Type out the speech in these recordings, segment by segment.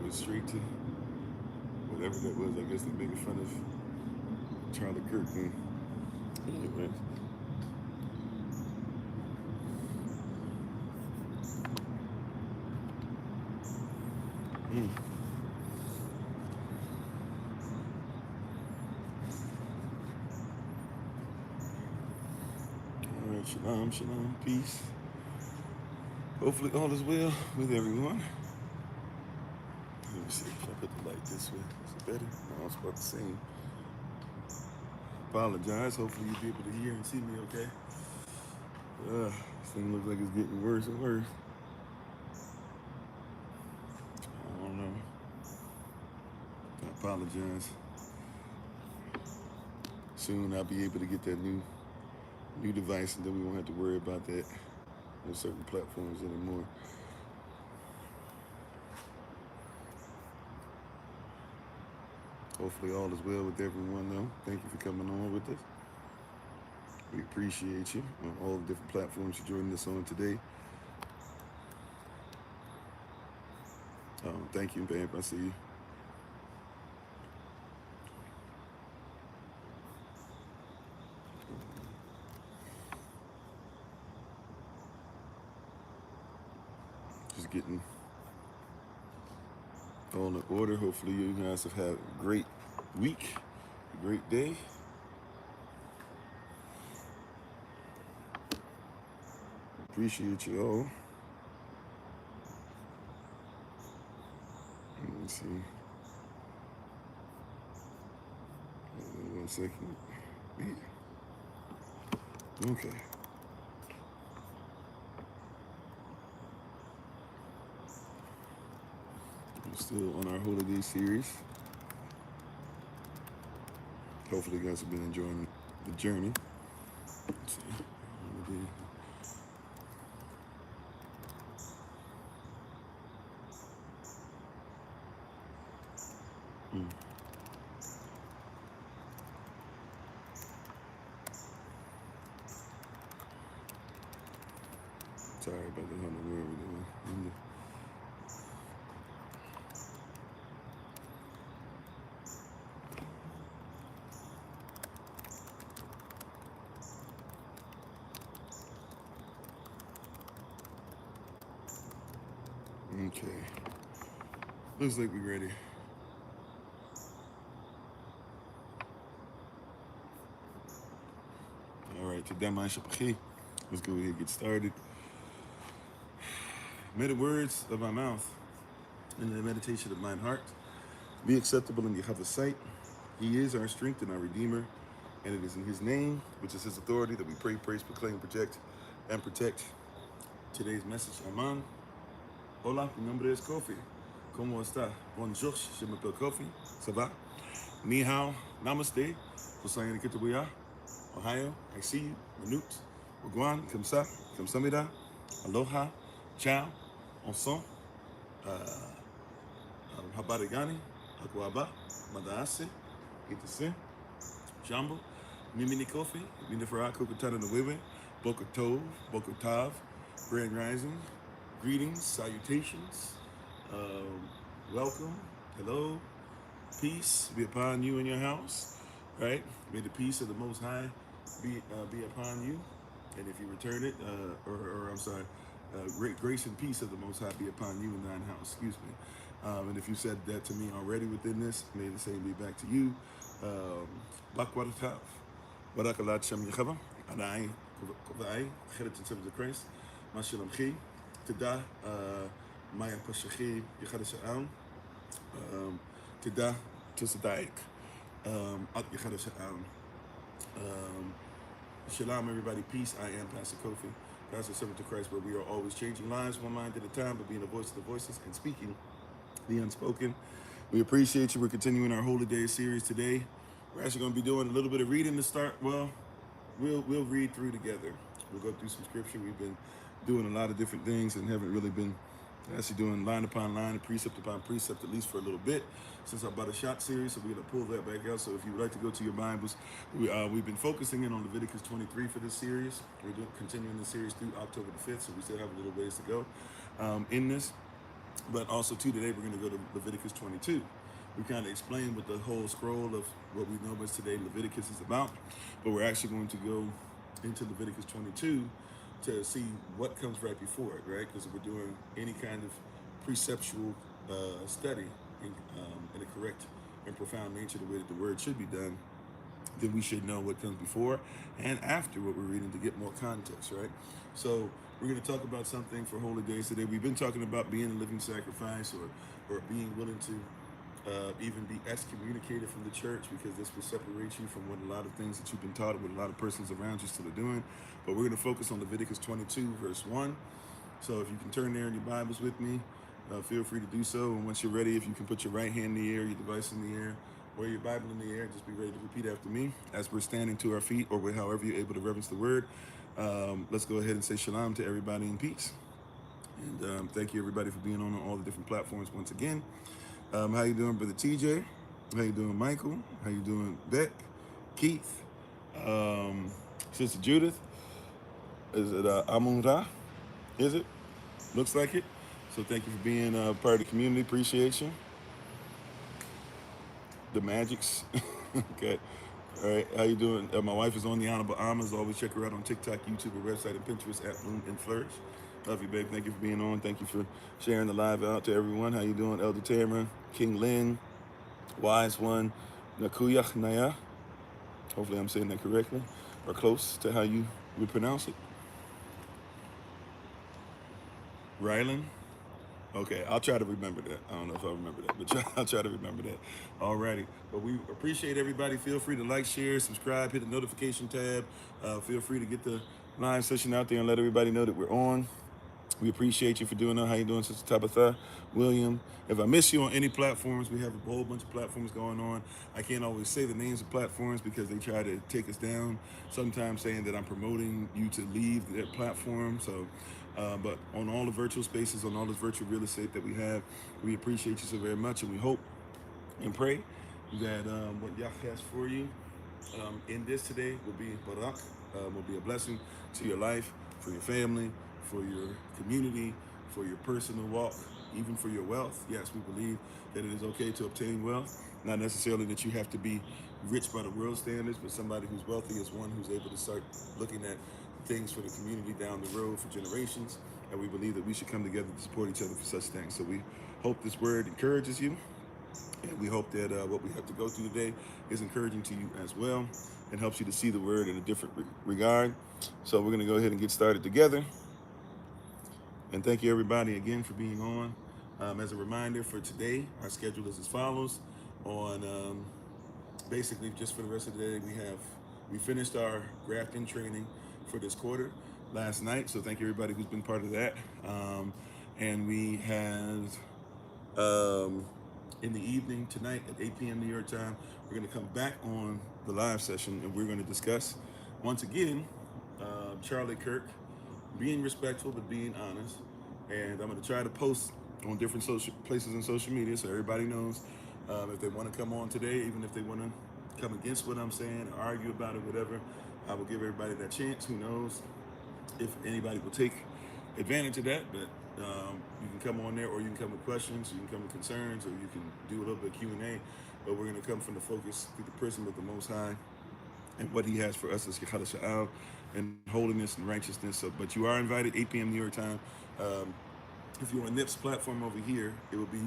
went straight to whatever that was. I guess they're making fun of Charlie Kirk. Anyway. All right, shalom, shalom, peace. Hopefully all is well with everyone. Let me see if I put the light this way. Is it better? No, it's about the same. Apologize. Hopefully you'll be able to hear and see me okay. This thing looks like it's getting worse and worse. I don't know. I apologize. Soon I'll be able to get that new device, and then we won't have to worry about that on certain platforms anymore. Hopefully all is well with everyone, though. Thank you for coming on with us. We appreciate you on all the different platforms you're joining us on today. Thank you, babe. I see you. Just getting all in order. Hopefully you guys have had a great week, a great day. Appreciate you all. Let me see. 1 second. Yeah. Okay. We're still on our holiday series. Hopefully you guys have been enjoying the journey. Let's see. Sorry about that. I don't know where we're doing. Okay. Looks like we're ready. All right, today let's go ahead and get started. May the words of my mouth and the meditation of mine heart be acceptable in Yahweh's sight. He is our strength and our Redeemer, and it is in His name, which is His authority, that we pray, praise, proclaim, project, and protect. Today's message, Aman. Hola, mi nombre es Kofi. ¿Cómo está? Bonjour, je m'appelle Kofi. Ça va? Ni hao, namaste. Hosayana Kitabuya. Ohio, I see you. Manut, Wagwan, Kamsa, Kamsamida. Aloha, ciao, ensemble. Habarigani, Hakwaba, Madaase, Itase, Jambo, Mimini Kofi, Minifara, Kokotana Nawewe, Boka Tov, Boka Tav, Grand Rising, greetings, salutations, welcome, hello, peace be upon you and your house, right? May the peace of the Most High be upon you, and if you return it, great grace and peace of the Most High be upon you in thine house, excuse me. And if you said that to me already within this, may the same be back to you. Bakwaratav, Barakalat Shem Yechava, Adai, Kovai, Chedet in terms of Christ, Mashalam Chi, Tada, Maya Pashachi, Yechadasha'am, Tada, Tusadaik, At Yechadasha'am. Shalom, everybody. Peace. I am Pastor Kofi, Pastor Servant to Christ, where we are always changing lives one mind at a time, but being the voice of the voiceless and speaking the unspoken. We appreciate you. We're continuing our Holy Day series today. We're actually going to be doing a little bit of reading to start. Well, we'll read through together. We'll go through some scripture. We've been doing a lot of different things and haven't really been actually doing line upon line and precept upon precept, at least for a little bit, since our About a Shot series. So we're going to pull that back out. So if you would like to go to your Bibles, we've been focusing in on Leviticus 23 for this series. We're continuing the series through October the 5th, so we still have a little ways to go in this. But also, too, today we're going to go to Leviticus 22. We kind of explain what the whole scroll of what we know as today Leviticus is about. But we're actually going to go into Leviticus 22 to see what comes right before it, right? Because if we're doing any kind of preceptual study in a correct and profound nature, the way that the word should be done, then we should know what comes before and after what we're reading to get more context, right? So we're going to talk about something for holy days today. We've been talking about being a living sacrifice or being willing to even be excommunicated from the church, because this will separate you from what a lot of things that you've been taught, what a lot of persons around you still are doing. But we're going to focus on Leviticus 22, verse 1. So if you can turn there in your Bibles with me, feel free to do so. And once you're ready, if you can put your right hand in the air, your device in the air, or your Bible in the air, just be ready to repeat after me as we're standing to our feet, or however you're able to reverence the word. Let's go ahead and say shalom to everybody in peace. And thank you, everybody, for being on all the different platforms once again. How you doing, Brother TJ? How you doing, Michael? How you doing, Beck? Keith? Sister Judith? Is it Amunra? Is it? Looks like it. So thank you for being part of the community. Appreciate you. The Magics. Okay. All right. How you doing? My wife is on the Honorable Almas. Always check her out on TikTok, YouTube, her website, and Pinterest at Bloom and Flourish. Love you, babe. Thank you for being on. Thank you for sharing the live out to everyone. How you doing, Elder Tamara, King Lynn, Wise One, Nakuyach Naya. Hopefully I'm saying that correctly, or close to how you would pronounce it. Rylan. Okay, I'll try to remember that. I don't know if I remember that, but I'll try to remember that. Alrighty, but we appreciate everybody. Feel free to like, share, subscribe, hit the notification tab. Feel free to get the live session out there and let everybody know that we're on. We appreciate you for doing that. How you doing, Sister Tabitha, William? If I miss you on any platforms, we have a whole bunch of platforms going on. I can't always say the names of platforms because they try to take us down, sometimes saying that I'm promoting you to leave their platform. So, but on all the virtual spaces, on all this virtual real estate that we have, we appreciate you so very much, and we hope and pray that what Yah has for you in this today will be barak, will be a blessing to your life, for your family, for your community, for your personal walk, even for your wealth. Yes, we believe that it is okay to obtain wealth. Not necessarily that you have to be rich by the world standards, but somebody who's wealthy is one who's able to start looking at things for the community down the road for generations. And we believe that we should come together to support each other for such things. So we hope this word encourages you. And we hope that what we have to go through today is encouraging to you as well and helps you to see the word in a different regard. So we're going to go ahead and get started together. And thank you, everybody, again for being on. As a reminder for today, our schedule is as follows. On basically just for the rest of the day, we finished our grafting training for this quarter last night. So thank you, everybody who's been part of that. And we have in the evening tonight at 8 p.m. New York time, we're going to come back on the live session, and we're going to discuss once again Charlie Kirk, being respectful but being honest. And I'm going to try to post on different social places in social media so everybody knows if they want to come on today, even if they want to come against what I'm saying or argue about it, whatever. I will give everybody that chance. Who knows if anybody will take advantage of that, but you can come on there, or you can come with questions, you can come with concerns, or you can do a little bit of Q&A. But we're going to come from the focus through the prism of the Most High and what He has for us as Yechada Sha'al and holiness and righteousness. So, but you are invited, 8 p.m. New York time. If you're on NIP's platform over here, it will be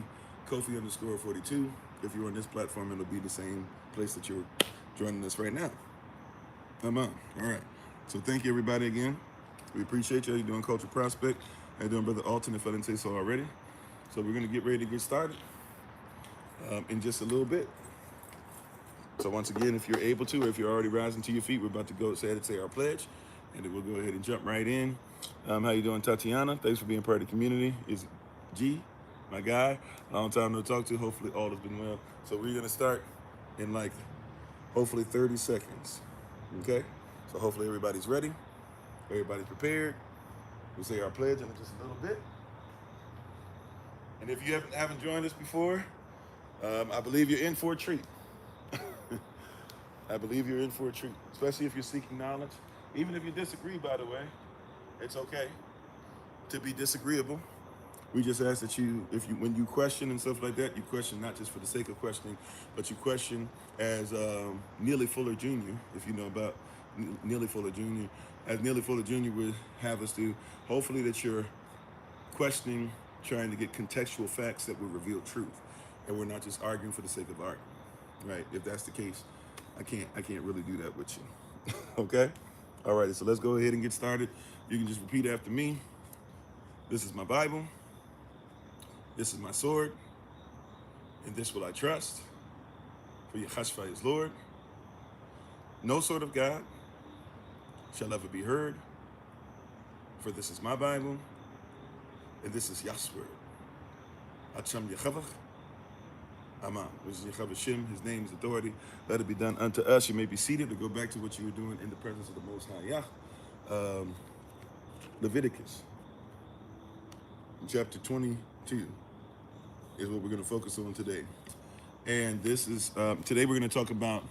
Kofi _42. If you're on this platform, it'll be the same place that you're joining us right now. I'm on. All right. So thank you, everybody, again. We appreciate you. How you doing, Culture Prospect? How you doing, Brother Alton, if I didn't say so already? So we're going to get ready to get started in just a little bit. So once again, if you're able to, or if you're already rising to your feet, we're about to go say our pledge, and then we'll go ahead and jump right in. How you doing, Tatiana? Thanks for being part of the community. Is G, my guy, long time no talk to. Hopefully all has been well. So we're going to start in like hopefully 30 seconds. Okay? So hopefully everybody's ready. Everybody's prepared. We'll say our pledge in just a little bit. And if you haven't joined us before, I believe you're in for a treat. I believe you're in for a treat, especially if you're seeking knowledge. Even if you disagree, by the way, it's okay to be disagreeable. We just ask that when you question and stuff like that, you question not just for the sake of questioning, but you question as Neely Fuller Jr., if you know about Neely Fuller Jr., as Neely Fuller Jr. would have us do, hopefully that you're questioning, trying to get contextual facts that will reveal truth. And we're not just arguing for the sake of arguing, right? If that's the case, I can't really do that with you. Okay? All right, so let's go ahead and get started. You can just repeat after me. This is my Bible. This is my sword. In this will I trust. For Yahashua is Lord. No sword of God shall ever be heard. For this is my Bible. And this is Yah's word. Acham Yechavach. Aman. Which is Yechavah Shem. His name is authority. Let it be done unto us. You may be seated to go back to what you were doing in the presence of the Most High Yah. Leviticus. Chapter 22 is what we're going to focus on today. And this is, today we're going to talk about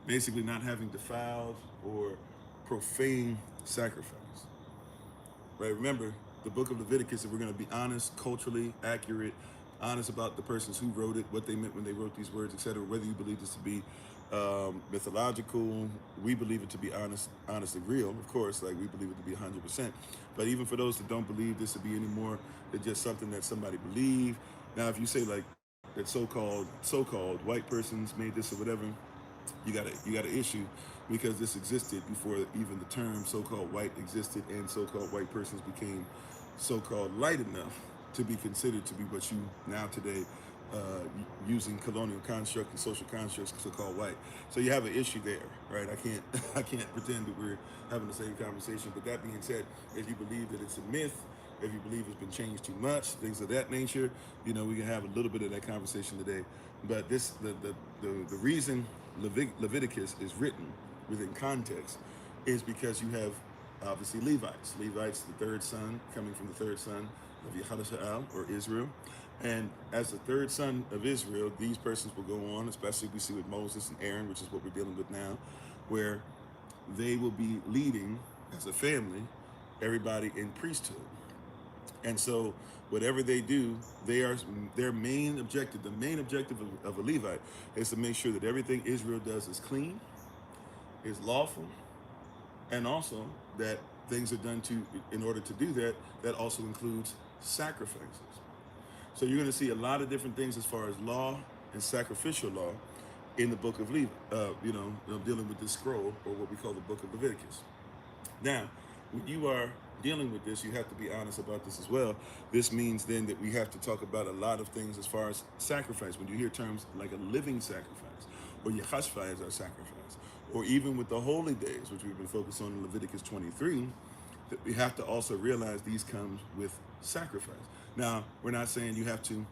basically not having defiled or profane sacrifice. Right? Remember, the book of Leviticus, if we're going to be honest, culturally accurate, honest about the persons who wrote it, what they meant when they wrote these words, etc., whether you believe this to be mythological, we believe it to be honest and real, of course, like we believe it to be 100%. But even for those that don't believe this to be any more than just something that somebody believed. Now, if you say like that so-called white persons made this or whatever, you got an issue, because this existed before even the term so-called white existed, and so-called white persons became so-called light enough to be considered to be what you now today using colonial construct and social constructs, so-called white. So you have an issue there, right? I can't pretend that we're having the same conversation. But that being said, if you believe that it's a myth, if you believe it's been changed too much, things of that nature, we can have a little bit of that conversation today. But this, the reason Leviticus is written within context is because you have obviously Levites, the third son, coming from the third son of Yahadasha'al, or Israel. And as the third son of Israel, these persons will go on, especially we see with Moses and Aaron, which is what we're dealing with now, where they will be leading as a family everybody in priesthood. And so whatever they do, their main objective, the main objective of a Levite is to make sure that everything Israel does is clean, is lawful, and also that things are done in order to do that, that also includes sacrifices. So you're going to see a lot of different things as far as law and sacrificial law in the book of Leviticus, dealing with this scroll, or what we call the book of Leviticus. Now, when you are dealing with this, you have to be honest about this as well. This means then that we have to talk about a lot of things as far as sacrifice. When you hear terms like a living sacrifice, or Yahashua as our sacrifice, or even with the holy days, which we've been focused on in Leviticus 23, that we have to also realize these come with sacrifice. Now, we're not saying you have to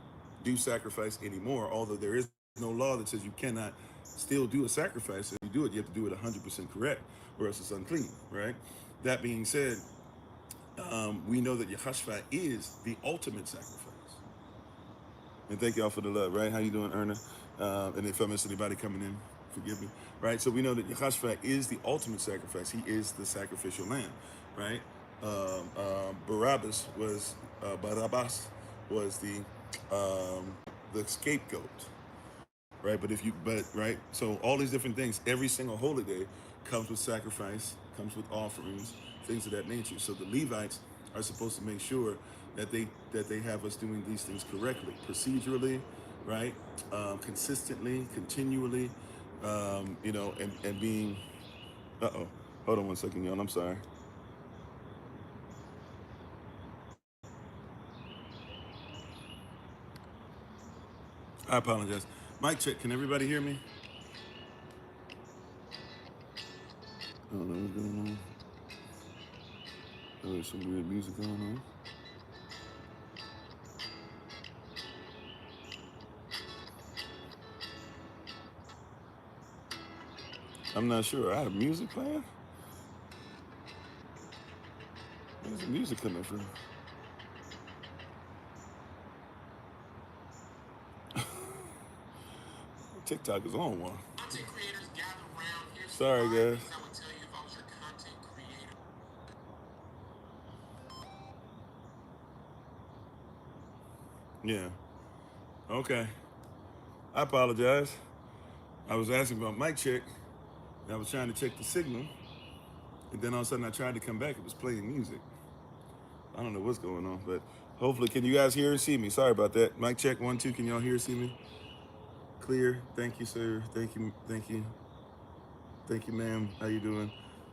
do sacrifice anymore, although there is no law that says you cannot still do a sacrifice. If you do it, you have to do it 100% correct, or else it's unclean, right? That being said, we know that Yahashua is the ultimate sacrifice. And thank y'all for the love, right? How you doing, Erna? And if I miss anybody coming in, forgive me, right? So we know that Yahashua is the ultimate sacrifice. He is the sacrificial lamb, right? Barabbas was the scapegoat, right? Right? So all these different things, every single holy day comes with sacrifice, comes with offerings, things of that nature. So the Levites are supposed to make sure that they have us doing these things correctly, procedurally, right? Consistently, continually, and being. Hold on one second, y'all. I'm sorry. I apologize. Mic check. Can everybody hear me? I don't know what's going on. Oh, there's some weird music going on. I'm not sure. I have music playing? Where's the music coming from? TikTok is on one. Sorry, guys. Yeah. Okay. I apologize. I was asking about mic check. And I was trying to check the signal. And then all of a sudden I tried to come back. It was playing music. I don't know what's going on, but hopefully, can you guys hear and see me? Sorry about that. Mic check 1, 2. Can y'all hear and see me? Clear. Thank you, sir. Thank you. Thank you. Thank you, ma'am. How you doing?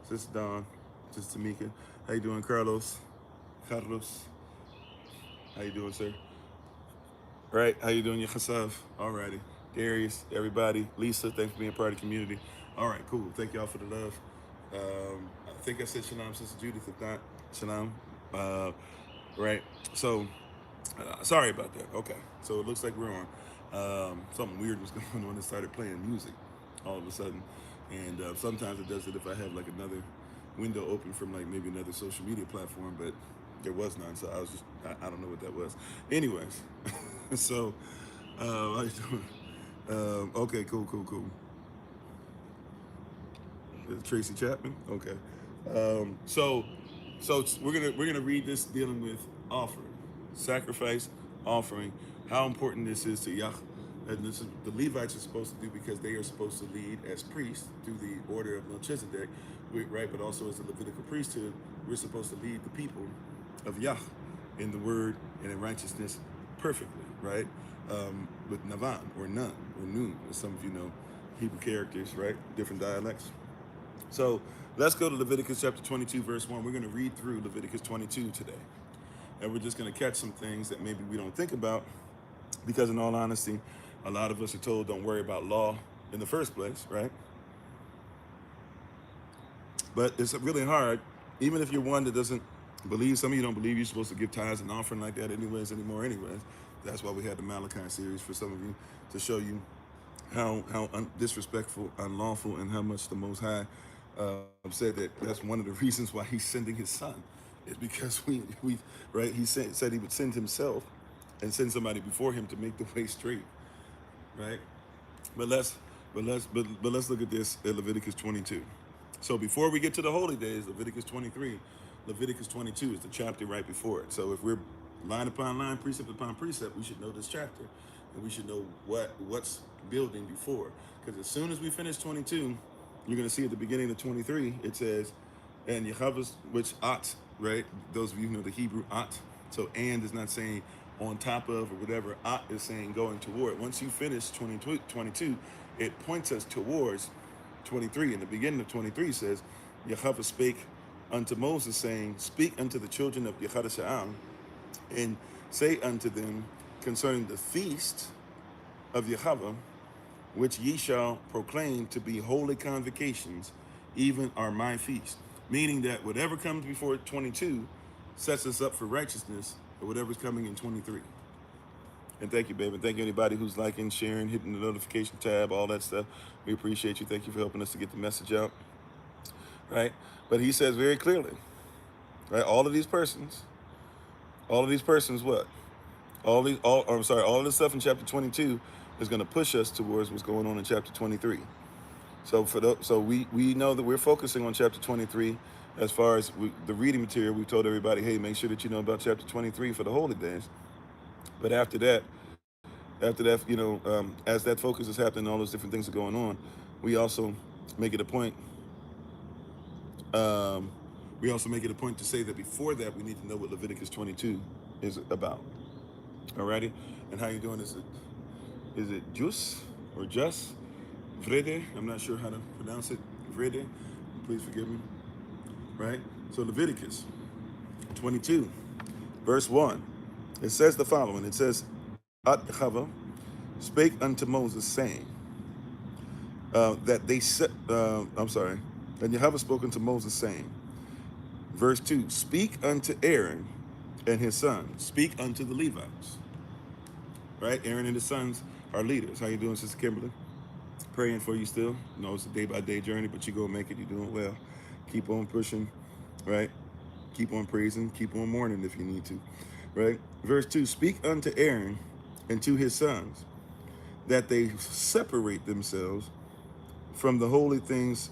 Sister Dawn. Sister Tamika. How you doing, Carlos? Carlos. How you doing, sir? Right. How you doing, Yachasav? Alrighty. Darius, everybody. Lisa, thanks for being part of the community. All right, cool. Thank y'all for the love. I think I said Shalom, Sister Judith. If not, Shalom. Right. So, sorry about that. Okay. So it looks like we're on. Something weird was going on. It started playing music all of a sudden. And sometimes it does it if I have like another window open from like maybe another social media platform, but there was none. So I was just, I don't know what that was. Anyways, so, how you doing? Okay, cool. Tracy Chapman. Okay. So we're gonna read this dealing with offering, sacrifice, offering, how important this is to Yah, and this is the Levites are supposed to do because they are supposed to lead as priests through the order of Melchizedek, right? But also as the Levitical priesthood, we're supposed to lead the people of Yah in the word and in righteousness perfectly, right? With Navan or Nun or Nun, as some of you know, Hebrew characters, right? Different dialects. So let's go to Leviticus chapter 22, verse 1. We're going to read through Leviticus 22 today. And we're just going to catch some things that maybe we don't think about because, in all honesty, a lot of us are told don't worry about law in the first place, right? But it's really hard, even if you're one that doesn't believe, some of you don't believe you're supposed to give tithes and offering like that anyways. That's why we had the Malachi series for some of you to show you how disrespectful, unlawful, and how much the Most High said that that's one of the reasons why he's sending his son, is because we right, he said he would send himself and send somebody before him to make the way straight, right? But let's look at this at Leviticus 22. So before we get to the holy days, Leviticus 23, Leviticus 22 is the chapter right before it. So if we're line upon line, precept upon precept, we should know this chapter, and we should know what's building before. Because as soon as we finish 22, you're going to see at the beginning of 23, it says, and Yehovah's, which at, right? Those of you who know the Hebrew, at. So and is not saying on top of or whatever. At is saying going toward. Once you finish 22, it points us towards 23. In the beginning of 23 says, Yehovah spake unto Moses, saying, speak unto the children of Yehadasha'am, and say unto them concerning the feast of Yehovah, which ye shall proclaim to be holy convocations, even are my feast. Meaning that whatever comes before 22 sets us up for righteousness, or whatever's coming in 23. And thank you, baby. Thank you anybody who's liking, sharing, hitting the notification tab, all that stuff. We appreciate you. Thank you for helping us to get the message out. Right? But he says very clearly, right? All of these persons, what? All of this stuff in chapter 22 is going to push us towards what's going on in chapter 23. So we know that we're focusing on chapter 23 as far as the reading material. We told everybody, hey, make sure that you know about chapter 23 for the holy days. But after that, as that focus is happening, all those different things are going on, we also make it a point. To say that before that, we need to know what Leviticus 22 is about. Alrighty, and how you doing? Is it Jus or Just Vrede? I'm not sure how to pronounce it. Vrede, please forgive me. Right. So Leviticus 22, verse 1. It says the following. It says, At Chava spake unto Moses, saying, that they said, and Yehovah spoke unto Moses, saying, verse 2, speak unto Aaron and his sons, speak unto the Levites. Right? Aaron and his sons are leaders. How you doing, Sister Kimberly? Praying for you still. You know, it's a day-by-day journey, but you're going to make it. You're doing well. Keep on pushing, right? Keep on praising. Keep on mourning if you need to, right? Verse 2, speak unto Aaron and to his sons, that they separate themselves from the holy things,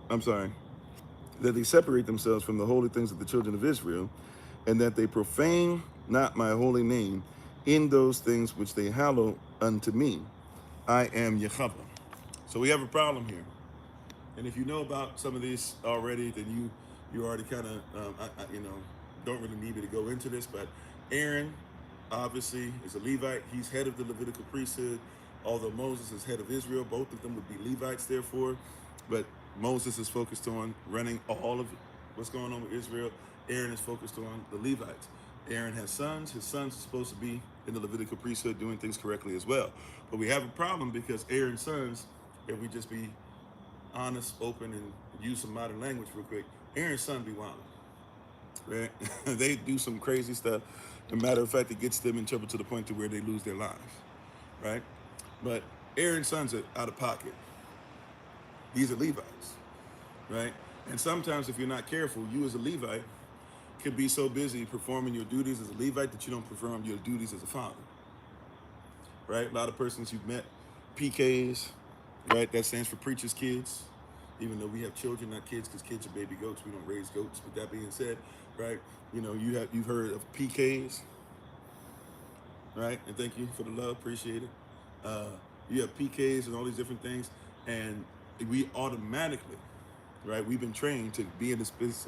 that they separate themselves from the holy things of the children of Israel, and that they profane not my holy name in those things which they hallow unto me. I am Yahweh. So we have a problem here. And if you know about some of these already, then you already kind of don't really need me to go into this. But Aaron obviously is a Levite. He's head of the Levitical priesthood. Although Moses is head of Israel, both of them would be Levites, therefore. But Moses is focused on running all of what's going on with Israel. Aaron is focused on the Levites. Aaron has sons. His sons are supposed to be in the Levitical priesthood doing things correctly as well. But we have a problem because Aaron's sons, if we just be honest, open, and use some modern language real quick, Aaron's son be wild, right? They do some crazy stuff. As a matter of fact, it gets them in trouble to the point to where they lose their lives, right? But Aaron's sons are out of pocket. These are Levites, right? And sometimes if you're not careful, you as a Levite could be so busy performing your duties as a Levite that you don't perform your duties as a father, right? A lot of persons you've met, PKs, right? That stands for preacher's kids, even though we have children, not kids, because kids are baby goats. We don't raise goats. But that being said, right? You've heard of PKs, right? And thank you for the love, appreciate it. You have PKs and all these different things, and we automatically, right? We've been trained to be in this space,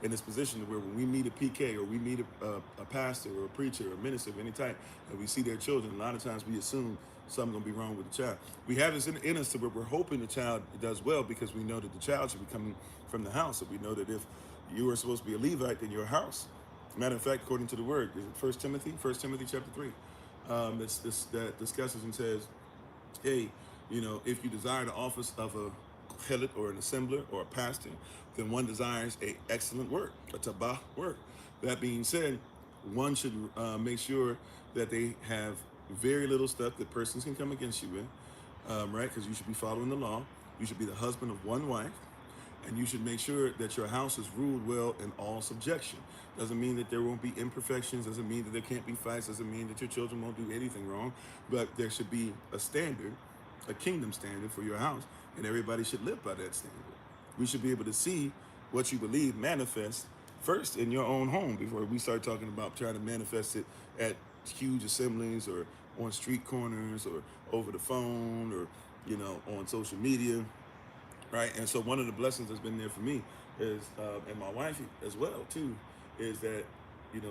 in this position where when we meet a PK or we meet a pastor or a preacher or a minister of any type, and we see their children, a lot of times we assume something's gonna be wrong with the child. We have this in us to where we're hoping the child does well because we know that the child should be coming from the house. So we know that if you are supposed to be a Levite, then your house. Matter of fact, according to the word, is it 1 Timothy? 1 Timothy chapter 3. That discusses and says, hey, if you desire the office of a helot or an assembler or a pastor, then one desires a excellent work, a tabah work. That being said, one should make sure that they have very little stuff that persons can come against you with, right? Because you should be following the law. You should be the husband of one wife, and you should make sure that your house is ruled well in all subjection. Doesn't mean that there won't be imperfections, doesn't mean that there can't be fights, doesn't mean that your children won't do anything wrong, but there should be a standard, a kingdom standard for your house, and everybody should live by that standard. We should be able to see what you believe manifest first in your own home before we start talking about trying to manifest it at huge assemblies or on street corners or over the phone or on social media, right? And so one of the blessings that's been there for me is, and my wife as well too, is that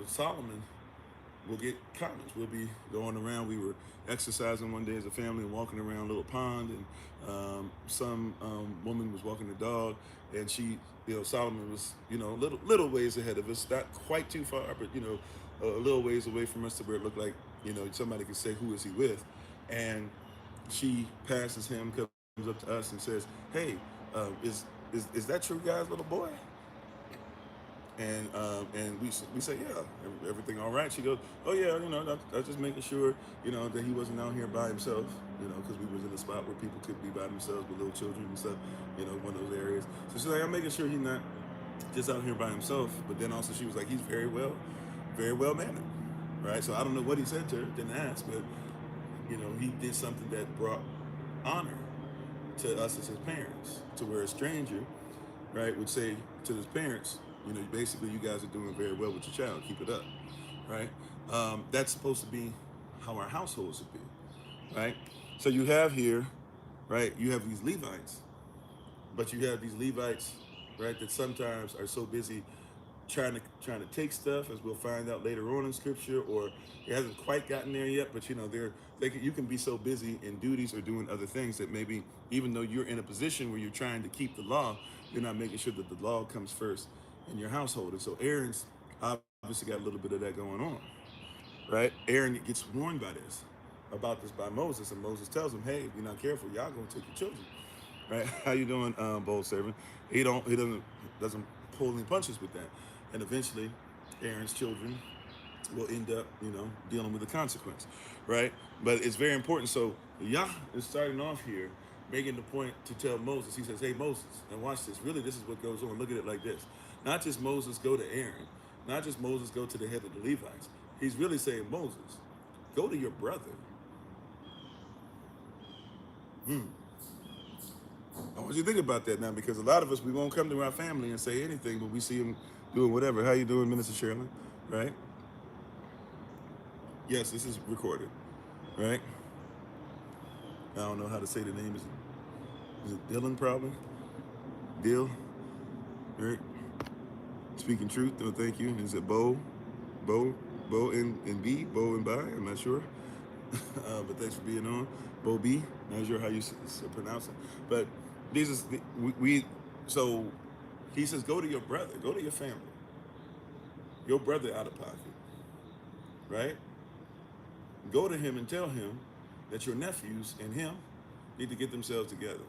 Solomon will get comments. We'll be going around. We were exercising one day as a family and walking around a little pond, and some woman was walking the dog, and she, Solomon was, little ways ahead of us, not quite too far, but a little ways away from us to where it looked like, somebody could say, who is he with? And she passes him, comes up to us and says, hey, is that your guy's little boy? And we say, yeah, everything all right. She goes, oh yeah, I was just making sure, that he wasn't out here by himself, because we was in a spot where people could be by themselves with little children and stuff, one of those areas. So she's like, I'm making sure he's not just out here by himself. But then also she was like, he's very well mannered, right? So I don't know what he said to her, didn't ask, but he did something that brought honor to us as his parents, to where a stranger, right, would say to his parents, basically, you guys are doing very well with your child. Keep it up, right? That's supposed to be how our household should be, right? So you have here, right? You have these Levites, but you have these Levites, right, that sometimes are so busy trying to take stuff, as we'll find out later on in Scripture, or it hasn't quite gotten there yet. But you can be so busy in duties or doing other things that maybe even though you're in a position where you're trying to keep the law, you're not making sure that the law comes first in your household. And so Aaron's obviously got a little bit of that going on, right? Aaron gets warned about this by Moses, and Moses tells him, hey, if you're not careful, y'all gonna take your children, right? How you doing, bold servant? He doesn't pull any punches with that. And eventually Aaron's children will end up, dealing with the consequence, right? But it's very important. So Yah is starting off here, making the point to tell Moses. He says, hey, Moses, and watch this. Really, this is what goes on. Look at it like this. Not just Moses go to Aaron, not just Moses go to the head of the Levites. He's really saying, Moses, go to your brother. I want you to think about that now, because a lot of us, we won't come to our family and say anything, but we see him doing whatever. How you doing, Minister Sherlin? Right? Yes, this is recorded, right? I don't know how to say the name. Is it Dylan probably? Dill, right? Speaking truth, no thank you. Is it Bo, Bo and B, Bo and Bi? I'm not sure. But thanks for being on. Bo B, not sure how you pronounce it. But these is, so he says, go to your brother, go to your family. Your brother out of pocket, right? Go to him and tell him that your nephews and him need to get themselves together.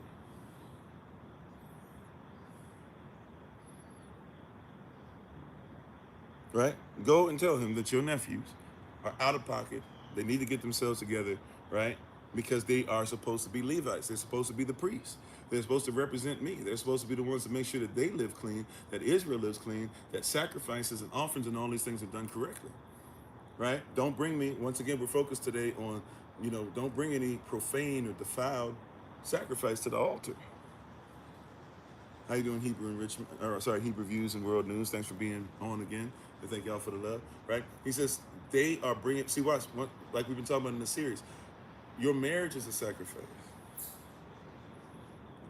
Right? Go and tell him that your nephews are out of pocket. They need to get themselves together, right? Because they are supposed to be Levites. They're supposed to be the priests. They're supposed to represent me. They're supposed to be the ones to make sure that they live clean, that Israel lives clean, that sacrifices and offerings and all these things are done correctly, right? Don't bring me, once again, we're focused today on, don't bring any profane or defiled sacrifice to the altar. How you doing, Hebrew Views and World News? Thanks for being on again. And thank y'all for the love, right? He says they are bringing, see, watch, like we've been talking about in the series, your marriage is a sacrifice,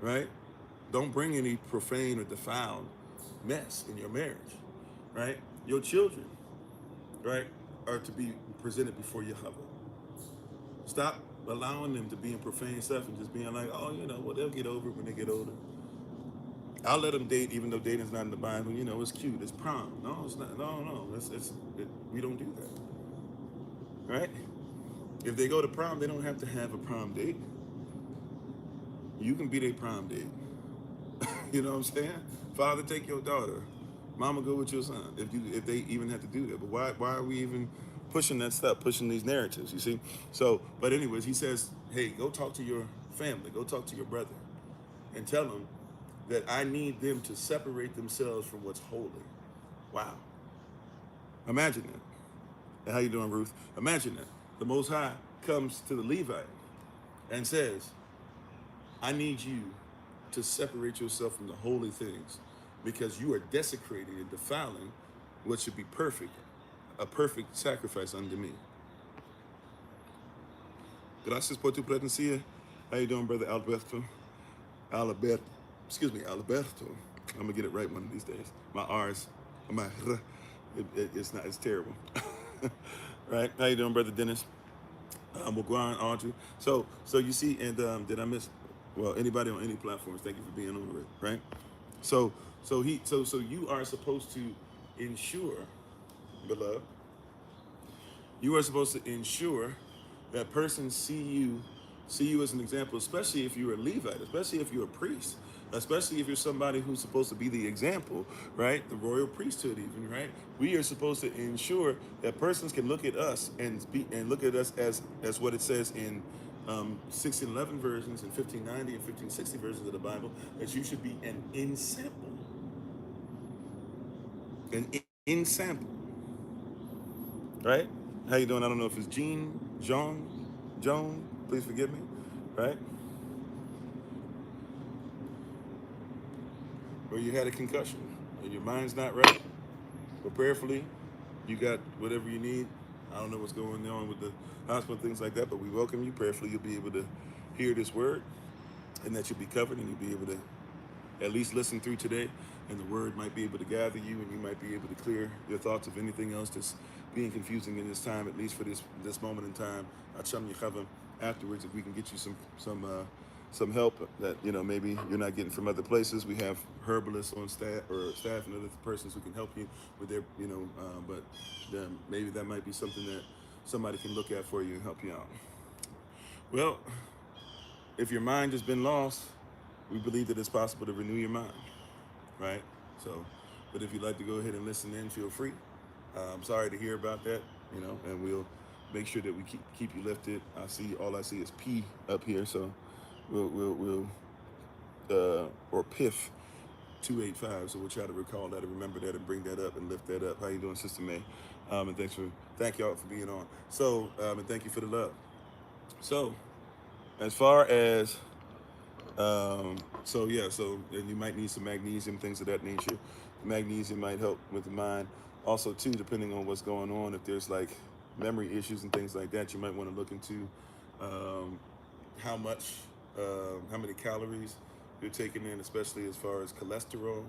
right? Don't bring any profane or defiled mess in your marriage, right? Your children, right, are to be presented before Yahweh. Stop allowing them to be in profane stuff and just being like, oh, well, they'll get over it when they get older. I'll let them date, even though dating's not in the Bible. It's cute. It's prom. No, it's not. No. We don't do that, right? If they go to prom, they don't have to have a prom date. You can be their prom date. You know what I'm saying? Father, take your daughter. Mama, go with your son. If they even have to do that, but why are we even pushing that stuff, pushing these narratives? You see? So, but anyways, he says, hey, go talk to your family, go talk to your brother, and tell them that I need them to separate themselves from what's holy. Wow. Imagine that. And how you doing, Ruth? Imagine that. The Most High comes to the Levite and says, I need you to separate yourself from the holy things because you are desecrating and defiling what should be perfect, a perfect sacrifice unto me. Gracias por tu presencia. How you doing, Brother Alberto? Alberto. I'm gonna get it right one of these days. My R's, it's terrible. Right? How you doing, Brother Dennis? Mugwan, Audrey. So you see, and did I miss? Well, anybody on any platforms, thank you for being on it, right? So you are supposed to ensure, beloved, you are supposed to ensure that persons see you as an example, especially if you're a Levite, especially if you're a priest, especially if you're somebody who's supposed to be the example, right? The royal priesthood even, right? We are supposed to ensure that persons can look at us and look at us as what it says in 1611 versions and 1590 and 1560 versions of the Bible, that you should be an ensample. An ensample. Right? How you doing? I don't know if it's Joan, please forgive me, right? Or you had a concussion and your mind's not right, but prayerfully, you got whatever you need. I don't know what's going on with the hospital, things like that, but we welcome you. Prayerfully, you'll be able to hear this word and that you'll be covered and you'll be able to at least listen through today, and the word might be able to gather you and you might be able to clear your thoughts of anything else that's being confusing in this time, at least for this moment in time. Afterwards, if we can get you some help that maybe you're not getting from other places, we have herbalists on staff and other persons who can help you with their but maybe that might be something that somebody can look at for you and help you out. Well, if your mind has been lost, we believe that it's possible to renew your mind, right? So, but if you'd like to go ahead and listen in, feel free. I'm sorry to hear about that, and we'll make sure that we keep you lifted. All I see is P up here, so we'll or PIF 285. So we'll try to recall that and remember that and bring that up and lift that up. How you doing, Sister May? And thank y'all for being on. So and thank you for the love. So as far as and you might need some magnesium, things of that nature. Magnesium might help with the mind. Also, too, depending on what's going on, if there's like memory issues and things like that, you might want to look into how much, how many calories you're taking in, especially as far as cholesterol.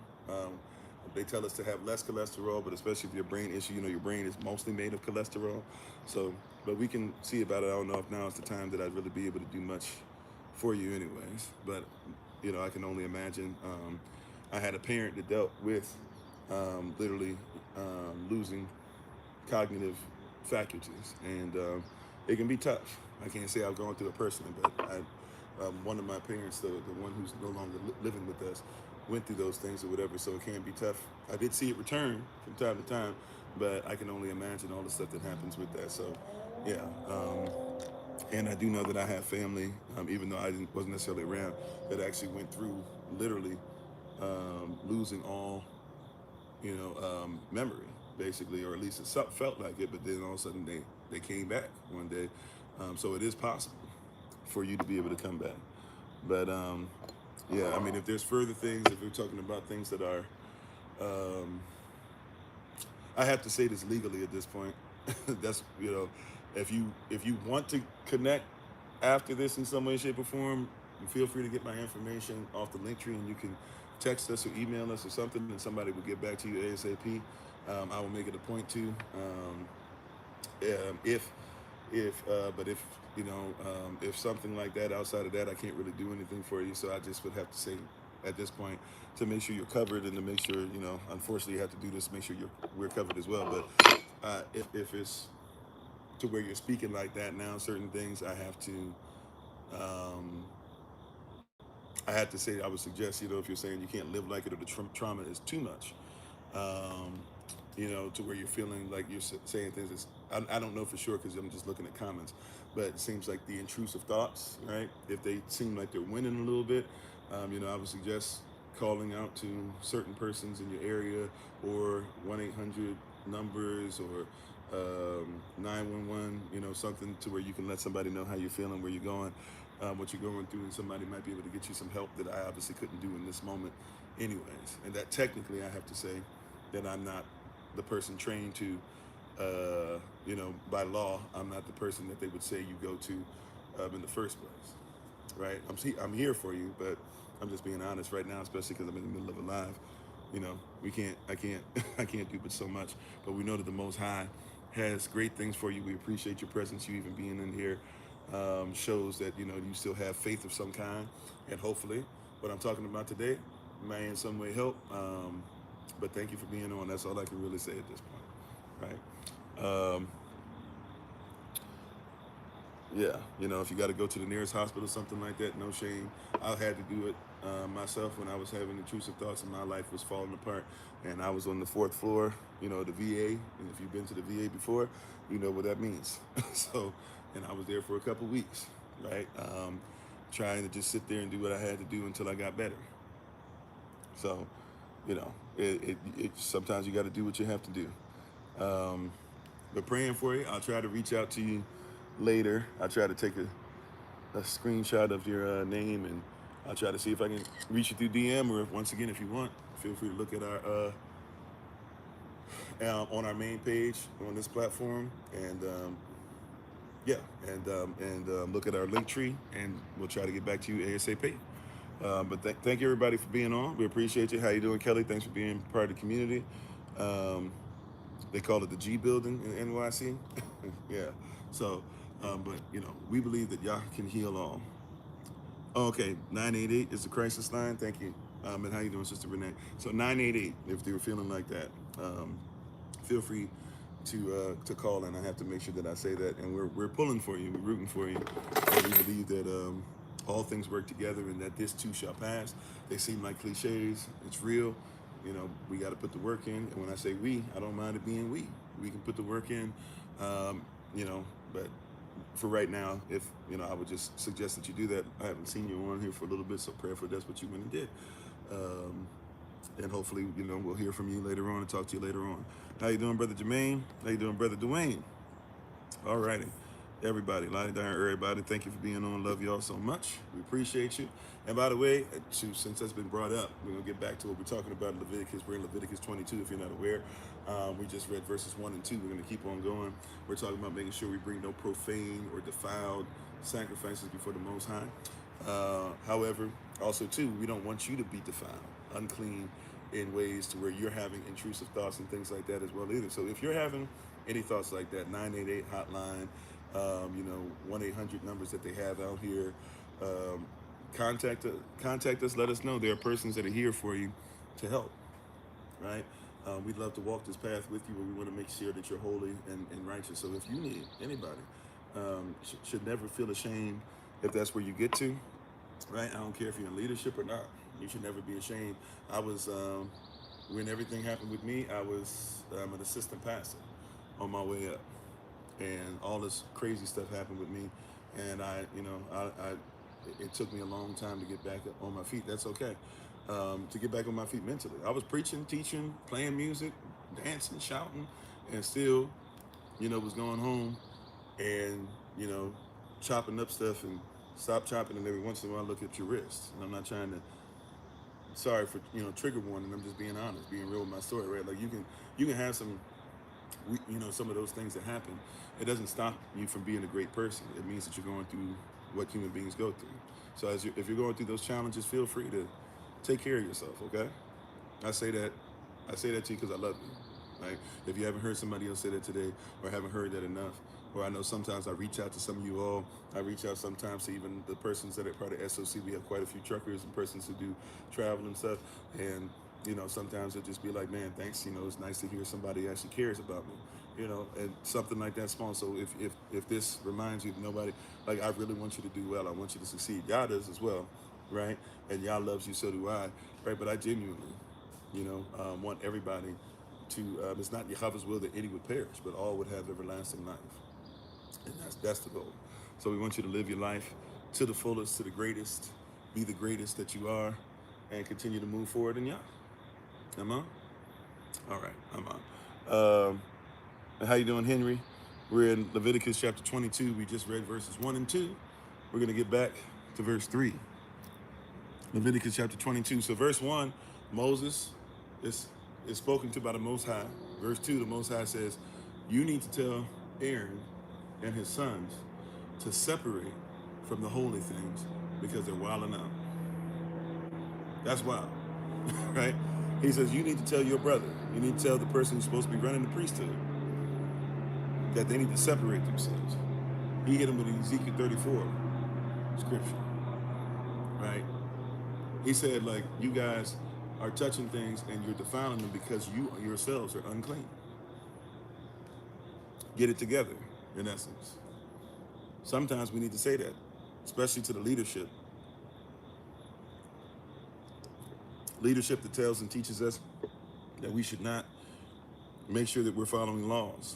They tell us to have less cholesterol, but especially if your brain issue, your brain is mostly made of cholesterol. So, but we can see about it. I don't know if now is the time that I'd really be able to do much for you anyways. But, I can only imagine. I had a parent that dealt with literally losing cognitive faculties, and it can be tough. I can't say I've gone through it personally, but one of my parents, the one who's no longer living with us, went through those things or whatever, so it can be tough. I did see it return from time to time, but I can only imagine all the stuff that happens with that. So, yeah. And I do know that I have family, even though I wasn't necessarily around, that actually went through literally losing all, memory, basically, or at least it felt like it, but then all of a sudden they came back one day. So it is possible for you to be able to come back. But yeah, I mean, if there's further things, if we're talking about things that are, I have to say this legally at this point. That's, if you want to connect after this in some way, shape, or form, feel free to get my information off the link tree, and you can text us or email us or something, and somebody will get back to you ASAP. I will make it a point to. If something like that, outside of that, I can't really do anything for you. So I just would have to say at this point to make sure you're covered, and to make sure, unfortunately you have to do this, make sure we're covered as well. But if it's to where you're speaking like that now, certain things I have to say, I would suggest, if you're saying you can't live like it, or the trauma is too much, to where you're feeling like you're saying things. I don't know for sure, because I'm just looking at comments, but it seems like the intrusive thoughts, right? If they seem like they're winning a little bit, I would suggest calling out to certain persons in your area, or 1-800 numbers, or 911, something to where you can let somebody know how you're feeling, where you're going, what you're going through, and somebody might be able to get you some help that I obviously couldn't do in this moment anyways. And that technically, I have to say that I'm not the person trained to, by law, I'm not the person that they would say you go to in the first place, right? I'm here for you, but I'm just being honest right now, especially because I'm in the middle of a live. I can't do but so much, but we know that the Most High has great things for you. We appreciate your presence. You even being in here shows that, you still have faith of some kind, and hopefully what I'm talking about today may in some way help. But thank you for being on. That's all I can really say at this point, right? Yeah, if you got to go to the nearest hospital, something like that, no shame. I had to do it myself when I was having intrusive thoughts and my life was falling apart. And I was on the 4th floor, the VA. And if you've been to the VA before, you know what that means. So, and I was there for a couple weeks, right? Trying to just sit there and do what I had to do until I got better. So, sometimes you got to do what you have to do. But praying for you. I'll try to reach out to you later. I'll try to take a screenshot of your name, and I'll try to see if I can reach you through DM, or once again, if you want, feel free to look at our on our main page on this platform, and look at our link tree, and we'll try to get back to you ASAP. But thank you everybody for being on. We appreciate you. How you doing, Kelly? Thanks for being part of the community. They call it the G building in NYC. Yeah. So, but we believe that Yah can heal all. Oh, okay, 988 is the crisis line. Thank you. And how you doing, Sister Renee? So 988, if they were feeling like that, feel free to call in. I have to make sure that I say that, and we're pulling for you. We're rooting for you. And we believe that all things work together, and that this too shall pass. They seem like cliches. It's real. We got to put the work in. And when I say we, I don't mind it being we. We can put the work in, but for right now, if, I would just suggest that you do that. I haven't seen you on here for a little bit, so prayerfully that's what you went and did. And hopefully, we'll hear from you later on and talk to you later on. How you doing, Brother Jermaine? How you doing, Brother Dwayne? All righty. Everybody, Lonnie, Darren, everybody, thank you for being on. Love y'all so much. We appreciate you. And by the way, since that's been brought up, we're going to get back to what we're talking about in Leviticus. We're in Leviticus 22, if you're not aware. We just read verses 1 and 2. We're going to keep on going. We're talking about making sure we bring no profane or defiled sacrifices before the Most High. However, also, too, we don't want you to be defiled, unclean in ways to where you're having intrusive thoughts and things like that as well either. So if you're having any thoughts like that, 988 hotline, 1-800 numbers that they have out here. Contact us. Let us know. There are persons that are here for you to help, right? We'd love to walk this path with you, but we want to make sure that you're holy and righteous. So if you need anybody, should never feel ashamed if that's where you get to, right? I don't care if you're in leadership or not. You should never be ashamed. I was, when everything happened with me, I was an assistant pastor on my way up. And all this crazy stuff happened with me, and it took me a long time to get back on my feet. That's okay. To get back on my feet mentally. I was preaching, teaching, playing music, dancing, shouting, and still, was going home and, chopping up stuff and stop chopping, and every once in a while look at your wrist. And I'm not trying to, sorry for, trigger warning. I'm just being honest, being real with my story, right? Like you can have some of those things that happen. It doesn't stop you from being a great person. It means that you're going through what human beings go through. So if you're going through those challenges, feel free to take care of yourself, okay? I say that to you because I love you, right? If you haven't heard somebody else say that today, or haven't heard that enough, or I know sometimes I reach out to some of you all. I reach out sometimes to even the persons that are part of SOC. We have quite a few truckers and persons who do travel and stuff. And, sometimes it'll just be like, man, thanks. It's nice to hear somebody actually cares about me, and something like that small. So if this reminds you of nobody, like, I really want you to do well. I want you to succeed. God does as well, right? And y'all loves you, so do I, right? But I genuinely, want everybody to, it's not Yahweh's will that any would perish, but all would have everlasting life. And that's the goal. So we want you to live your life to the fullest, to the greatest, be the greatest that you are, and continue to move forward in Yah. Am I? All right, I'm on. How you doing, Henry? We're in Leviticus chapter 22. We just read verses 1 and 2. We're going to get back to verse 3. Leviticus chapter 22. So verse 1, Moses is spoken to by the Most High. Verse 2, the Most High says, you need to tell Aaron and his sons to separate from the holy things because they're wilding out. That's wild, right? He says, you need to tell your brother, you need to tell the person who's supposed to be running the priesthood that they need to separate themselves. He hit him with Ezekiel 34 scripture, right? He said, like, you guys are touching things and you're defiling them because you yourselves are unclean. Get it together, in essence. Sometimes we need to say that, especially to the leadership. Leadership that tells and teaches us that we should not make sure that we're following laws.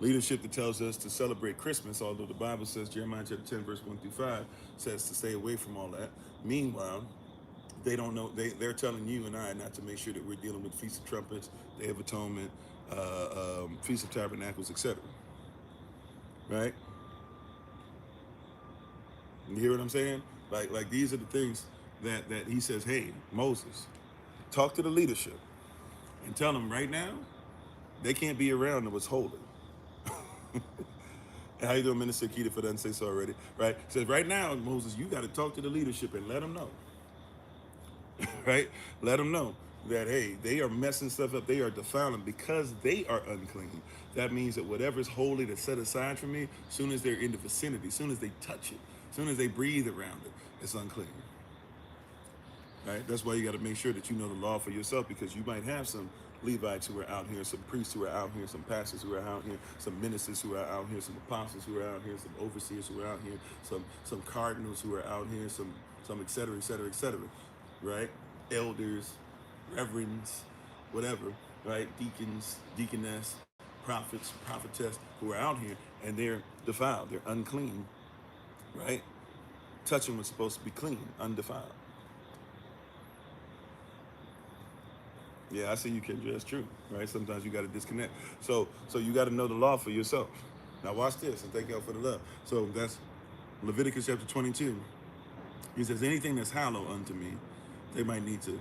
Leadership that tells us to celebrate Christmas, although the Bible says, Jeremiah chapter 10, verse 1 through 5, says to stay away from all that. Meanwhile, they don't know, they're telling you and I not to make sure that we're dealing with Feast of Trumpets, Day of Atonement, Feast of Tabernacles, etc. Right? You hear what I'm saying? Like these are the things that he says, hey, Moses, talk to the leadership and tell them right now, they can't be around what's holy. How you doing, Minister Keita, for that and say so already, right? Says right now, Moses, you got to talk to the leadership and let them know, right? Let them know that, hey, they are messing stuff up. They are defiling because they are unclean. That means that whatever's holy that's set aside for me, as soon as they're in the vicinity, as soon as they touch it, as soon as they breathe around it, it's unclean. Right? That's why you got to make sure that you know the law for yourself, because you might have some Levites who are out here, some priests who are out here, some pastors who are out here, some ministers who are out here, some apostles who are out here, some overseers who are out here, some cardinals who are out here, some et cetera, et cetera, et cetera, right? Elders, reverends, whatever, right? Deacons, deaconess, prophets, prophetess who are out here, and they're defiled, they're unclean, right? Touching what's supposed to be clean, undefiled. Yeah, I see you, Kendra. That's true, right? Sometimes you got to disconnect. So you got to know the law for yourself, Now watch this, and thank y'all for the love. So that's Leviticus chapter 22. He says, anything that's hallowed unto me, they might need to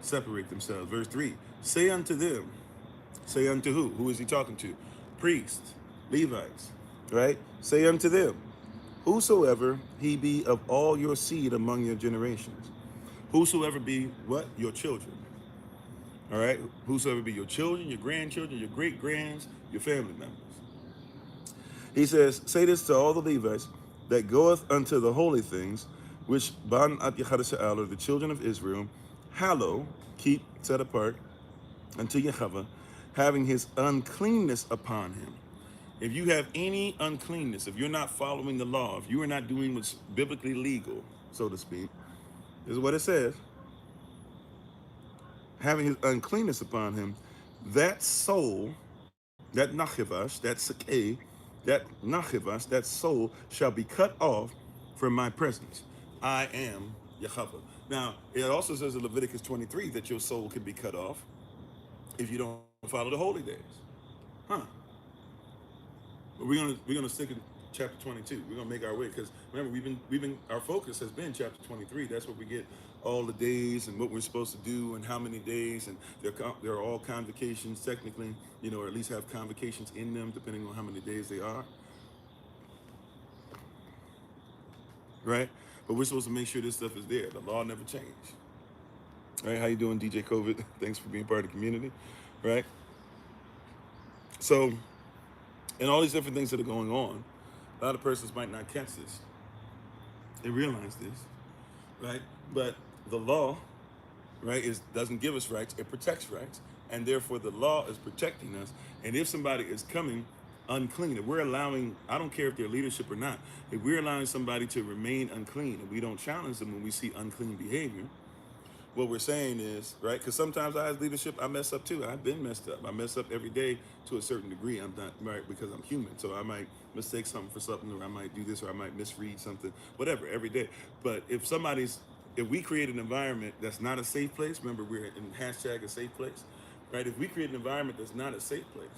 separate themselves. Verse 3, say unto them, say unto who? Who is he talking to? Priests, Levites, right? Say unto them, whosoever he be of all your seed among your generations. Whosoever be what? Your children. All right? Whosoever be your children, your grandchildren, your great-grands, your family members. He says, say this to all the Levites that goeth unto the holy things, which ban at Yechad the children of Israel, hallow, keep, set apart, unto Yahweh, having his uncleanness upon him. If you have any uncleanness, if you're not following the law, if you are not doing what's biblically legal, so to speak, this is what it says. Having his uncleanness upon him, that soul, that nachivash, that sakeh, that nachivash, that soul shall be cut off from my presence. I am Yahweh. Now, it also says in Leviticus 23 that your soul can be cut off if you don't follow the holy days. Huh. But we're gonna stick in chapter 22. We're gonna make our way, because remember, we've been our focus has been chapter 23. That's where we get all the days and what we're supposed to do and how many days, and they're all convocations technically, or at least have convocations in them depending on how many days they are. Right? But we're supposed to make sure this stuff is there. The law never changed. Right? How you doing, DJ COVID? Thanks for being part of the community. Right? So, and all these different things that are going on, a lot of persons might not catch this and realize this, right? But the law, right, doesn't give us rights, it protects rights. And therefore the law is protecting us. And if somebody is coming unclean, if we're allowing, I don't care if they're leadership or not, if we're allowing somebody to remain unclean and we don't challenge them when we see unclean behavior, what we're saying is, right, because sometimes I, as leadership, I mess up too. I've been messed up. I mess up every day to a certain degree. I'm not, right, because I'm human. So I might mistake something for something, or I might do this, or I might misread something, whatever, every day. But if we create an environment that's not a safe place, remember we're in hashtag a safe place, right? If we create an environment that's not a safe place,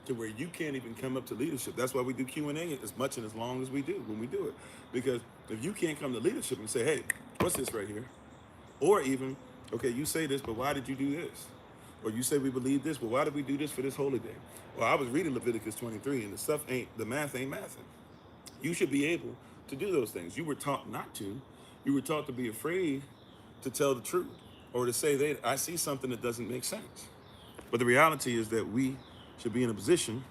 to where you can't even come up to leadership. That's why we do Q&A as much and as long as we do when we do it. Because if you can't come to leadership and say, hey, what's this right here? Or even, okay, you say this, but why did you do this? Or you say we believe this, but why did we do this for this holy day? Well, I was reading Leviticus 23, and the math ain't mathing. You should be able to do those things. You were taught not to. You were taught to be afraid to tell the truth, or to say that I see something that doesn't make sense. But the reality is that we should be in a position,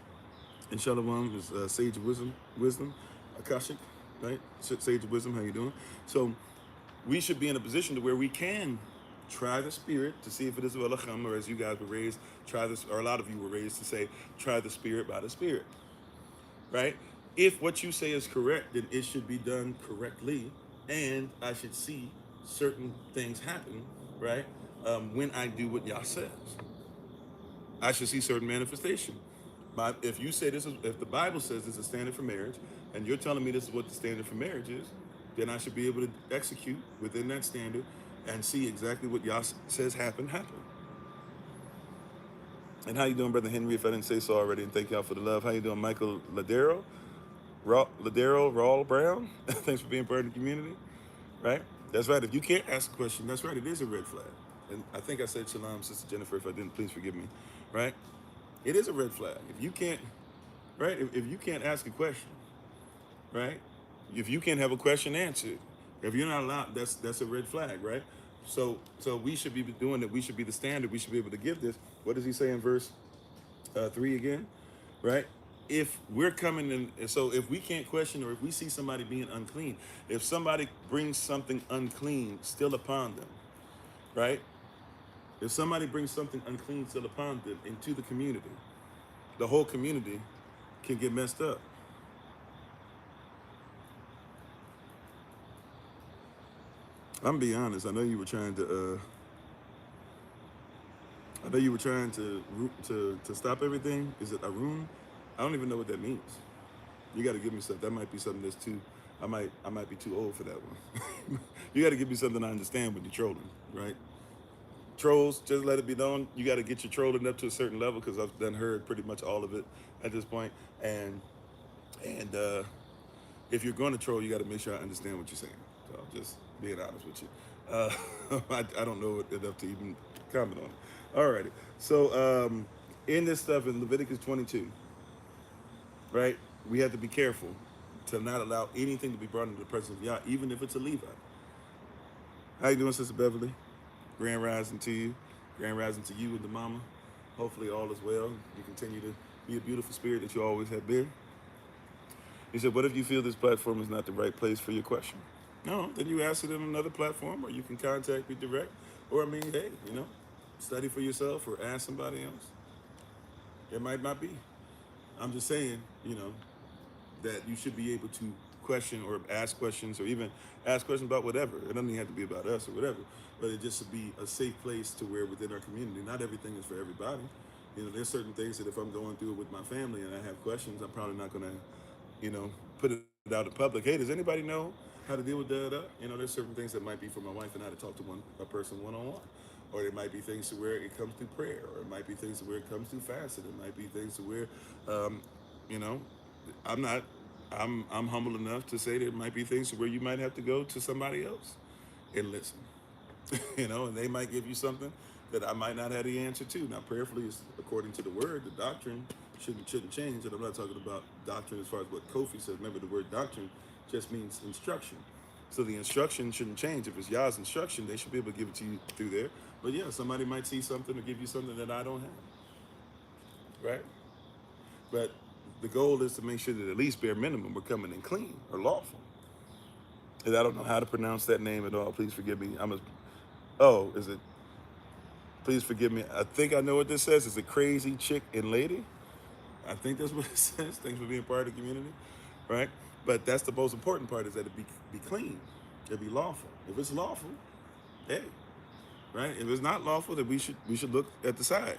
and Shalom is sage of wisdom, Akashic, right? Sage of wisdom, how you doing? So we should be in a position to where we can try the spirit to see if it is Welacham, or as you guys were raised, try this, or a lot of you were raised to say, try the spirit by the spirit, right? If what you say is correct, then it should be done correctly, and I should see certain things happen, right? When I do what Yah says, I should see certain manifestation. If you say if the Bible says this is a standard for marriage, and you're telling me this is what the standard for marriage is, then I should be able to execute within that standard and see exactly what Yah says happen. And how you doing, Brother Henry, if I didn't say so already, and thank y'all for the love. How you doing, Michael Ladero, Rawl Brown? Thanks for being part of the community, right? That's right. If you can't ask a question, that's right, it is a red flag. And I think I said Shalom, Sister Jennifer. If I didn't, please forgive me, right? It is a red flag. If you can't, right? If you can't ask a question, right? If you can't have a question answered, if you're not allowed, that's a red flag, right? So we should be doing it. We should be the standard. We should be able to give this. What does he say in verse 3 again, right? If we're coming in, so if we can't question, or if we see somebody being unclean, if somebody brings something unclean still upon them, right? If somebody brings something unclean still upon them into the community, the whole community can get messed up. I'm gonna be honest. I know you were trying to. To stop everything. Is it Arun? I don't even know what that means. You got to give me something. That might be something that's too. I might be too old for that one. You got to give me something I understand when you're trolling, right? Trolls, just let it be known. You got to get your trolling up to a certain level, because I've done heard pretty much all of it at this point, and And if you're going to troll, you got to make sure I understand what you're saying. So I'm just being honest with you. I don't know enough to even comment on it. Alrighty. So in this stuff in Leviticus 22, right, we have to be careful to not allow anything to be brought into the presence of Yah, even if it's a Levite. How you doing, Sister Beverly? Grand rising to you. Grand rising to you and the mama. Hopefully all is well. You continue to be a beautiful spirit that you always have been. He said, what if you feel this platform is not the right place for your question? No, then you ask it on another platform, or you can contact me direct. Or, I mean, hey, study for yourself or ask somebody else. It might not be. I'm just saying, that you should be able to question or ask questions or even ask questions about whatever. It doesn't even have to be about us or whatever, but it just should be a safe place to where within our community, not everything is for everybody. There's certain things that if I'm going through it with my family and I have questions, I'm probably not going to, put it out in public. Hey, does anybody know how to deal with that? There's certain things that might be for my wife and I to talk to a person one-on-one. Or it might be things to where it comes through prayer, or it might be things to where it comes through fasting. It might be things to where, I'm not, I'm humble enough to say there might be things where you might have to go to somebody else and listen, and they might give you something that I might not have the answer to. Now, prayerfully is according to the word. The doctrine shouldn't change, and I'm not talking about doctrine as far as what Kofi says. Remember, the word doctrine just means instruction. So the instruction shouldn't change. If it's Yah's instruction, they should be able to give it to you through there. But yeah, somebody might see something or give you something that I don't have, right? But the goal is to make sure that at least bare minimum we're coming in clean or lawful. And I don't know how to pronounce that name at all. Please forgive me. Is it? Please forgive me. I think I know what this says. It's a crazy chick and lady. I think that's what it says. Thanks for being part of the community, right? But that's the most important part, is that it be clean, it be lawful. If it's lawful, hey, right? If it's not lawful, then we should look at the side,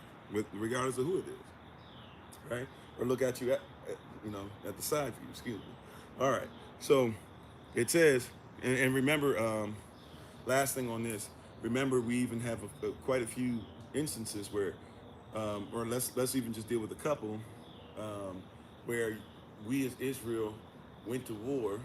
regardless of who it is, right? Or look at you at the side view. Excuse me. All right. So it says, and remember, last thing on this. Remember, we even have quite a few instances where, or let's even just deal with a couple, where we as Israel went to war.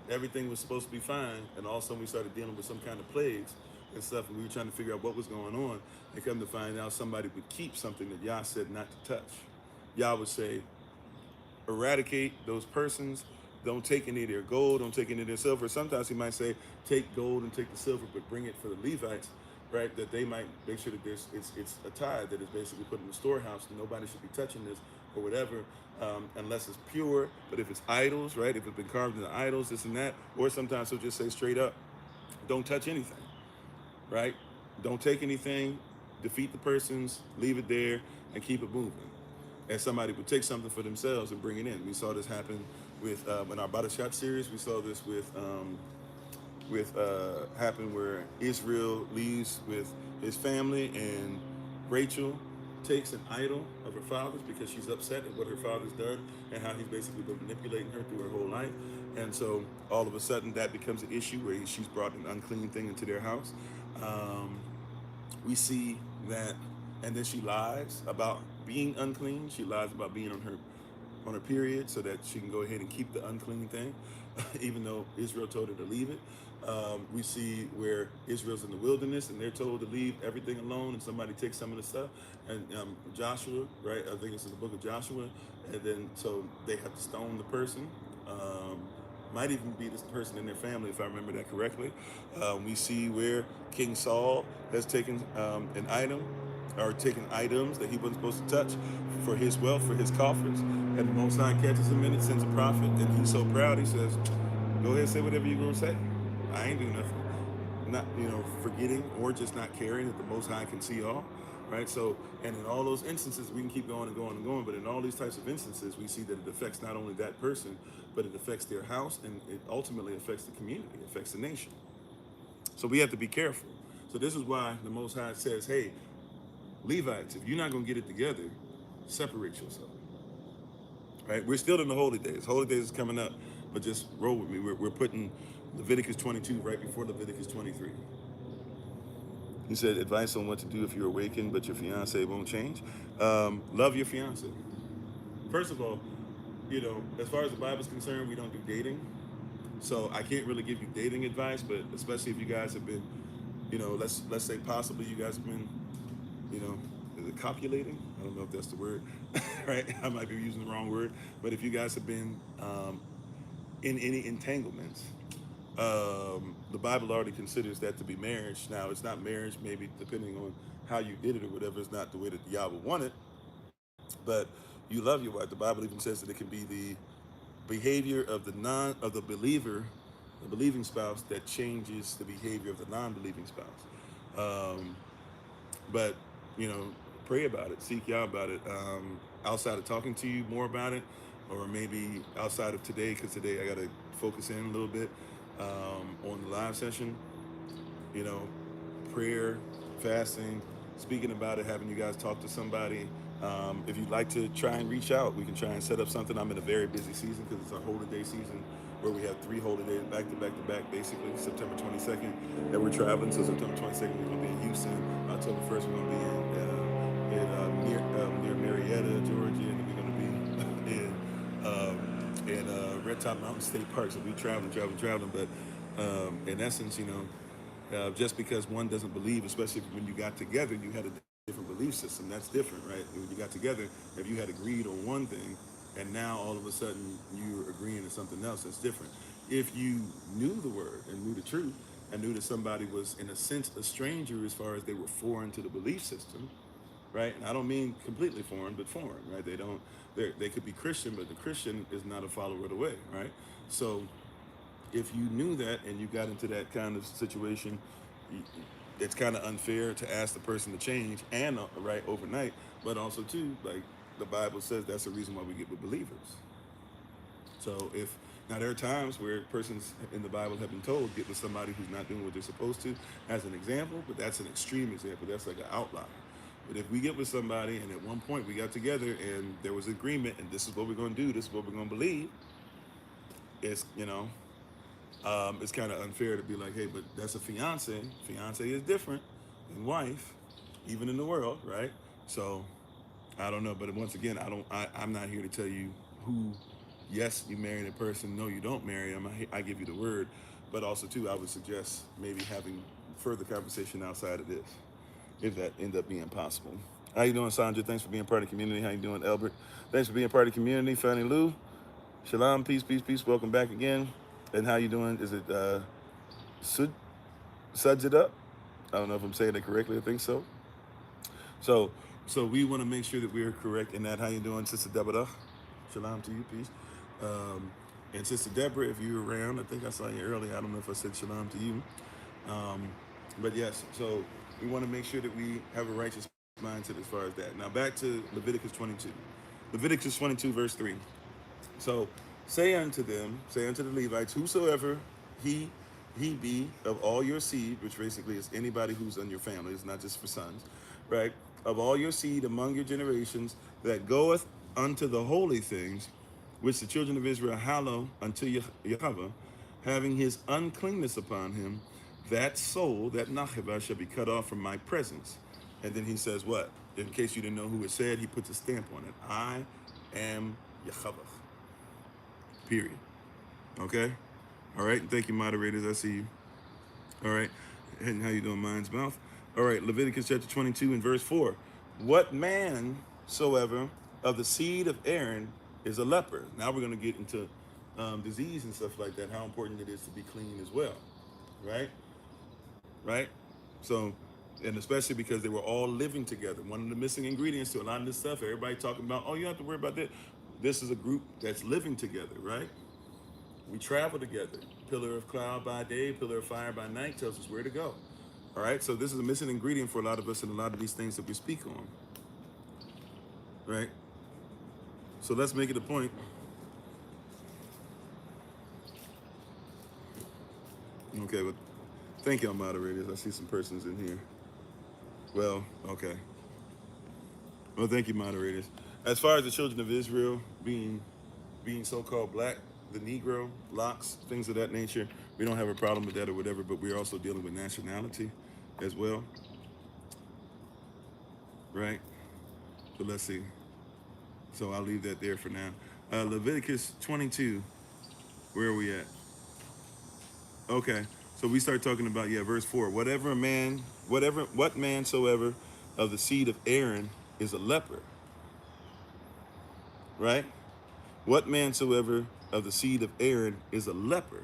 Everything was supposed to be fine, and all of a sudden we started dealing with some kind of plagues and stuff, and we were trying to figure out what was going on. And come to find out, somebody would keep something that Yah said not to touch. Yah would say, eradicate those persons. Don't take any of their gold. Don't take any of their silver. Sometimes he might say, take gold and take the silver, but bring it for the Levites, right? That they might make sure that it's a tithe that is basically put in the storehouse. Nobody should be touching this or whatever, unless it's pure. But if it's idols, right? If it's been carved into idols, this and that. Or sometimes he'll just say straight up, don't touch anything, right? Don't take anything. Defeat the persons. Leave it there and keep it moving. And somebody would take something for themselves and bring it in. We saw this happen with in our Body Shot series. We saw this with happen where Israel leaves with his family, and Rachel takes an idol of her father's because she's upset at what her father's done and how he's basically been manipulating her through her whole life. And so all of a sudden that becomes an issue where she's brought an unclean thing into their house. We see that, and then she lies about being unclean. She lies about being on her period so that she can go ahead and keep the unclean thing, even though Israel told her to leave it. We see where Israel's in the wilderness and they're told to leave everything alone, and somebody takes some of the stuff. And Joshua, right? I think it's in the book of Joshua. And then so they have to stone the person. Might even be this person in their family, if I remember that correctly. We see where King Saul has taken an item, or taken items that he wasn't supposed to touch for his wealth, for his coffers. And the Most High catches him in it, sends a prophet, and he's so proud, he says, go ahead and say whatever you're going to say. I ain't doing nothing. Not, forgetting or just not caring that the Most High can see all, right? So, and in all those instances, we can keep going and going and going, but in all these types of instances, we see that it affects not only that person, but it affects their house, and it ultimately affects the community, it affects the nation. So we have to be careful. So this is why the Most High says, hey, Levites, if you're not going to get it together, separate yourself, right? We're still in the holy days. Holy days is coming up, but just roll with me. We're putting Leviticus 22 right before Leviticus 23. He said, advice on what to do if you're awakened, but your fiance won't change. Love your fiance. First of all, as far as the Bible's concerned, we don't do dating. So I can't really give you dating advice, but especially if you guys have been, let's say possibly you guys have been, is it copulating? I don't know if that's the word, right? I might be using the wrong word, but if you guys have been in any entanglements, the Bible already considers that to be marriage. Now, it's not marriage, maybe depending on how you did it or whatever. It's not the way that Yah would want it, but you love your wife. The Bible even says that it can be the behavior of the believer, the believing spouse, that changes the behavior of the non-believing spouse. But pray about it, seek Yah about it. Outside of talking to you more about it, or maybe outside of today, because today I got to focus in a little bit on the live session. Prayer, fasting, speaking about it, having you guys talk to somebody. If you'd like to try and reach out, we can try and set up something. I'm in a very busy season because it's a holiday season where we have 3 holidays back to back to back, basically. September 22nd that we're traveling. So September 22nd we're going to be in Houston. October 1st we're going to be near Marietta, Georgia, and we're going to be in Red Top Mountain State Park. So we traveling. But in essence, just because one doesn't believe, especially when you got together, you had a different belief system. That's different, right? When you got together, if you had agreed on one thing, and now all of a sudden you're agreeing to something else, that's different. If you knew the word and knew the truth and knew that somebody was, in a sense, a stranger as far as they were foreign to the belief system, right? And I don't mean completely foreign, but foreign, right? They could be Christian, but the Christian is not a follower of the way, right? So if you knew that and you got into that kind of situation, it's kind of unfair to ask the person to change and right overnight, but also too, like the Bible says, that's the reason why we get with believers. So now there are times where persons in the Bible have been told get with somebody who's not doing what they're supposed to, as an example, but that's an extreme example. That's like an outlier. But if we get with somebody and at one point we got together and there was agreement and this is what we're going to do, this is what we're going to believe, it's it's kind of unfair to be like, hey, but that's a fiance. Fiance is different than wife, even in the world, right? So I don't know, but once again, I'm not here to tell you who. Yes, you marry a person. No, you don't marry them. I give you the word, but also too, I would suggest maybe having further conversation outside of this, if that end up being possible. How you doing, Sandra? Thanks for being part of the community. How you doing, Albert? Thanks for being part of the community. Fanny Lou, Shalom, peace, peace, peace. Welcome back again. And how you doing? Is it Sudjit up? I don't know if I'm saying it correctly. I think so. So we want to make sure that we're correct in that. How you doing, Sister Deborah? Shalom to you, peace. And Sister Deborah, if you're around, I think I saw you earlier. I don't know if I said shalom to you. But yes, so we want to make sure that we have a righteous mindset as far as that. Now back to Leviticus 22. Leviticus 22, verse 3. So say unto the Levites, whosoever he be of all your seed, which basically is anybody who's in your family, it's not just for sons, right? Of all your seed among your generations, that goeth unto the holy things, which the children of Israel hallow unto Yahweh, having his uncleanness upon him, that soul, that nacheva, shall be cut off from my presence. And then he says what? In case you didn't know who it said, he puts a stamp on it. I am Yahweh. Period. Okay? All right. Thank you, moderators. I see you. All right. And how you doing, Mind's Mouth? All right. Leviticus chapter 22 and verse 4. What man soever of the seed of Aaron is a leper? Now we're going to get into disease and stuff like that, how important it is to be clean as well. Right? Right? So, and especially because they were all living together. One of the missing ingredients to a lot of this stuff, everybody talking about, oh, you don't have to worry about that. This is a group that's living together, right? We travel together. Pillar of cloud by day, pillar of fire by night tells us where to go. All right, so this is a missing ingredient for a lot of us in a lot of these things that we speak on. Right? So let's make it a point. Okay, but thank y'all, moderators. I see some persons in here. Well, okay. Well, thank you, moderators. As far as the children of Israel being so-called black, the Negro, locks, things of that nature, we don't have a problem with that or whatever, but we're also dealing with nationality as well. Right? So let's see. So I'll leave that there for now. Leviticus 22, where are we at? Okay, so we start talking about, yeah, verse 4. What man soever of the seed of Aaron is a leper, right? What man soever of the seed of Aaron is a leper,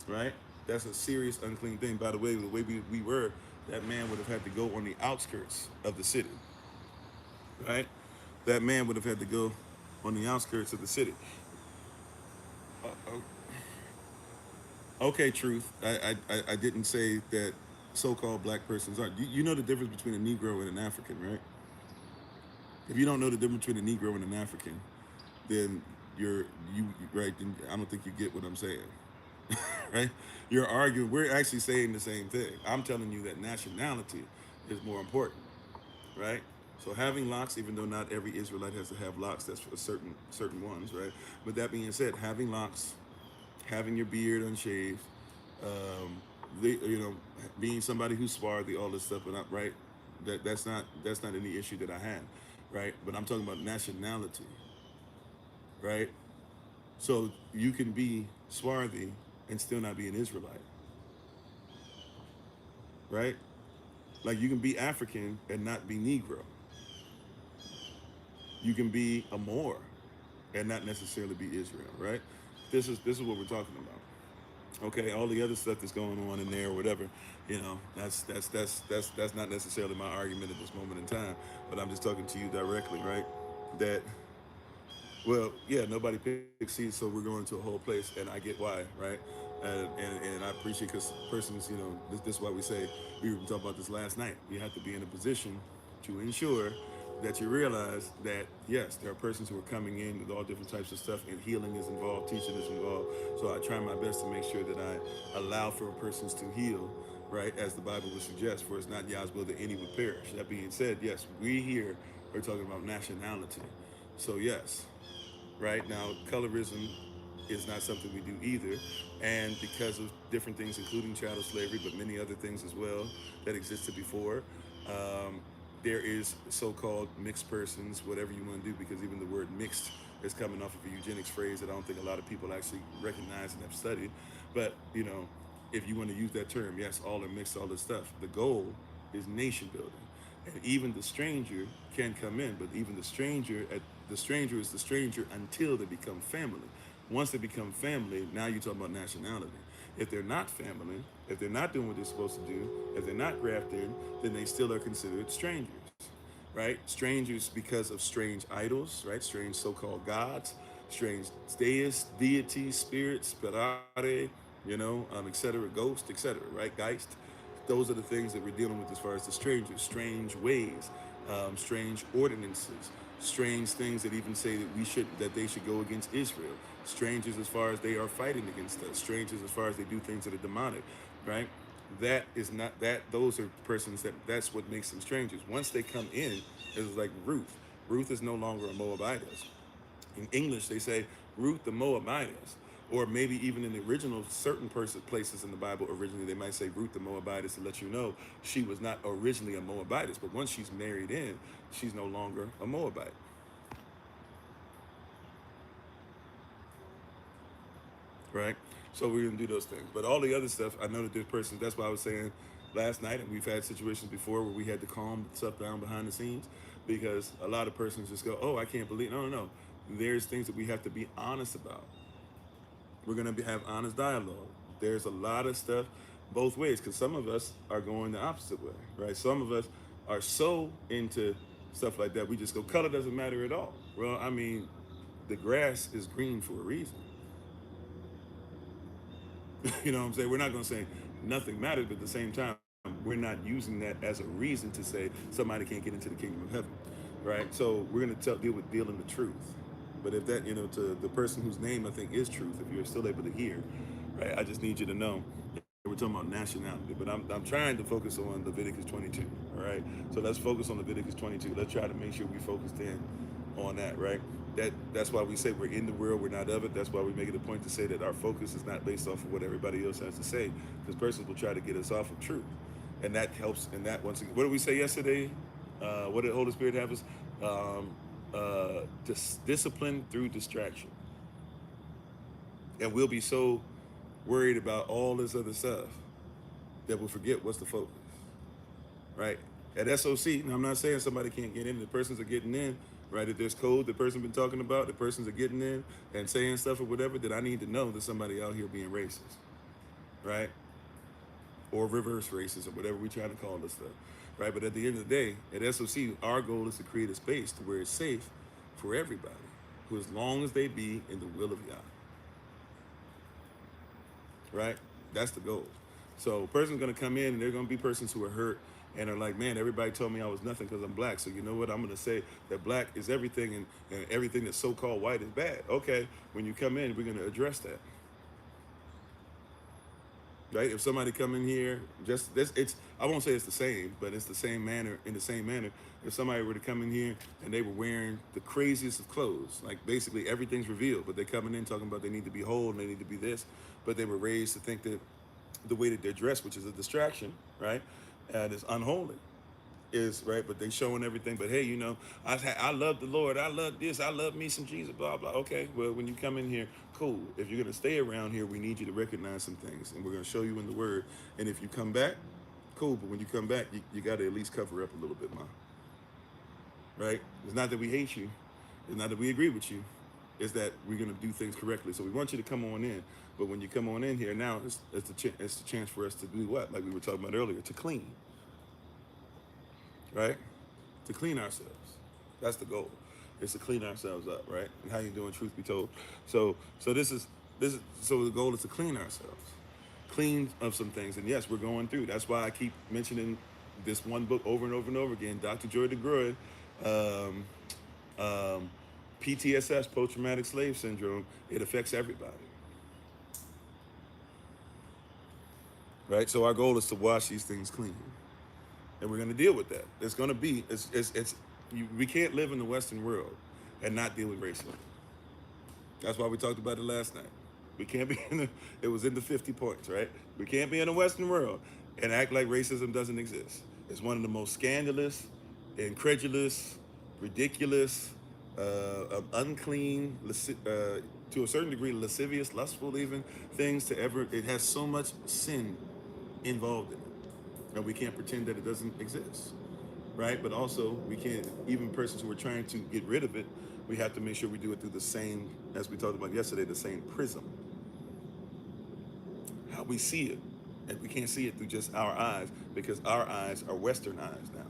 right? That's a serious unclean thing. By the way we were, that man would have had to go on the outskirts of the city, right? That man would have had to go on the outskirts of the city. Okay, truth. I didn't say that so-called black persons aren't. You know the difference between a Negro and an African, right? If you don't know the difference between a Negro and an African, then you right. Then I don't think you get what I'm saying, right? You're arguing. We're actually saying the same thing. I'm telling you that nationality is more important, right? So having locks, even though not every Israelite has to have locks, that's for certain ones, right? But that being said, having locks, having your beard unshaved, um, being somebody who's swarthy, all this stuff, but not right. That's not any issue that I have, right? But I'm talking about nationality, right? So you can be swarthy and still not be an Israelite, right? Like you can be African and not be Negro. You can be a Moor and not necessarily be Israel, right? This is what we're talking about. Okay, all the other stuff that's going on in there or whatever, that's not necessarily my argument at this moment in time. But I'm just talking to you directly, right? That well, yeah, nobody picks seeds, so we're going to a whole place, and I get why, right? And I appreciate because persons, this is why we say we were talking about this last night. You have to be in a position to ensure that you realize that yes, there are persons who are coming in with all different types of stuff, and healing is involved, teaching is involved. So I try my best to make sure that I allow for persons to heal, right, as the Bible would suggest. For it's not Yah's will that any would perish. That being said, yes, we here are talking about nationality. So yes, right now colorism is not something we do either, and because of different things including chattel slavery but many other things as well that existed before, um, there is so-called mixed persons, whatever you want to do, because even the word mixed is coming off of a eugenics phrase that I don't think a lot of people actually recognize and have studied. But if you want to use that term, yes, all are mixed, all this stuff. The goal is nation building, and even the stranger can come in, but even the stranger is the stranger until they become family. Once they become family, now you're talking about nationality. If they're not family, if they're not doing what they're supposed to do, if they're not grafted in, then they still are considered strangers, right? Strangers because of strange idols, right? Strange so-called gods, strange deities, spirits, sperare, etc., ghost, etc., right? Geist. Those are the things that we're dealing with as far as the strangers, strange ways, strange ordinances, strange things that even say that they should go against Israel. Strangers as far as they are fighting against us. Strangers as far as they do things that are demonic, right? That is not that. Those are persons that's what makes them strangers. Once they come in, it's like Ruth. Ruth is no longer a Moabitess. In English, they say Ruth the Moabitess, or maybe even in the original certain places in the Bible originally they might say Ruth the Moabitess to let you know she was not originally a Moabitess, but once she's married in, she's no longer a Moabite, right? So we're gonna do those things, but all the other stuff, I know that there's persons. That's why I was saying last night, and we've had situations before where we had to calm stuff down behind the scenes because a lot of persons just go, "Oh, I can't believe." No, no, no. There's things that we have to be honest about. We're going to have honest dialogue. There's a lot of stuff both ways because some of us are going the opposite way, right? Some of us are so into stuff like that, we just go, color doesn't matter at all. Well, I mean, the grass is green for a reason. You know what I'm saying? We're not going to say nothing matters, but at the same time, we're not using that as a reason to say somebody can't get into the kingdom of heaven, right? So we're going to deal with dealing the truth. But if that, to the person whose name I think is truth, if you're still able to hear, right, I just need you to know we're talking about nationality. But I'm trying to focus on Leviticus 22, all right? So let's focus on Leviticus 22. Let's try to make sure we focused in on that, right? That's why we say we're in the world, we're not of it. That's why we make it a point to say that our focus is not based off of what everybody else has to say, because persons will try to get us off of truth. And that helps, and that once again, what did we say yesterday? What did the Holy Spirit have us? discipline through distraction. And we'll be so worried about all this other stuff that we'll forget what's the focus, right? At SOC, and I'm not saying somebody can't get in. The persons are getting in, right? If there's code the person been talking about, the persons are getting in and saying stuff or whatever, that I need to know that somebody out here being racist, right? Or reverse racist or whatever we trying to call this stuff, right? But at the end of the day, at SOC, our goal is to create a space to where it's safe for everybody, who as long as they be in the will of Yah, right? That's the goal. So a person's gonna come in and they're gonna be persons who are hurt and are like, man, everybody told me I was nothing because I'm black. So you know what? I'm gonna say that black is everything and everything that's so-called white is bad. Okay, when you come in, we're gonna address that. Right? If somebody come in here, just this, it's I won't say it's the same, but it's the same manner. In the same manner, if somebody were to come in here and they were wearing the craziest of clothes, like basically everything's revealed, but they're coming in talking about they need to be whole and they need to be this, but they were raised to think that the way that they're dressed, which is a distraction, right, and is unholy, is right. But they showing everything. But hey, you know, I love the Lord. I love this. I love me some Jesus. Blah blah. Okay, well, when you come in here, cool. If you're gonna stay around here, we need you to recognize some things, and we're gonna show you in the Word. And if you come back, cool. But when you come back, you got to at least cover up a little bit, ma. Right? It's not that we hate you. It's not that we agree with you. It's that we're gonna do things correctly. So we want you to come on in. But when you come on in here now, it's the chance for us to do what, like we were talking about earlier, to clean. Right? To clean ourselves. That's the goal. Is to clean ourselves up, right? And how you doing, truth be told. So this is so the goal is to clean ourselves. Clean of some things. And yes, we're going through. That's why I keep mentioning this one book over and over and over again, Dr. Joy DeGruy, PTSS, post-traumatic slave syndrome. It affects everybody. Right? So our goal is to wash these things clean. And we're going to deal with that. It's going to be, we can't live in the Western world and not deal with racism. That's why we talked about it last night. We can't be it was in the 50 points, right? We can't be in the Western world and act like racism doesn't exist. It's one of the most scandalous, incredulous, ridiculous, unclean, to a certain degree, lascivious, lustful even, things to ever, it has so much sin involved in it. And we can't pretend that it doesn't exist, right? But also, we can't, even persons who are trying to get rid of it, we have to make sure we do it through the same, as we talked about yesterday, the same prism. How we see it. And we can't see it through just our eyes, because our eyes are Western eyes now.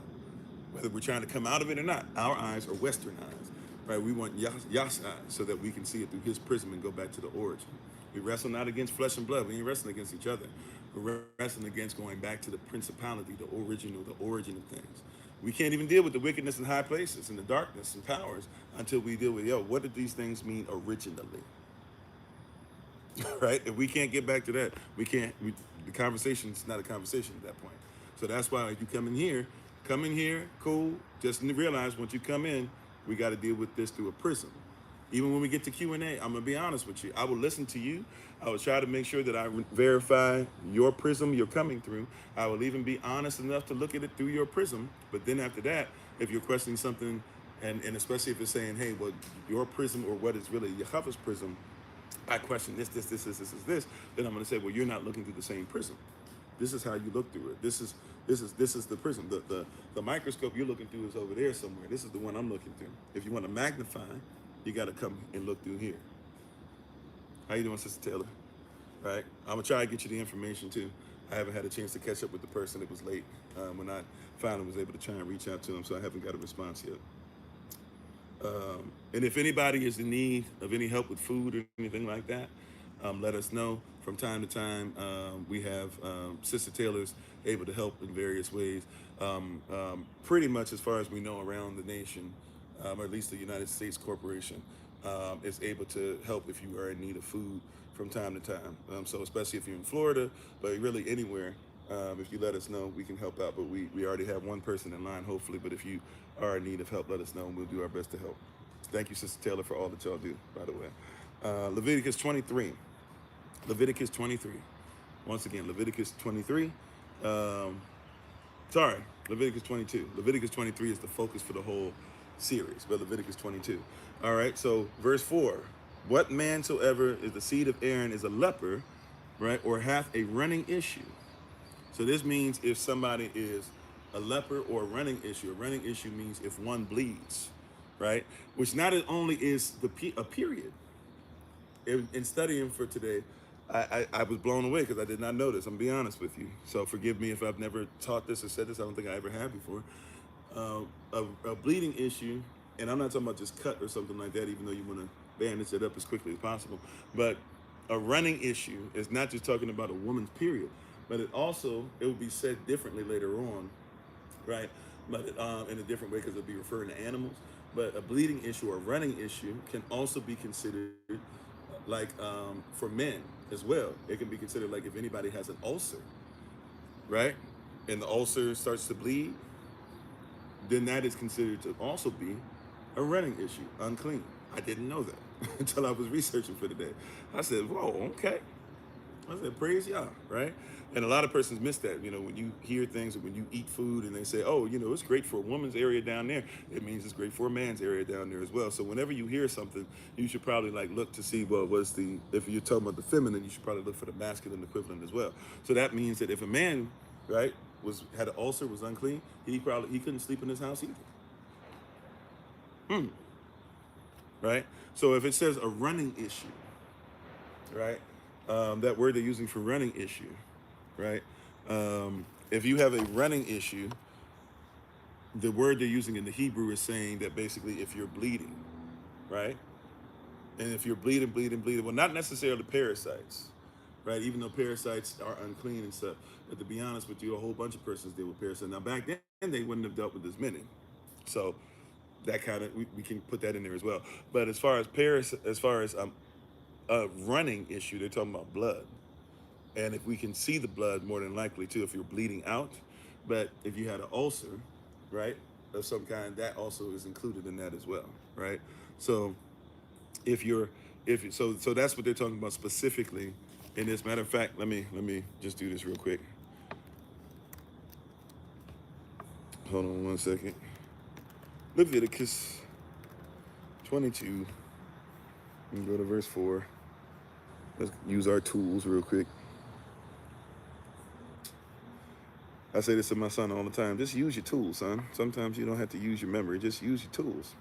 Whether we're trying to come out of it or not, our eyes are Western eyes, right? We want Yah's eyes so that we can see it through his prism and go back to the origin. We wrestle not against flesh and blood. We ain't wrestling against each other. We're wrestling against going back to the principality, the origin of things. We can't even deal with the wickedness in high places and the darkness and powers until we deal with, what did these things mean originally? Right? If we can't get back to that, the conversation's not a conversation at that point. So that's why you come in here, cool. Just realize once you come in, we got to deal with this through a prism. Even when we get to Q&A, I'm going to be honest with you. I will listen to you. I will try to make sure that I verify your prism you're coming through. I will even be honest enough to look at it through your prism. But then after that, if you're questioning something, and especially if it's saying, hey, well, your prism or what is really Yahweh's prism, I question this, then I'm going to say, well, you're not looking through the same prism. This is how you look through it. This is the prism. The microscope you're looking through is over there somewhere. This is the one I'm looking through. If you want to magnify, you got to come and look through here. How you doing, Sister Taylor? Right? I'm going to try to get you the information, too. I haven't had a chance to catch up with the person. It was late when I finally was able to try and reach out to him, so I haven't got a response yet. And if anybody is in need of any help with food or anything like that, let us know. From time to time, we have Sister Taylor's able to help in various ways. Pretty much as far as we know around the nation, or at least the United States Corporation, is able to help if you are in need of food from time to time. So especially if you're in Florida, but really anywhere, if you let us know, we can help out. But we already have one person in line, hopefully. But if you are in need of help, let us know, and we'll do our best to help. Thank you, Sister Taylor, for all that y'all do, by the way. Leviticus 23. Leviticus 23. Once again, Leviticus 23. Leviticus 22. Leviticus 23 is the focus for the whole series, but Leviticus 22. All right, so verse 4. What man soever is the seed of Aaron is a leper, right, or hath a running issue. So this means if somebody is a leper or a running issue means if one bleeds, right? Which not only is a period. In studying for today, I was blown away because I did not know this. I'm gonna be honest with you. So forgive me if I've never taught this or said this. I don't think I ever have before. A bleeding issue, and I'm not talking about just cut or something like that, even though you want to bandage it up as quickly as possible. But a running issue is not just talking about a woman's period, but it will be said differently later on, right? But in a different way because it'll be referring to animals. But a bleeding issue or running issue can also be considered like for men as well. It can be considered like if anybody has an ulcer, right? And the ulcer starts to bleed, then that is considered to also be a running issue, unclean. I didn't know that until I was researching for today. I said, whoa, okay. I said, praise Yah, right? And a lot of persons miss that, when you hear things or when you eat food and they say, oh, it's great for a woman's area down there, it means it's great for a man's area down there as well. So whenever you hear something, you should probably look to see, well, if you're talking about the feminine, you should probably look for the masculine equivalent as well. So that means that if a man, right, had an ulcer, was unclean, he couldn't sleep in his house either. Right? So if it says a running issue, right? That word they're using for running issue, right? If you have a running issue, the word they're using in the Hebrew is saying that basically if you're bleeding, right? And if you're bleeding, well, not necessarily parasites, right? Even though parasites are unclean and stuff. But to be honest with you, a whole bunch of persons deal with parasites. Now back then, they wouldn't have dealt with as many. So that kind of, we can put that in there as well. But as far as a running issue, they're talking about blood. And if we can see the blood, more than likely too, if you're bleeding out. But if you had an ulcer, right, of some kind, that also is included in that as well, right? So so that's what they're talking about specifically in this. Matter of fact, let me just do this real quick. Hold on one second. Leviticus 22. And go to verse 4. Let's use our tools real quick. I say this to my son all the time. Just use your tools, son. Sometimes you don't have to use your memory. Just use your tools.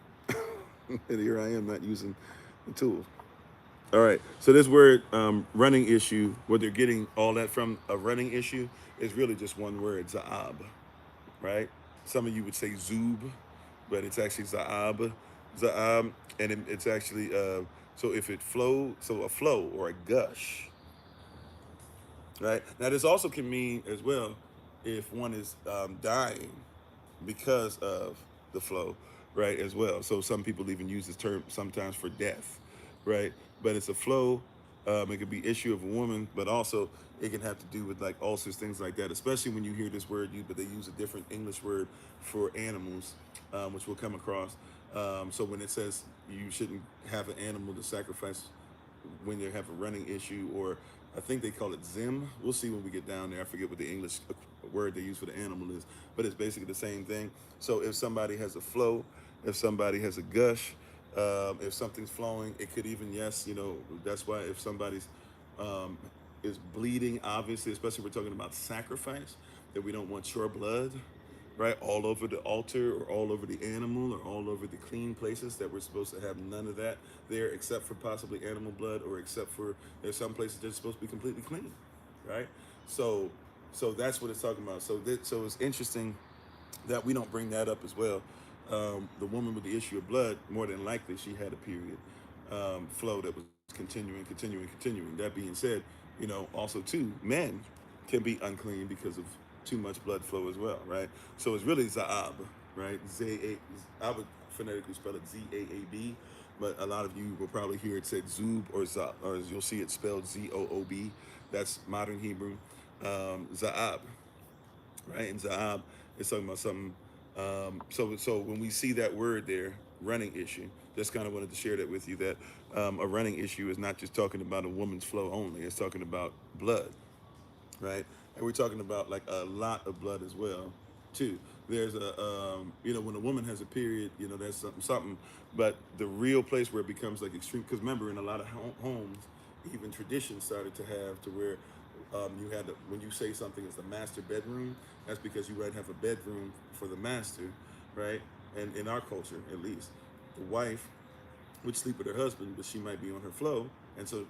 And here I am not using the tools. All right. So this word running issue, what they're getting all that from a running issue is really just one word, za'ab, right? Some of you would say zub, but it's actually za'ab. Za'ab, and it's actually, so if it flows, so a flow or a gush, right? Now this also can mean as well if one is dying because of the flow, right, as well. So some people even use this term sometimes for death, right? But it's a flow. It could be issue of a woman, but also it can have to do with ulcers, things like that, especially when you hear this word used, but they use a different English word for animals, which we'll come across. So when it says you shouldn't have an animal to sacrifice when you have a running issue, or I think they call it zim. We'll see when we get down there. I forget what the English word they use for the animal is, but it's basically the same thing. So if somebody has a flow, if somebody has a gush, if something's flowing, it could even, that's why if somebody's is bleeding, obviously, especially if we're talking about sacrifice, that we don't want your blood, right, all over the altar or all over the animal or all over the clean places, that we're supposed to have none of that there except for possibly animal blood, or except for there's some places that's supposed to be completely clean, right? So that's what it's talking about. So it's interesting that we don't bring that up as well. The woman with the issue of blood, more than likely she had a period flow that was continuing. That being said, also too, men can be unclean because of too much blood flow as well, right? So it's really Za'ab, right? I would phonetically spell it Z-A-A-B, but a lot of you will probably hear it said Zoob or you'll see it spelled Z-O-O-B. That's modern Hebrew. Za'ab, right? And Za'ab is talking about something. So when we see that word there, running issue, just kind of wanted to share that with you, that a running issue is not just talking about a woman's flow only. It's talking about blood, right? And we're talking about a lot of blood as well, too. There's a, when a woman has a period, that's something. But the real place where it becomes like extreme, because remember, in a lot of homes, even tradition started to have to where you had to, when you say something is the master bedroom, that's because you might have a bedroom for the master, right? And in our culture, at least, the wife would sleep with her husband, but she might be on her flow. And so,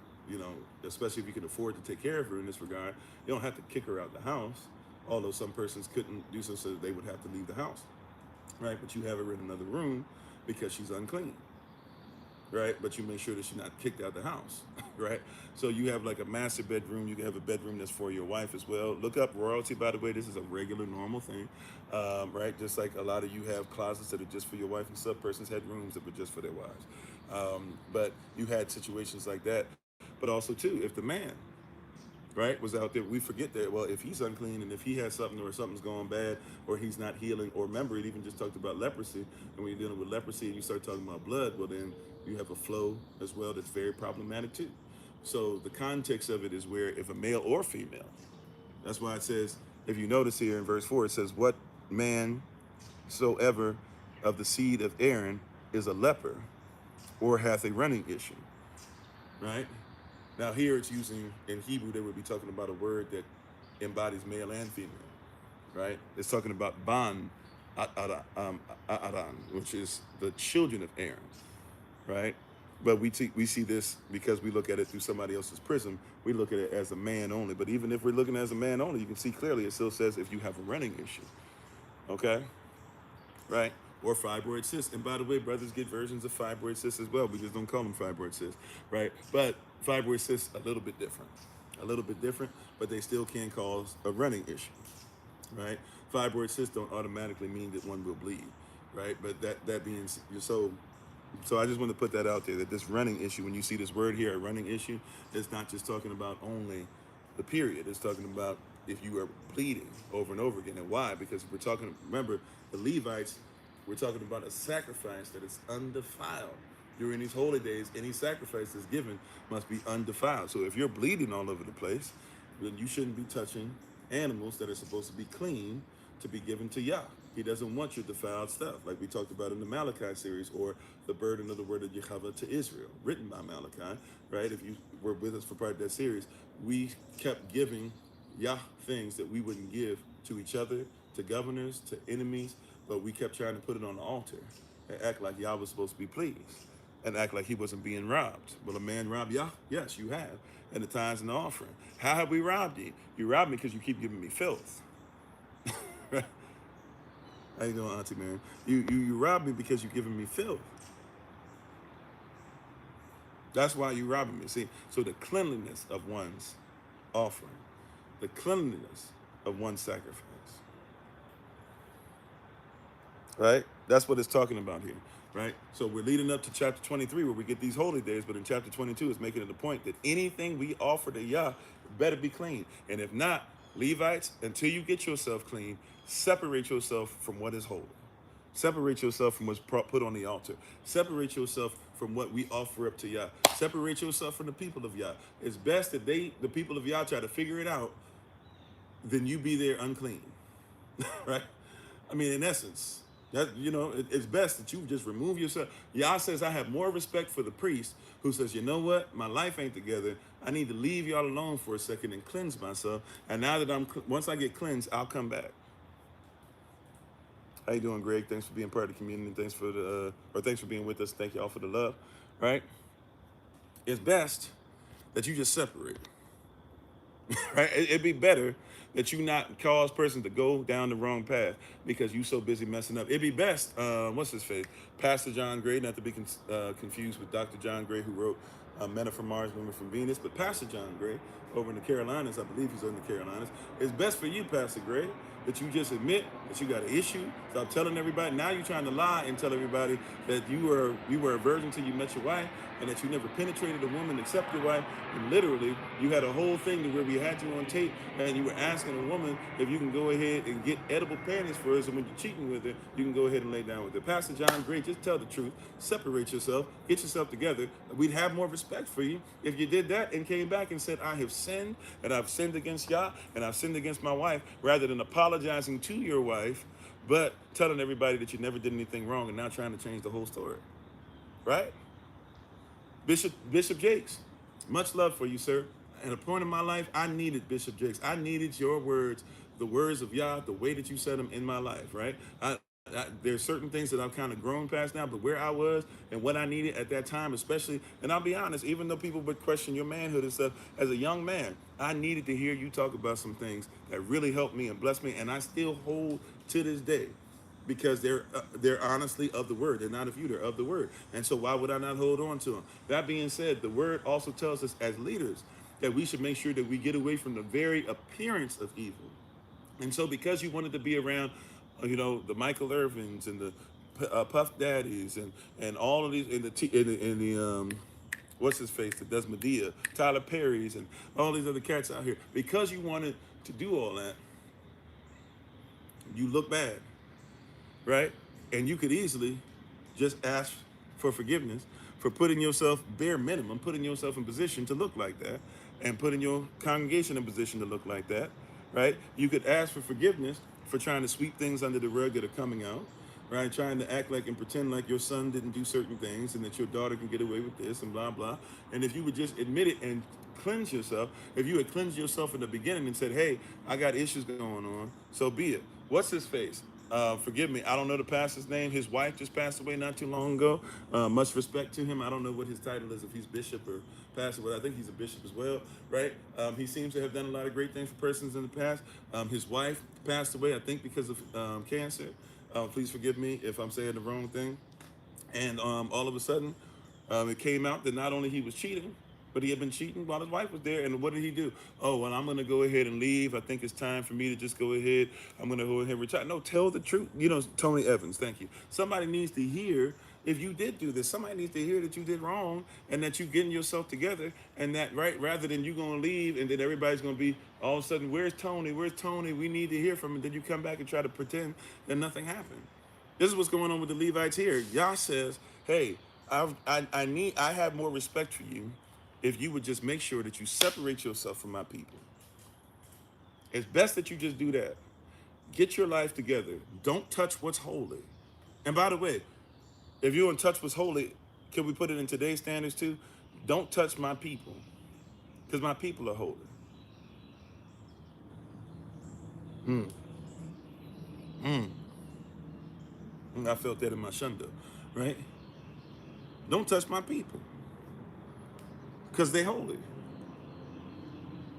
especially if you can afford to take care of her in this regard, you don't have to kick her out the house. Although some persons couldn't do so they would have to leave the house, right? But you have her in another room because she's unclean, right? But you make sure that she's not kicked out the house, right? So you have like a master bedroom. You can have a bedroom that's for your wife as well. Look up royalty, by the way. This is a regular, normal thing, right? Just like a lot of you have closets that are just for your wife, and some persons had rooms that were just for their wives. But you had situations like that. But also, too, if the man, right, was out there, we forget that, well, if he's unclean and if he has something or something's going bad or he's not healing, or remember, it even just talked about leprosy. And when you're dealing with leprosy and you start talking about blood, well, then you have a flow as well that's very problematic too. So the context of it is where if a male or female, that's why it says, if you notice here in verse 4, it says, what man soever of the seed of Aaron is a leper or hath a running issue, right? Now here it's using, in Hebrew, they would be talking about a word that embodies male and female, right? It's talking about ban aran, which is the children of Aaron, right? But we see this because we look at it through somebody else's prism. We look at it as a man only. But even if we're looking as a man only, you can see clearly it still says if you have a running issue, okay? Right? Or fibroid cysts. And by the way, brothers get versions of fibroid cysts as well. We just don't call them fibroid cysts, right? But fibroid cysts a little bit different, but they still can cause a running issue, right? Fibroid cysts don't automatically mean that one will bleed, right? But that being so I just want to put that out there, that this running issue, when you see this word here, a running issue, it's not just talking about only the period. It's talking about if you are bleeding over and over again. And why? Because we're talking, remember, the Levites, we're talking about a sacrifice that is undefiled. During these holy days, any sacrifice that's given must be undefiled. So if you're bleeding all over the place, then you shouldn't be touching animals that are supposed to be clean to be given to Yah. He doesn't want your defiled stuff, like we talked about in the Malachi series, or the burden of the word of Yahweh to Israel, written by Malachi, right? If you were with us for part of that series, we kept giving Yah things that we wouldn't give to each other, to governors, to enemies, but we kept trying to put it on the altar and act like Yah was supposed to be pleased and act like he wasn't being robbed. Will a man rob Yah? Yes, you have. And the tithes and the offering. How have we robbed you? You robbed me because you keep giving me filth. Right? How you doing, Auntie Mary? You robbed me because you're giving me filth. That's why you robbing me. See, so the cleanliness of one's offering, the cleanliness of one's sacrifice, right? That's what it's talking about here, right? So we're leading up to chapter 23 where we get these holy days, but in chapter 22 it's making it a point that anything we offer to Yah better be clean. And if not, Levites, until you get yourself clean, separate yourself from what is holy. Separate yourself from what's put on the altar. Separate yourself from what we offer up to Yah. Separate yourself from the people of Yah. It's best that the people of Yah, try to figure it out than you be there unclean, right? I mean, in essence, it's best that you just remove yourself. Yah says, I have more respect for the priest who says, you know what? My life ain't together. I need to leave y'all alone for a second and cleanse myself. And now that once I get cleansed, I'll come back. How you doing, Greg? Thanks for being part of the community. Thanks for being with us. Thank y'all for the love, right? It's best that you just separate, right? It'd be better that you not cause person to go down the wrong path because you so busy messing up. It'd be best, what's his face? Pastor John Gray, not to be confused with Dr. John Gray, who wrote Men Are From Mars, Women From Venus, but Pastor John Gray over in the Carolinas, I believe he's in the Carolinas. It's best for you, Pastor Gray, that you just admit that you got an issue. Stop telling everybody. Now you're trying to lie and tell everybody that you were a virgin till you met your wife, and that you never penetrated a woman except your wife. And literally, you had a whole thing to where we had you on tape, and you were asking a woman if you can go ahead and get edible panties for her, so when you're cheating with her, you can go ahead and lay down with her. Pastor John Gray, just tell the truth. Separate yourself. Get yourself together. We'd have more respect for you if you did that and came back and said, I have sinned, and I've sinned against Yah, and I've sinned against my wife, rather than apologizing to your wife, but telling everybody that you never did anything wrong and now trying to change the whole story, right? Bishop Jakes, much love for you, sir. At a point in my life, I needed Bishop Jakes. I needed your words, the words of Yah, the way that you said them in my life, right? There's certain things that I've kind of grown past now, but where I was and what I needed at that time, especially, and I'll be honest, even though people would question your manhood and stuff, as a young man, I needed to hear you talk about some things that really helped me and blessed me, and I still hold to this day because they're honestly of the word. They're not of you, they're of the word. And so why would I not hold on to them? That being said, the word also tells us as leaders that we should make sure that we get away from the very appearance of evil. And so because you wanted to be around, the Michael Irvins and the Puff Daddies and all of these, what's his face that does Medea, Tyler Perry's and all these other cats out here, because you wanted to do all that, you look bad, right? And you could easily just ask for forgiveness for putting yourself, bare minimum, putting yourself in position to look like that and putting your congregation in position to look like that, right? You could ask for forgiveness for trying to sweep things under the rug that are coming out, right? Trying to act like and pretend like your son didn't do certain things and that your daughter can get away with this and blah, blah. And if you would just admit it and cleanse yourself, if you had cleansed yourself in the beginning and said, hey, I got issues going on, so be it. What's his face? Forgive me, I don't know the pastor's name. His wife just passed away not too long ago. Much respect to him. I don't know what his title is, if he's bishop or pastor, but I think he's a bishop as well, right? He seems to have done a lot of great things for persons in the past. His wife passed away, I think, because of cancer. Please forgive me if I'm saying the wrong thing. And all of a sudden, it came out that not only he was cheating, but he had been cheating while his wife was there. And what did he do? Oh, well, I'm going to go ahead and leave. I think it's time for me to just go ahead. I'm going to go ahead and retire. No, tell the truth. Tony Evans, thank you. Somebody needs to hear if you did do this. Somebody needs to hear that you did wrong and that you're getting yourself together and that, right, rather than you going to leave and then everybody's going to be all of a sudden, where's Tony? Where's Tony? We need to hear from him. Then you come back and try to pretend that nothing happened. This is what's going on with the Levites here. Yah says, hey, I have more respect for you if you would just make sure that you separate yourself from my people. It's best that you just do that. Get your life together. Don't touch what's holy. And by the way, if you don't touch what's holy, can we put it in today's standards too? Don't touch my people, because my people are holy. I felt that in my shunda, right? Don't touch my people, because they're holy.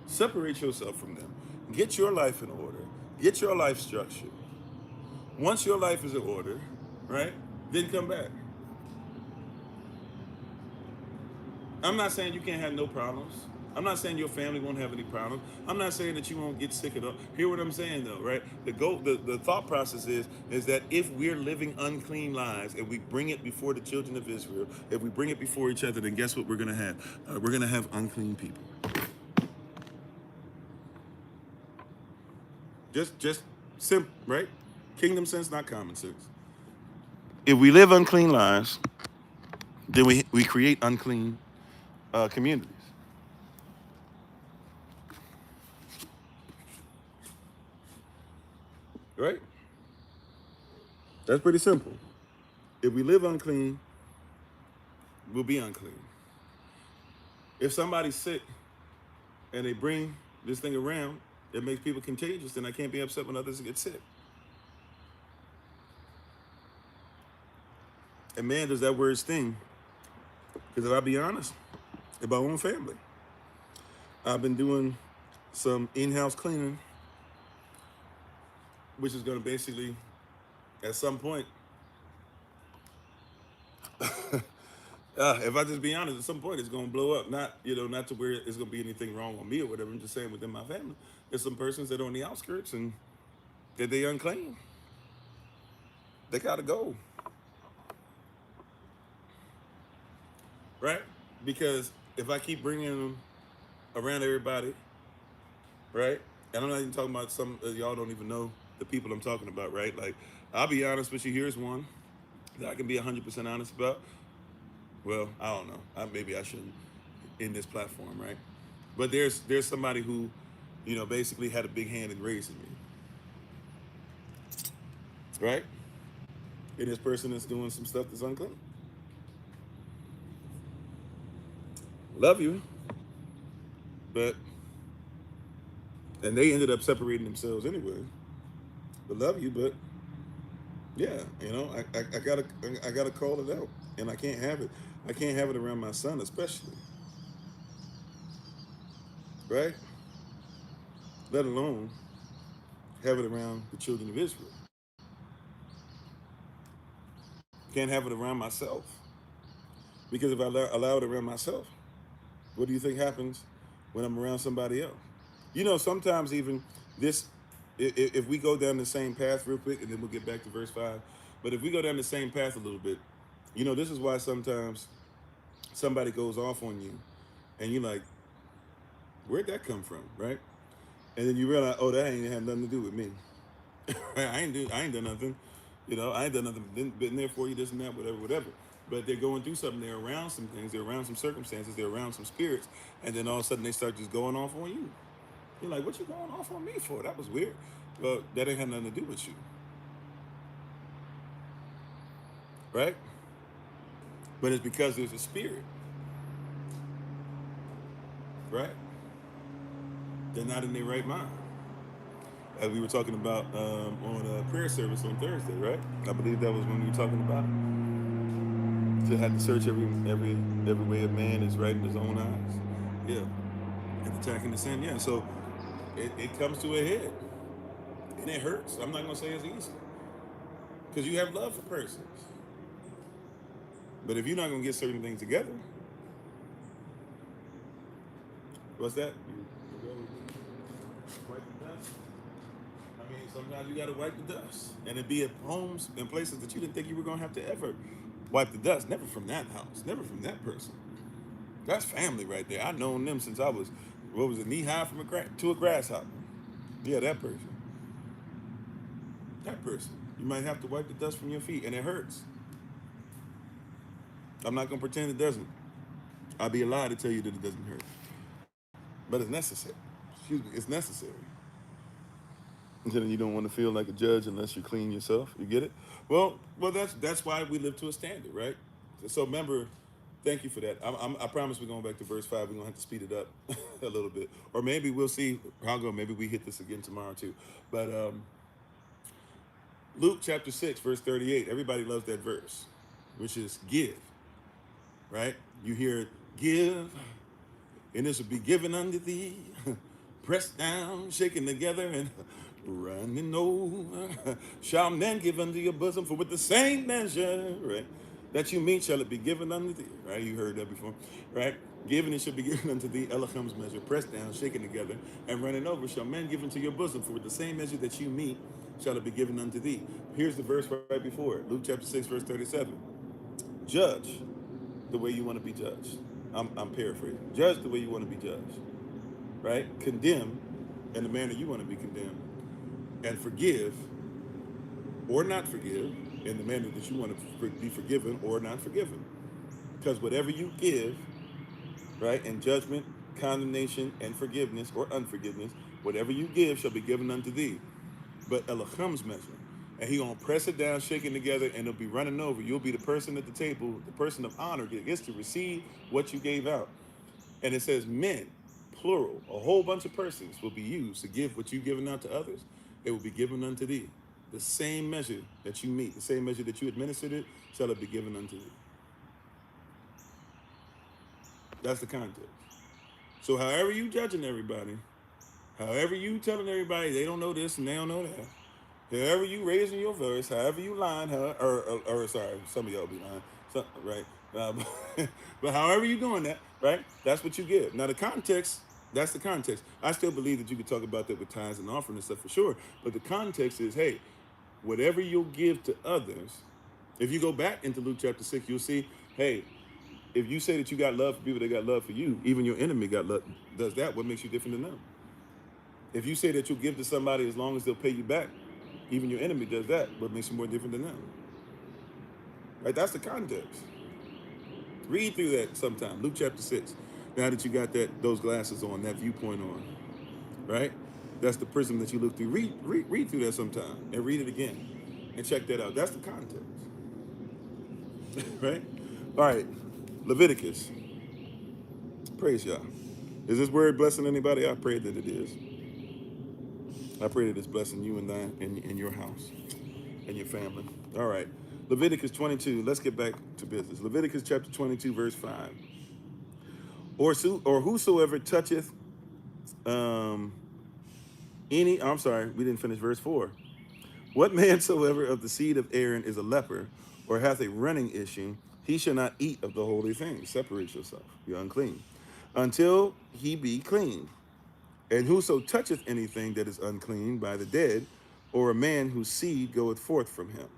Separate yourself from them. Get your life in order. Get your life structured. Once your life is in order, right, then come back. I'm not saying you can't have no problems. I'm not saying your family won't have any problems. I'm not saying that you won't get sick at all. Hear what I'm saying though, right? The thought process is that if we're living unclean lives and we bring it before the children of Israel, if we bring it before each other, then guess what we're gonna have? We're gonna have unclean people. Just simple, right? Kingdom sense, not common sense. If we live unclean lives, then we create unclean communities. Right? That's pretty simple. If we live unclean, we'll be unclean. If somebody's sick and they bring this thing around, it makes people contagious, then I can't be upset when others get sick. And man, does that word sting. Because if I be honest, in my own family, I've been doing some in-house cleaning, which is going to basically, at some point, if I just be honest, at some point it's going to blow up. Not to where it's going to be anything wrong with me or whatever. I'm just saying within my family, there's some persons that are on the outskirts and that they unclean. They got to go. Right? Because if I keep bringing them around everybody, right? And I'm not even talking about some of y'all don't even know the people I'm talking about, right? Like, I'll be honest with you. Here's one that I can be 100% honest about. Well, I don't know. Maybe I shouldn't in this platform, right? But there's somebody who, basically had a big hand in raising me. right? And this person is doing some stuff that's unclean. Love you, but and they ended up separating themselves anyway. But love you, but yeah, you know, I gotta call it out, and I can't have it. I can't have it around my son, especially, right? Let alone have it around the children of Israel. Can't have it around myself because if I allow it around myself, what do you think happens when I'm around somebody else? You know, sometimes even this, if we go down the same path real quick, and then we'll get back to verse 5. But if we go down the same path a little bit, you know, this is why sometimes somebody goes off on you, and you're like, where'd that come from, right? And then you realize, oh, that ain't have nothing to do with me. I ain't done nothing. You know, I ain't done nothing. Been there for you, this and that, whatever, whatever. But they're going through something. They're around some things. They're around some circumstances. They're around some spirits, and then all of a sudden they start just going off on you. You're like, what you going off on me for? That was weird. Well, that ain't had nothing to do with you, right? But it's because there's a spirit, right? They're not in their right mind. As we were talking about on a prayer service on Thursday, right? I believe that was when we were talking about it. To have to search every way of man is right in his own eyes. Yeah. And attacking the sin, yeah. So it comes to a head. And it hurts. I'm not gonna say it's easy. Because you have love for persons. But if you're not gonna get certain things together, what's that? Wipe the dust. I mean, sometimes you gotta wipe the dust. And it be at homes and places that you didn't think you were gonna have to ever wipe the dust. Never from that house. Never from that person. That's family right there. I've known them since I was, what was it, knee high from to a grasshopper. Yeah, that person. That person. You might have to wipe the dust from your feet, and it hurts. I'm not gonna pretend it doesn't. I'd be a lie to tell you that it doesn't hurt. But it's necessary. Excuse me, it's necessary. And then you don't want to feel like a judge unless you're clean yourself. You get it? Well, that's why we live to a standard, right? So remember, thank you for that. I promise we're going back to verse 5. We're gonna have to speed it up a little bit, or maybe we'll see how go. Maybe we hit this again tomorrow too. But Luke chapter 6, verse 38. Everybody loves that verse, which is give, right? You hear give, and this will be given unto thee, pressed down, shaken together, and running over. Shall men give unto your bosom, for with the same measure, right, that you meet shall it be given unto thee, right? You heard that before, right? Given it shall be given unto thee, Elohim's measure, pressed down, shaken together, and running over. Shall men give unto your bosom, for with the same measure that you meet shall it be given unto thee. Here's the verse right before it, Luke chapter 6, verse 37. Judge the way you want to be judged. I'm paraphrasing. Judge the way you want to be judged, right? Condemn in the manner you want to be condemned, and forgive or not forgive in the manner that you want to be forgiven or not forgiven. Because whatever you give, right, in judgment, condemnation, and forgiveness or unforgiveness, whatever you give shall be given unto thee. But Elohim's measure. And he gonna press it down, shake it together, and it'll be running over. You'll be the person at the table, the person of honor that gets to receive what you gave out. And it says men, plural, a whole bunch of persons will be used to give what you've given out to others. It will be given unto thee. The same measure that you meet, the same measure that you administered it, shall it be given unto thee. That's the context. So however you judging everybody, however you telling everybody they don't know this and they don't know that, however you raising your voice, however you lying, or sorry, some of y'all be lying, right? But however you doing that, right? That's what you give. Now the context, that's the context. I still believe that you could talk about that with tithes and offering and stuff for sure. But the context is, hey, whatever you'll give to others, if you go back into Luke chapter 6, you'll see, hey, if you say that you got love for people that got love for you, even your enemy got love, does that, what makes you different than them? If you say that you'll give to somebody as long as they'll pay you back, even your enemy does that, what makes you more different than them? Right, that's the context. Read through that sometime, Luke chapter 6. Now that you got those glasses on, that viewpoint on, right? That's the prism that you look through. Read through that sometime and read it again. And check that out. That's the context. Right? All right. Leviticus. Praise y'all. Is this word blessing anybody? I pray that it is. I pray that it's blessing you and I and your house and your family. All right. Leviticus 22. Let's get back to business. Leviticus chapter 22, verse 5. Or whosoever toucheth I'm sorry, we didn't finish verse 4. What man soever of the seed of Aaron is a leper, or hath a running issue, he shall not eat of the holy things. Separate yourself. You're unclean. Until he be clean. And whoso toucheth anything that is unclean by the dead, or a man whose seed goeth forth from him.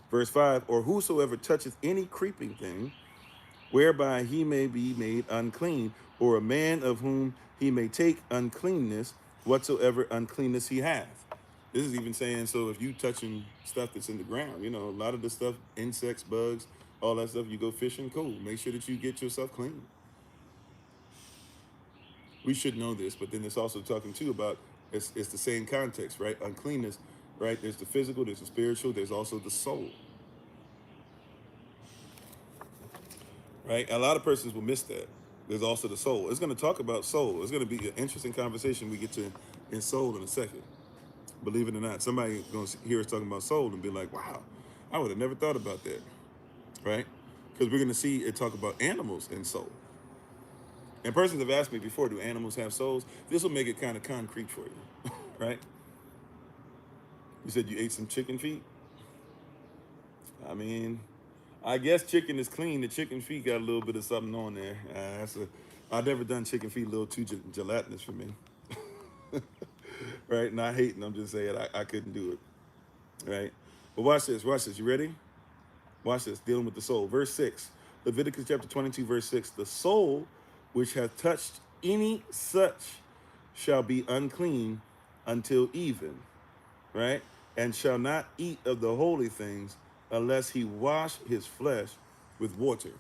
Verse 5, or whosoever toucheth any creeping thing, whereby he may be made unclean, or a man of whom he may take uncleanness, whatsoever uncleanness he hath. This is even saying, so if you touching stuff that's in the ground, a lot of the stuff, insects, bugs, all that stuff, you go fishing, cool. Make sure that you get yourself clean. We should know this, but then it's also talking too about, it's the same context, right? Uncleanness, right? There's the physical, there's the spiritual, there's also the soul. Right? A lot of persons will miss that. There's also the soul. It's going to talk about soul. It's going to be an interesting conversation we get to in soul in a second. Believe it or not, somebody going to hear us talking about soul and be like, wow, I would have never thought about that. Right? Because we're going to see it talk about animals and soul. And persons have asked me before, do animals have souls? This will make it kind of concrete for you. Right? You said you ate some chicken feet? I mean, I guess chicken is clean. The chicken feet got a little bit of something on there. I've never done chicken feet a little too gelatinous for me. Right? Not hating, I'm just saying I couldn't do it. Right? But watch this. You ready? Watch this, dealing with the soul. Verse 6, Leviticus chapter 22, verse 6. The soul which hath touched any such shall be unclean until even. Right? And shall not eat of the holy things unless he wash his flesh with water,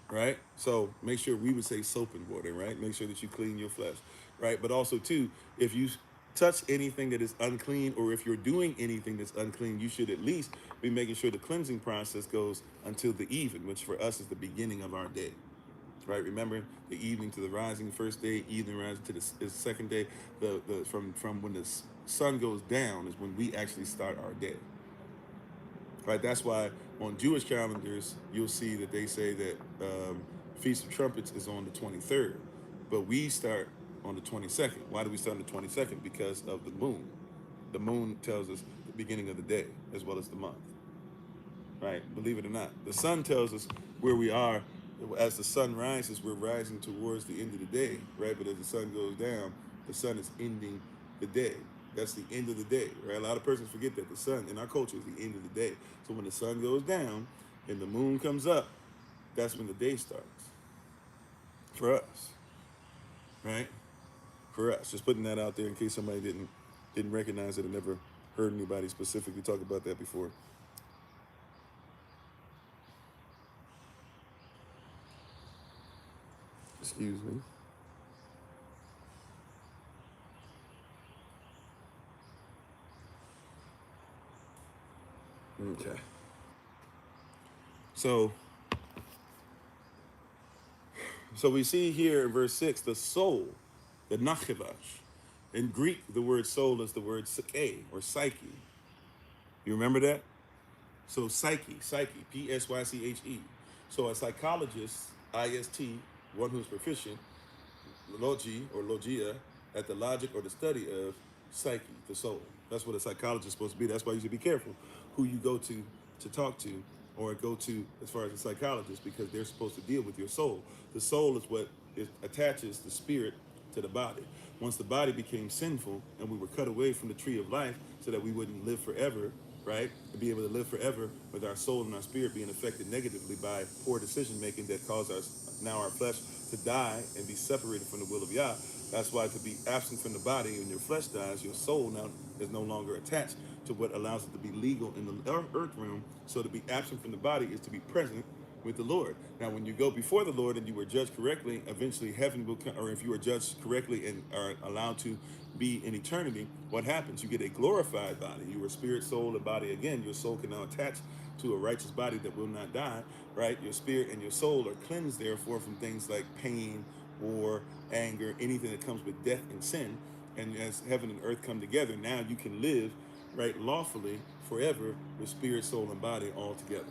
right? So make sure we would say soap and water, right? Make sure that you clean your flesh, right? But also too, if you touch anything that is unclean, or if you're doing anything that's unclean, you should at least be making sure the cleansing process goes until the even, which for us is the beginning of our day, right? Remember, the evening to the rising, first day, evening rising to the second day, from when the sun goes down is when we actually start our day. Right, that's why on Jewish calendars, you'll see that they say that Feast of Trumpets is on the 23rd, but we start on the 22nd. Why do we start on the 22nd? Because of the moon. The moon tells us the beginning of the day as well as the month. Right, believe it or not. The sun tells us where we are. As the sun rises, we're rising towards the end of the day, right? But as the sun goes down, the sun is ending the day. That's the end of the day, right? A lot of persons forget that the sun in our culture is the end of the day. So when the sun goes down and the moon comes up, that's when the day starts. For us, right? For us. Just putting that out there in case somebody didn't recognize it and never heard anybody specifically talk about that before. Excuse me. Okay. So we see here in verse 6, the soul, the nachivash. In Greek, the word soul is the word psyche or psyche. You remember that? So psyche, P-S-Y-C-H-E. So a psychologist, I-S-T, one who's proficient, logi or logia, at the logic or the study of psyche, the soul. That's what a psychologist is supposed to be. That's why you should be careful who you go to talk to or go to as far as a psychologist, because they're supposed to deal with your soul. The soul is what attaches the spirit to the body. Once the body became sinful and we were cut away from the tree of life so that we wouldn't live forever, right? To be able to live forever with our soul and our spirit being affected negatively by poor decision making that caused our flesh to die and be separated from the will of Yah. That's why to be absent from the body and your flesh dies, your soul now is no longer attached to what allows it to be legal in the earth realm. So to be absent from the body is to be present with the Lord. Now, when you go before the Lord and you were judged correctly, eventually heaven will come, or if you are judged correctly and are allowed to be in eternity, what happens? You get a glorified body. You are spirit, soul, and body again. Your soul can now attach to a righteous body that will not die, right? Your spirit and your soul are cleansed, therefore, from things like pain, war, anger, anything that comes with death and sin. And as heaven and earth come together, now you can live, right, lawfully forever with spirit, soul, and body all together.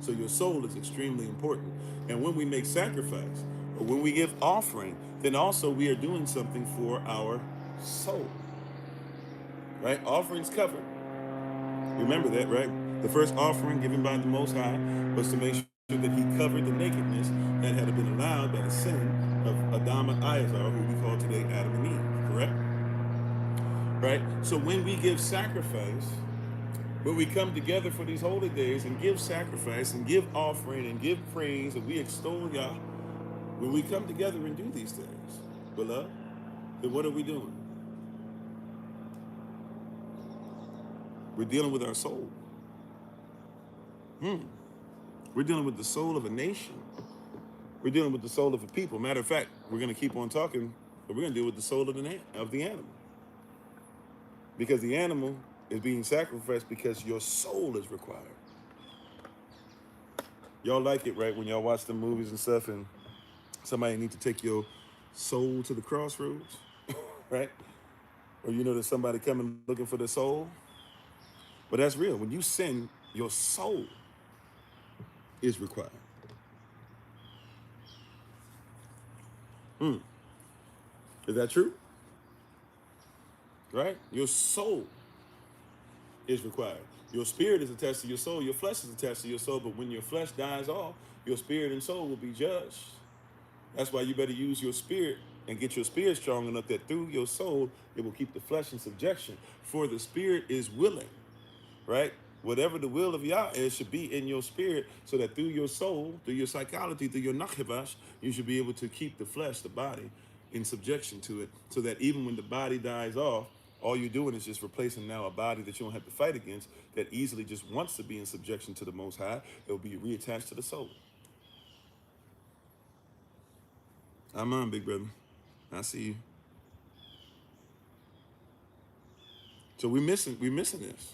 So your soul is extremely important. And when we make sacrifice or when we give offering, then also we are doing something for our soul, right? Offerings covered. Remember that, right? The first offering given by the Most High was to make sure that he covered the nakedness that had been allowed by the sin of Adam and Isaac, who we call today Adam and Eve, correct? Right? So when we give sacrifice, when we come together for these holy days and give sacrifice and give offering and give praise and we extol Yah, when we come together and do these things, beloved, then what are we doing? We're dealing with our soul. We're dealing with the soul of a nation. We're dealing with the soul of a people. Matter of fact, we're going to keep on talking, but we're going to deal with the soul of the animal. Because the animal is being sacrificed because your soul is required. Y'all like it, right? When y'all watch the movies and stuff and somebody need to take your soul to the crossroads, right? Or you know there's somebody coming looking for the soul. But that's real. When you sin, your soul is required. Is that true? Right? Your soul is required. Your spirit is attached to your soul. Your flesh is attached to your soul. But when your flesh dies off, your spirit and soul will be judged. That's why you better use your spirit and get your spirit strong enough that through your soul, it will keep the flesh in subjection. For the spirit is willing, right? Whatever the will of Yah is should be in your spirit so that through your soul, through your psychology, through your nachivash, you should be able to keep the flesh, the body, in subjection to it so that even when the body dies off, all you're doing is just replacing now a body that you don't have to fight against that easily just wants to be in subjection to the Most High. It will be reattached to the soul. I'm on, big brother. I see you. So we're missing this.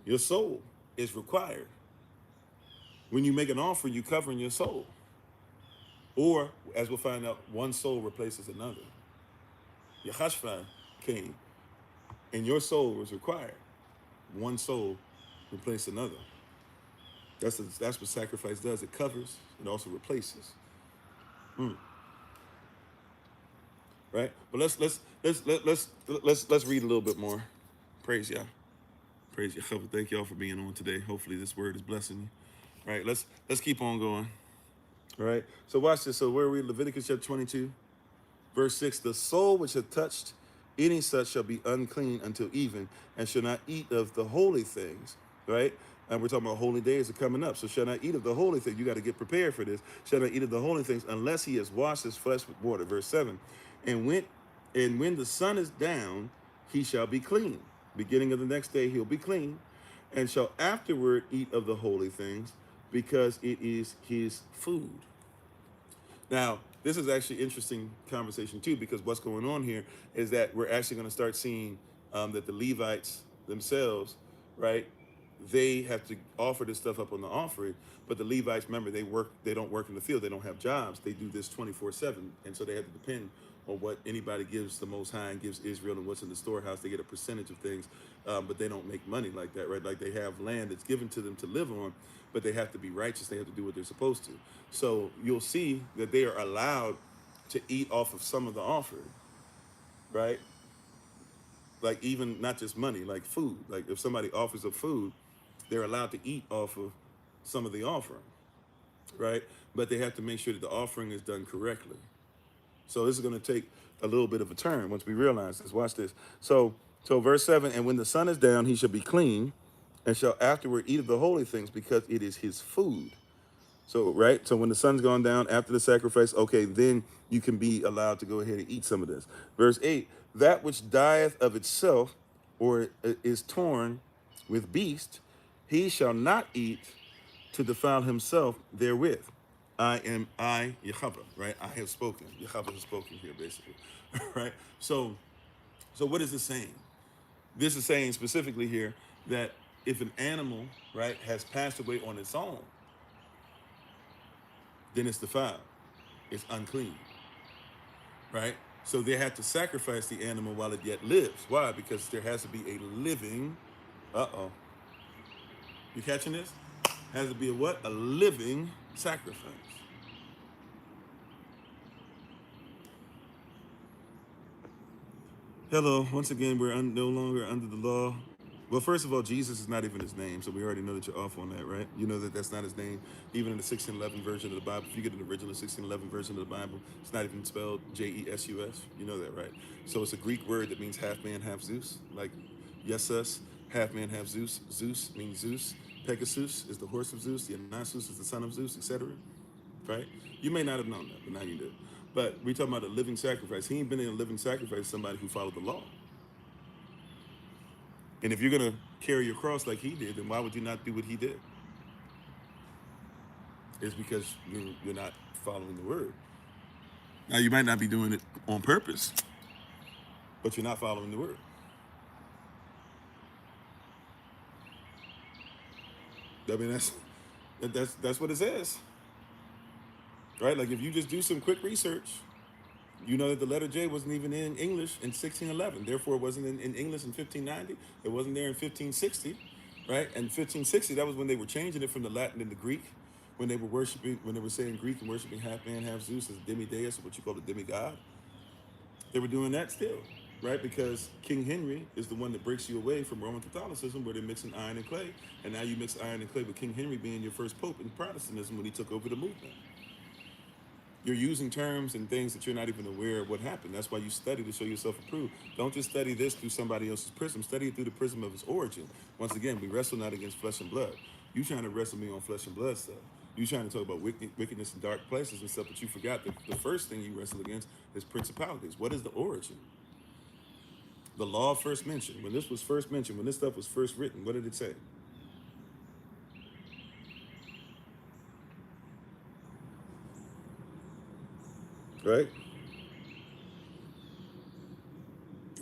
Your soul is required. When you make an offering, you're covering your soul. Or, as we'll find out, one soul replaces another. Yahashua came, and your soul was required. One soul replaced another. That's what sacrifice does. It covers. It also replaces. Right? But let's read a little bit more. Praise Yah. Praise Yah. Thank y'all for being on today. Hopefully this word is blessing you. Right? Let's keep on going. All right. So watch this. So where are we? Leviticus chapter 22, verse 6. The soul which hath touched any such shall be unclean until even, and shall not eat of the holy things. Right? And we're talking about holy days are coming up. So shall not eat of the holy things. You got to get prepared for this. Shall not eat of the holy things unless he has washed his flesh with water. Verse 7. And when the sun is down, he shall be clean. Beginning of the next day, he'll be clean, and shall afterward eat of the holy things, because it is his food. Now, this is actually interesting conversation too, because what's going on here is that we're actually going to start seeing that the Levites themselves, right, they have to offer this stuff up on the offering, but the Levites, remember, they don't work in the field, they don't have jobs, they do this 24/7, and so they have to depend on what anybody gives the Most High and gives Israel and what's in the storehouse. They get a percentage of things, but they don't make money like that, right? Like they have land that's given to them to live on, but they have to be righteous. They have to do what they're supposed to. So you'll see that they are allowed to eat off of some of the offering, right? Like even not just money, like food. Like if somebody offers up food, they're allowed to eat off of some of the offering, right? But they have to make sure that the offering is done correctly. So this is going to take a little bit of a turn once we realize this. Watch this. So verse 7, and when the sun is down, he shall be clean, and shall afterward eat of the holy things, because it is his food. So, right? So when the sun's gone down after the sacrifice, okay, then you can be allowed to go ahead and eat some of this. Verse 8, that which dieth of itself, or is torn with beast, he shall not eat, to defile himself therewith. I, Yahweh, right? I have spoken. Yahweh has spoken here, basically, right? So what is this saying? This is saying specifically here that if an animal, right, has passed away on its own, then it's defiled. It's unclean, right? So they have to sacrifice the animal while it yet lives. Why? Because there has to be a living, you catching this? Has to be a what? A living sacrifice. Hello, once again, we're no longer under the law. Well, first of all, Jesus is not even his name, so we already know that you're off on that, right? You know that that's not his name. Even in the 1611 version of the Bible, if you get an original 1611 version of the Bible, it's not even spelled Jesus. You know that, right? So it's a Greek word that means half man, half Zeus. Like Yesus, half man, half Zeus. Zeus means Zeus. Pegasus is the horse of Zeus. Dionysus is the son of Zeus, etc. Right? You may not have known that, but now you do. But we're talking about a living sacrifice. He ain't been in a living sacrifice, somebody who followed the law. And if you're going to carry your cross like he did, then why would you not do what he did? It's because you're not following the word. Now, you might not be doing it on purpose, but you're not following the word. I mean, that's what it says. Right? Like if you just do some quick research, you know that the letter J wasn't even in English in 1611. Therefore, it wasn't in English in 1590. It wasn't there in 1560, right? And 1560, that was when they were changing it from the Latin and the Greek, when they were worshiping, when they were saying Greek and worshiping half man, half Zeus as demideus, or what you call a demigod. They were doing that still, right? Because King Henry is the one that breaks you away from Roman Catholicism, where they're mixing iron and clay. And now you mix iron and clay with King Henry being your first pope in Protestantism when he took over the movement. You're using terms and things that you're not even aware of what happened. That's why you study to show yourself approved. Don't just study this through somebody else's prism. Study it through the prism of its origin. Once again, we wrestle not against flesh and blood. You trying to wrestle me on flesh and blood stuff. You trying to talk about wickedness in dark places and stuff, but you forgot that the first thing you wrestle against is principalities. What is the origin? The law first mentioned. When this was first mentioned, when this stuff was first written, what did it say? Right?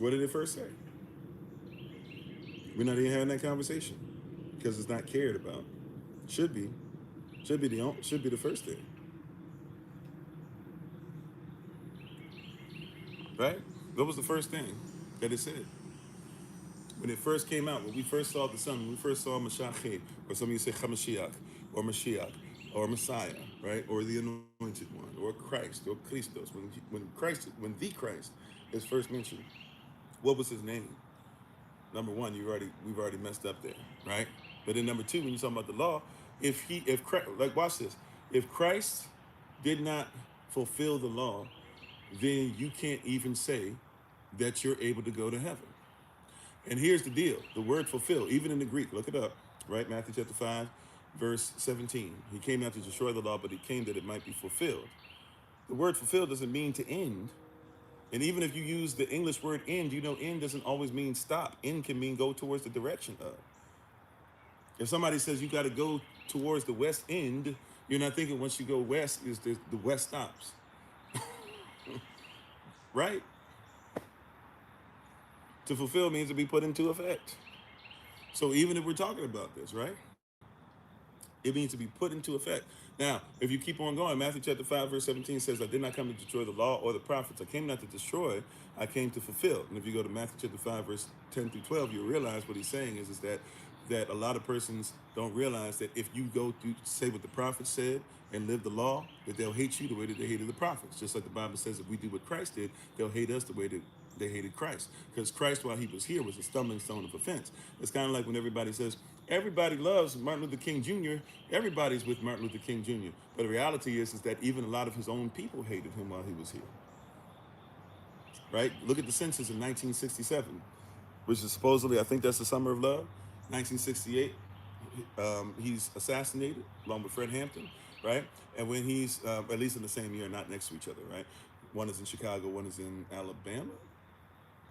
What did it first say? We're not even having that conversation because it's not cared about. Should be. Should be the first thing. Right? What was the first thing that it said? When it first came out, when we first saw the sun, when we first saw Mashiach, or some of you say Hamashiach, or Mashiach, or Messiah, right? Or the Anointed One, or Christ, or Christos. When the Christ is first mentioned, what was his name? Number one, we've already messed up there, right? But then number two, when you're talking about the law, if Christ, like watch this, if Christ did not fulfill the law, then you can't even say that you're able to go to heaven. And here's the deal: the word fulfill, even in the Greek, look it up, right? Matthew chapter 5, verse 17. He came not to destroy the law, but he came that it might be fulfilled. The word fulfill doesn't mean to end. And even if you use the English word end, you know end doesn't always mean stop. End can mean go towards the direction of. If somebody says you got to go towards the west end, you're not thinking once you go west is the west stops. Right? To fulfill means to be put into effect. So even if we're talking about this, right? It means to be put into effect. Now, if you keep on going, Matthew chapter 5, verse 17 says, I did not come to destroy the law or the prophets. I came not to destroy, I came to fulfill. And if you go to Matthew chapter 5, verse 10 through 12, you'll realize what he's saying is that a lot of persons don't realize that if you go through, say what the prophets said and live the law, that they'll hate you the way that they hated the prophets. Just like the Bible says, if we do what Christ did, they'll hate us the way that they hated Christ. Because Christ, while he was here, was a stumbling stone of offense. It's kind of like when everybody says, everybody loves Martin Luther King Jr., everybody's with Martin Luther King Jr. But the reality is that even a lot of his own people hated him while he was here. Right? Look at the census in 1967, which is supposedly, I think that's the Summer of Love. 1968, he's assassinated along with Fred Hampton, right? And when he's, at least in the same year, not next to each other, right? One is in Chicago, one is in Alabama.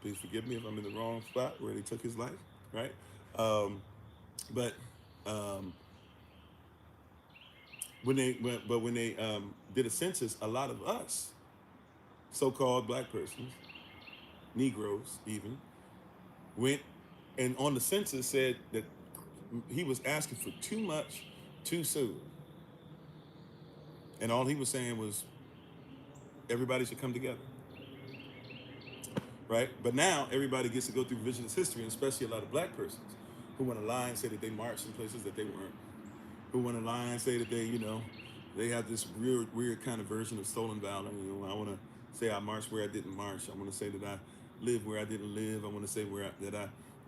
Please forgive me if I'm in the wrong spot where they took his life, right? But when they did a census, a lot of us, so-called black persons, Negroes even, went and on the census said that he was asking for too much too soon. And all he was saying was everybody should come together. Right? But now everybody gets to go through revisionist history, and especially a lot of black persons who want to lie and say that they marched in places that they weren't, who want to lie and say that they, they have this weird kind of version of stolen valor. I want to say I marched where I didn't march. I want to say that I lived where I didn't live. I want to say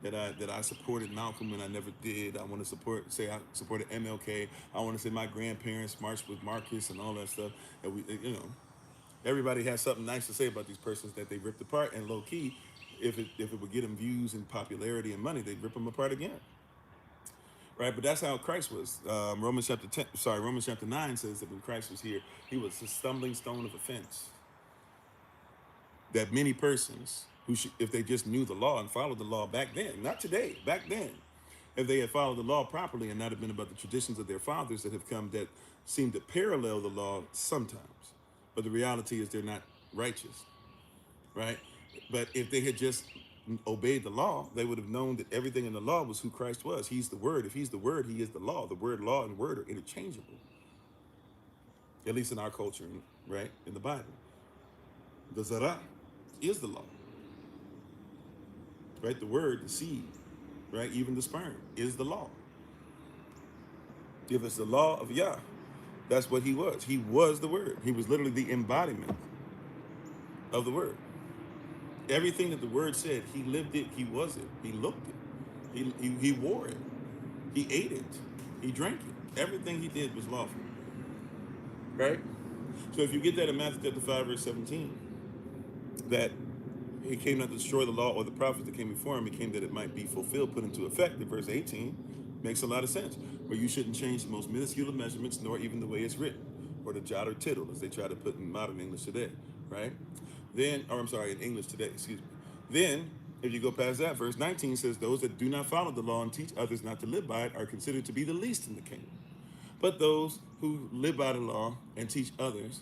that I supported Malcolm when I never did. I want to say I supported MLK. I want to say my grandparents marched with Marcus and all that stuff. And everybody has something nice to say about these persons that they ripped apart, and low key, if it would get them views and popularity and money, they'd rip them apart again. Right, but that's how Christ was. Romans chapter 9 says that when Christ was here, he was a stumbling stone of offense. That many persons if they just knew the law and followed the law back then, not today, back then, if they had followed the law properly and not have been about the traditions of their fathers that have come that seem to parallel the law sometimes, but the reality is they're not righteous, right? But if they had just obeyed the law, they would have known that everything in the law was who Christ was. He's the Word. If he's the Word, he is the law. The word law and word are interchangeable, at least in our culture, right? In the Bible, the Zara is the law, right? The word, the seed, right? Even the sperm is the law. If it's the law of Yah, that's what he was. He was the Word. He was literally the embodiment of the Word. Everything that the Word said, he lived it, he was it, he looked it, he wore it, he ate it, he drank it. Everything he did was lawful, right? So if you get that in Matthew chapter 5, verse 17, that he came not to destroy the law or the prophets that came before him, he came that it might be fulfilled, put into effect. In verse 18, makes a lot of sense, where you shouldn't change the most minuscule of measurements, nor even the way it's written, or the jot or tittle, as they try to put in modern English today, right? Then, or I'm sorry, in English today, excuse me. Then, if you go past that, verse 19 says, those that do not follow the law and teach others not to live by it are considered to be the least in the kingdom. But those who live by the law and teach others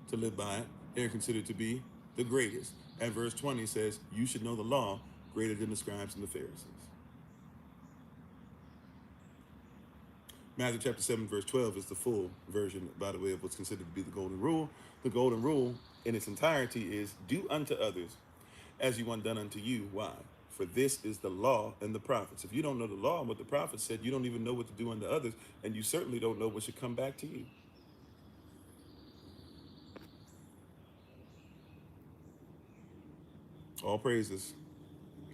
to live by it, they are considered to be the greatest. And verse 20 says, you should know the law greater than the scribes and the Pharisees. Matthew chapter 7, verse 12 is the full version, by the way, of what's considered to be the golden rule. The golden rule in its entirety is do unto others as you want done unto you. Why? For this is the law and the prophets. If you don't know the law and what the prophets said, you don't even know what to do unto others, and you certainly don't know what should come back to you. All praises.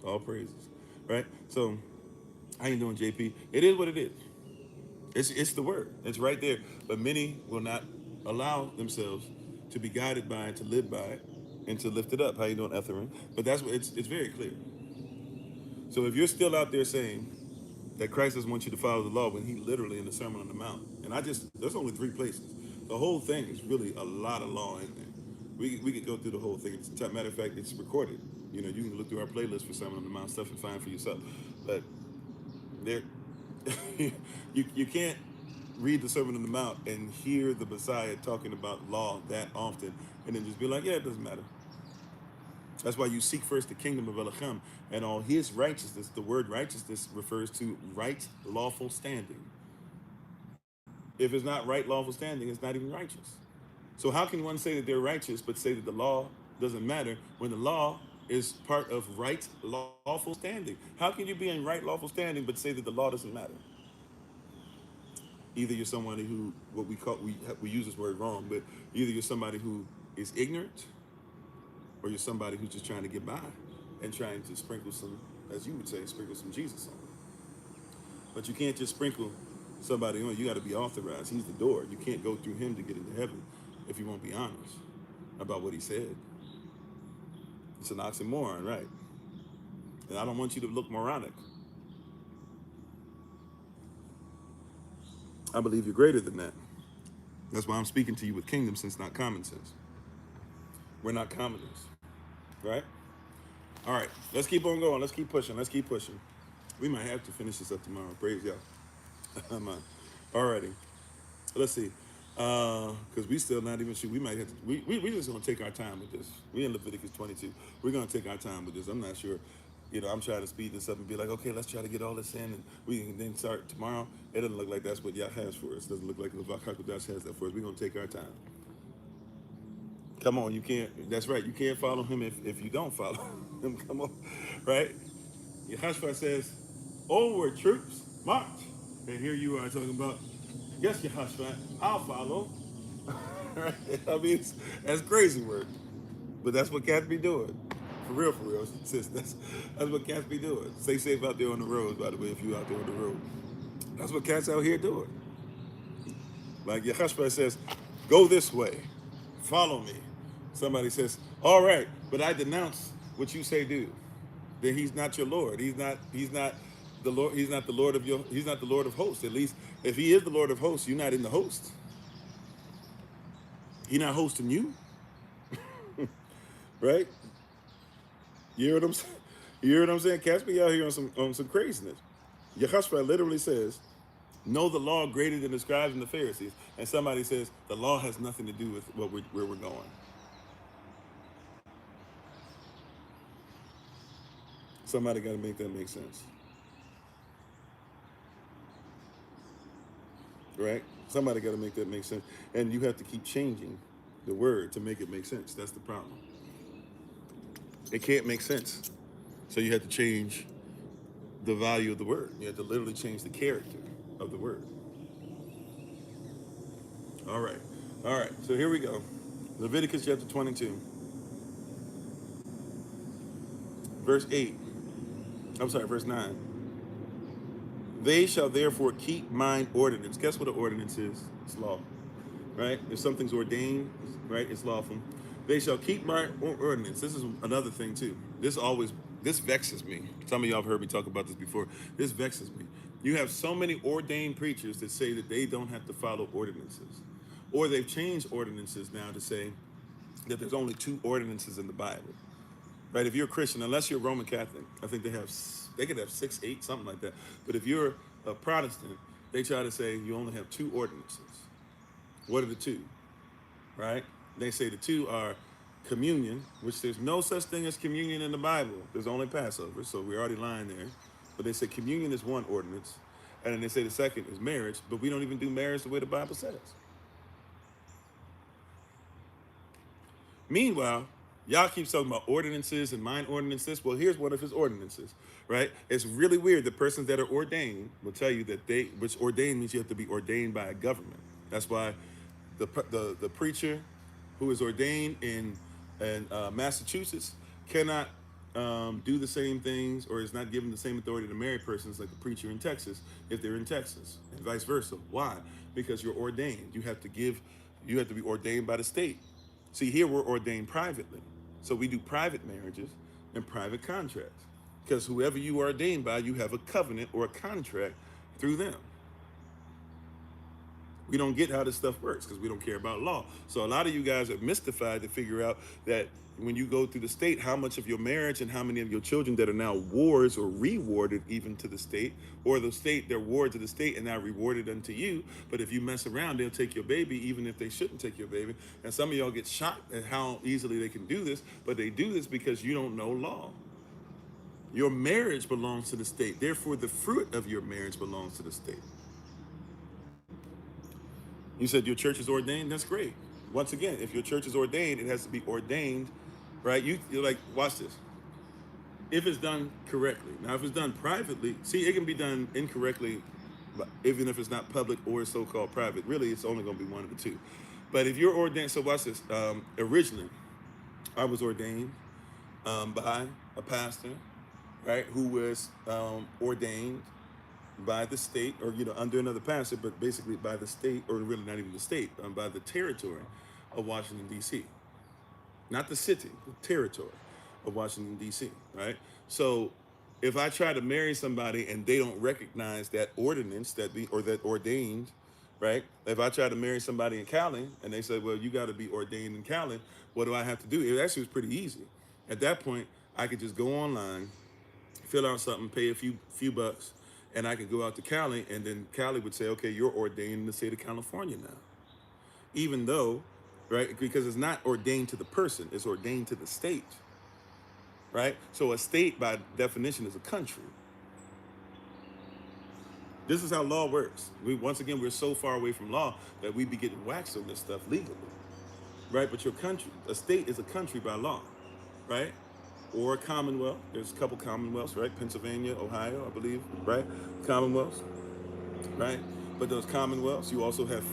All praises. Right? So, how you doing, JP? It is what it is. It's the word. It's right there. But many will not allow themselves to be guided by it, to live by it, and to lift it up. How you doing, Etherin? But that's what it's very clear. So if you're still out there saying that Christ doesn't want you to follow the law when he literally in the Sermon on the Mount, and there's only 3 places. The whole thing is really a lot of law in there. We could go through the whole thing. Matter of fact, it's recorded. You can look through our playlist for Sermon on the Mount stuff and find for yourself. But there, you can't read the Sermon on the Mount and hear the Messiah talking about law that often and then just be like, yeah, it doesn't matter. That's why you seek first the kingdom of Elohim and all his righteousness. The word righteousness refers to right, lawful standing. If it's not right, lawful standing, it's not even righteous. So how can one say that they're righteous but say that the law doesn't matter when the law is part of right, lawful standing? How can you be in right, lawful standing but say that the law doesn't matter? Either you're somebody who, what we use this word wrong, but either you're somebody who is ignorant, or you're somebody who's just trying to get by and trying to sprinkle some, as you would say, sprinkle some Jesus on it. But you can't just sprinkle somebody on. You got to be authorized. He's the door. You can't go through him to get into heaven if you won't be honest about what he said. It's an oxymoron, right? And I don't want you to look moronic. I believe you're greater than that. That's why I'm speaking to you with kingdom sense, not common sense. We're not commoners, right? All right, let's keep on going. Let's keep pushing. Let's keep pushing. We might have to finish this up tomorrow. Praise y'all. All righty. Let's see. Because we still not even sure. We might have to, we just going to take our time with this. We in Leviticus 22. We're going to take our time with this. I'm not sure. I'm trying to speed this up and be like, okay, let's try to get all this in, and we can then start tomorrow. It doesn't look like that's what Yah has for us. It doesn't look like Leviticus has that for us. We're going to take our time. Come on, you can't. That's right. You can't follow him if you don't follow him. Come on, right? Yehoshua says, "Onward, troops, march." And here you are talking about, yes, Yehoshua, I'll follow. Right? I mean, that's crazy work, but that's what cats be doing. For real, sis. That's what cats be doing. Stay safe out there on the roads, by the way, if you out there on the road. That's what cats out here doing. Like Yehoshua says, go this way, follow me. Somebody says, all right, but I denounce what you say do. Then he's not your Lord. He's not the Lord. He's not the Lord of your. He's not the Lord of hosts. At least if he is the Lord of hosts, you're not in the host. He's not hosting you, right? You hear what I'm saying? You hear what I'm saying? Cats be out here on some craziness. Yehoshua literally says, know the law greater than the scribes and the Pharisees. And somebody says the law has nothing to do with where we're going. Somebody got to make that make sense. Right? Somebody got to make that make sense. And you have to keep changing the word to make it make sense. That's the problem. It can't make sense. So you have to change the value of the word. You have to literally change the character of the word. All right. All right. So here we go. Leviticus chapter 22. Verse 8. I'm sorry, verse 9. They shall therefore keep mine ordinance. Guess what an ordinance is? It's law. Right? If something's ordained, right, it's lawful. They shall keep my ordinance. This is another thing too. This vexes me. Some of y'all have heard me talk about this before. This vexes me. You have so many ordained preachers that say that they don't have to follow ordinances. Or they've changed ordinances now to say that there's only 2 ordinances in the Bible. Right? If you're a Christian, unless you're Roman Catholic, I think they could have 6, 8, something like that. But if you're a Protestant, they try to say you only have 2 ordinances. What are the 2? Right? They say the 2 are communion, which there's no such thing as communion in the Bible. There's only Passover, so we're already lying there. But they say communion is one ordinance, and then they say the second is marriage, but we don't even do marriage the way the Bible says. Meanwhile, y'all keep talking about ordinances and mine ordinances. Well, here's one of his ordinances, right? It's really weird. The persons that are ordained will tell you that which ordained means you have to be ordained by a government. That's why the preacher who is ordained in Massachusetts cannot do the same things, or is not given the same authority to marry persons like the preacher in Texas if they're in Texas, and vice versa. Why? Because you're ordained. You have to be ordained by the state. See, here we're ordained privately. So we do private marriages and private contracts. Because whoever you are ordained by, you have a covenant or a contract through them. We don't get how this stuff works because we don't care about law. So a lot of you guys are mystified to figure out that when you go through the state, how much of your marriage and how many of your children that are now wards or rewarded even to the state, or the state, they're wards of the state and now rewarded unto you. But if you mess around, they'll take your baby even if they shouldn't take your baby. And some of y'all get shocked at how easily they can do this, but they do this because you don't know law. Your marriage belongs to the state. Therefore, the fruit of your marriage belongs to the state. You said your church is ordained? That's great. Once again, if your church is ordained, it has to be ordained, right? You're like, watch this. If it's done correctly. Now, if it's done privately, see, it can be done incorrectly, even if it's not public or so-called private. Really, it's only going to be one of the 2. But if you're ordained, so watch this. Originally, I was ordained by a pastor, right, who was ordained by the state, or under another pastor, but basically by the state, or really not even the state, by the territory of Washington, D.C. Not the city, the territory of Washington, D.C., right? So if I try to marry somebody and they don't recognize that ordinance that ordained, right? If I try to marry somebody in Cali and they say, well, you got to be ordained in Cali, what do I have to do? It actually was pretty easy. At that point, I could just go online, fill out something, pay a few bucks, and I could go out to Cali, and then Cali would say, okay, you're ordained in the state of California now. even though, right, because it's not ordained to the person, it's ordained to the state, right? So a state, by definition, is a country. This is how law works. Once again, we're so far away from law that we be getting waxed on this stuff legally, right? But your country, a state is a country by law, right? Or a commonwealth. There's a couple commonwealths, right? Pennsylvania, Ohio, I believe, right? Commonwealths, right? But those commonwealths, you also have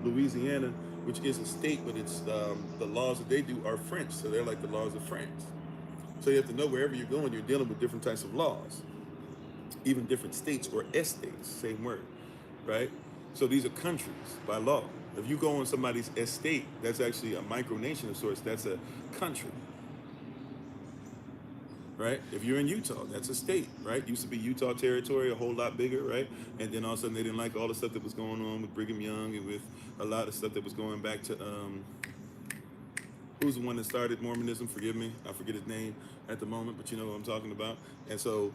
Louisiana, which is a state, but it's the laws that they do are French, so they're like the laws of France. So you have to know wherever you're going, you're dealing with different types of laws, even different states or estates, same word, right? So these are countries by law. If you go on somebody's estate, that's actually a micronation of sorts. That's a country, right? If you're in Utah, that's a state, right? Used to be Utah territory, a whole lot bigger, right? And then all of a sudden they didn't like all the stuff that was going on with Brigham Young and with a lot of stuff that was going back to, who's the one that started Mormonism? Forgive me, I forget his name at the moment, but you know what I'm talking about. And so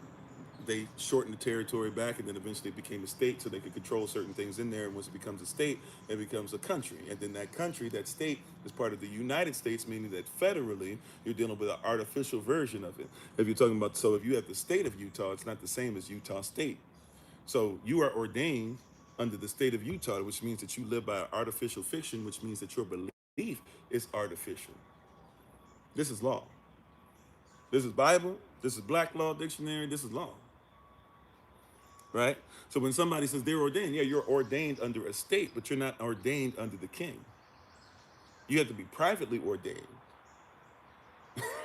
they shortened the territory back, and then eventually it became a state so they could control certain things in there. And once it becomes a state, it becomes a country. And then that country, that state, is part of the United States, meaning that federally, you're dealing with an artificial version of it. If you're talking about, so if you have the state of Utah, it's not the same as Utah State. So you are ordained under the state of Utah, which means that you live by an artificial fiction, which means that your belief is artificial. This is law. This is Bible. This is Black Law Dictionary. This is law. Right? So when somebody says they're ordained, yeah, you're ordained under a state, but you're not ordained under the king. You have to be privately ordained,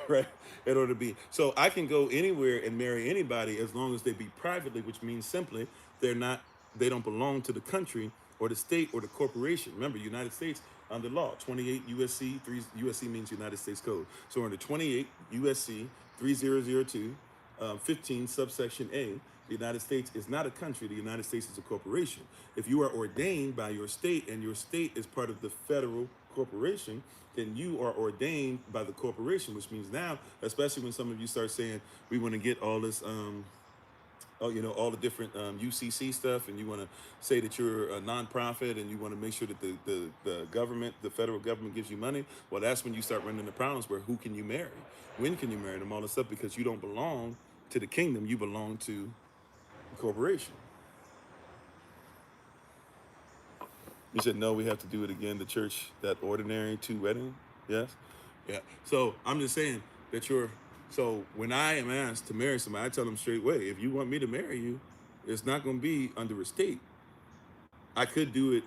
right? In order to be. So I can go anywhere and marry anybody as long as they be privately, which means simply they don't belong to the country or the state or the corporation. Remember, United States under law, 28 USC, 3 USC means United States Code. So under 28 USC 3002, 15 subsection A, the United States is not a country. The United States is a corporation. If you are ordained by your state and your state is part of the federal corporation, then you are ordained by the corporation, which means now, especially when some of you start saying we want to get all this, all the different UCC stuff, and you want to say that you're a nonprofit and you want to make sure that the government, the federal government gives you money, well, that's when you start running into problems where who can you marry? When can you marry them? All this stuff, because you don't belong to the kingdom, you belong to corporation. You said no, we have to do it again. The church, that ordinary two wedding, yes, yeah. So I'm just saying that so when I am asked to marry somebody, I tell them straight away, if you want me to marry you, it's not going to be under a state. I could do it,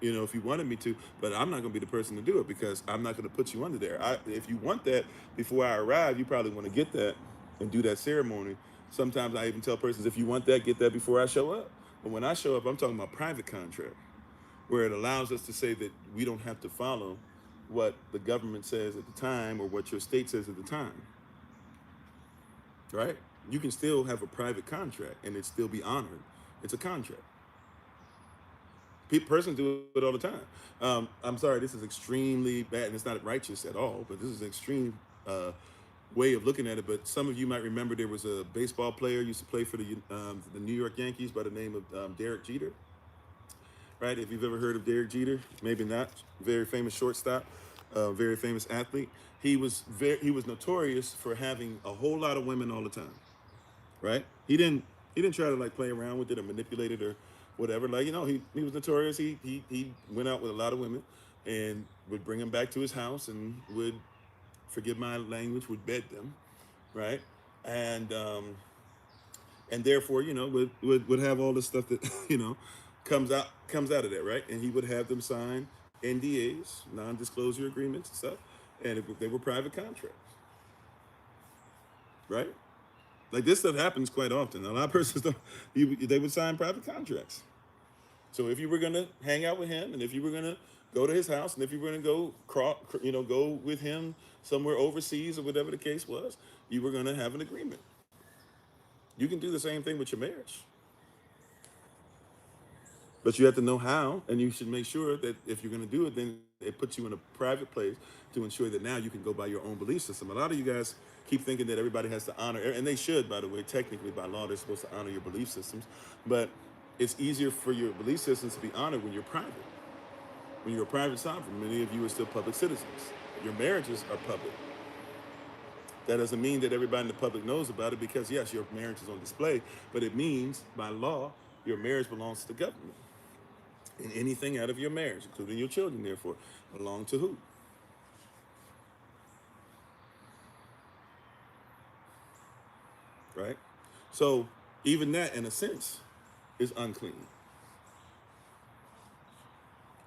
if you wanted me to, but I'm not going to be the person to do it because I'm not going to put you under there. If you want that before I arrive, you probably want to get that and do that ceremony. Sometimes I even tell persons, if you want that, get that before I show up. But when I show up, I'm talking about private contract, where it allows us to say that we don't have to follow what the government says at the time or what your state says at the time, right? You can still have a private contract and it still be honored. It's a contract. Persons do it all the time. I'm sorry, this is extremely bad, and it's not righteous at all, but this is an extreme way of looking at it. But some of you might remember there was a baseball player used to play for the New York Yankees by the name of Derek Jeter. Right? If you've ever heard of Derek Jeter, maybe not. Very famous shortstop, very famous athlete. He was notorious for having a whole lot of women all the time. Right? He didn't try to like play around with it or manipulate it or whatever. Like, he was notorious. He went out with a lot of women and would bring them back to his house and would, forgive my language, would bed them, right? And therefore, would have all this stuff that, comes out of that, right? And he would have them sign NDAs, non-disclosure agreements and stuff, and they were private contracts, right? Like, this stuff happens quite often. A lot of persons they would sign private contracts. So if you were gonna hang out with him, and if you were gonna go to his house, and if you were gonna go with him somewhere overseas or whatever the case was, you were gonna have an agreement. You can do the same thing with your marriage. But you have to know how, and you should make sure that if you're going to do it, then it puts you in a private place to ensure that now you can go by your own belief system. A lot of you guys keep thinking that everybody has to honor, and they should, by the way, technically by law, they're supposed to honor your belief systems, but it's easier for your belief systems to be honored when you're private. When you're a private sovereign, many of you are still public citizens. Your marriages are public. That doesn't mean that everybody in the public knows about it because, yes, your marriage is on display, but it means by law, your marriage belongs to the government. And anything out of your marriage, including your children, therefore, belong to who? Right? So even that, in a sense, is unclean.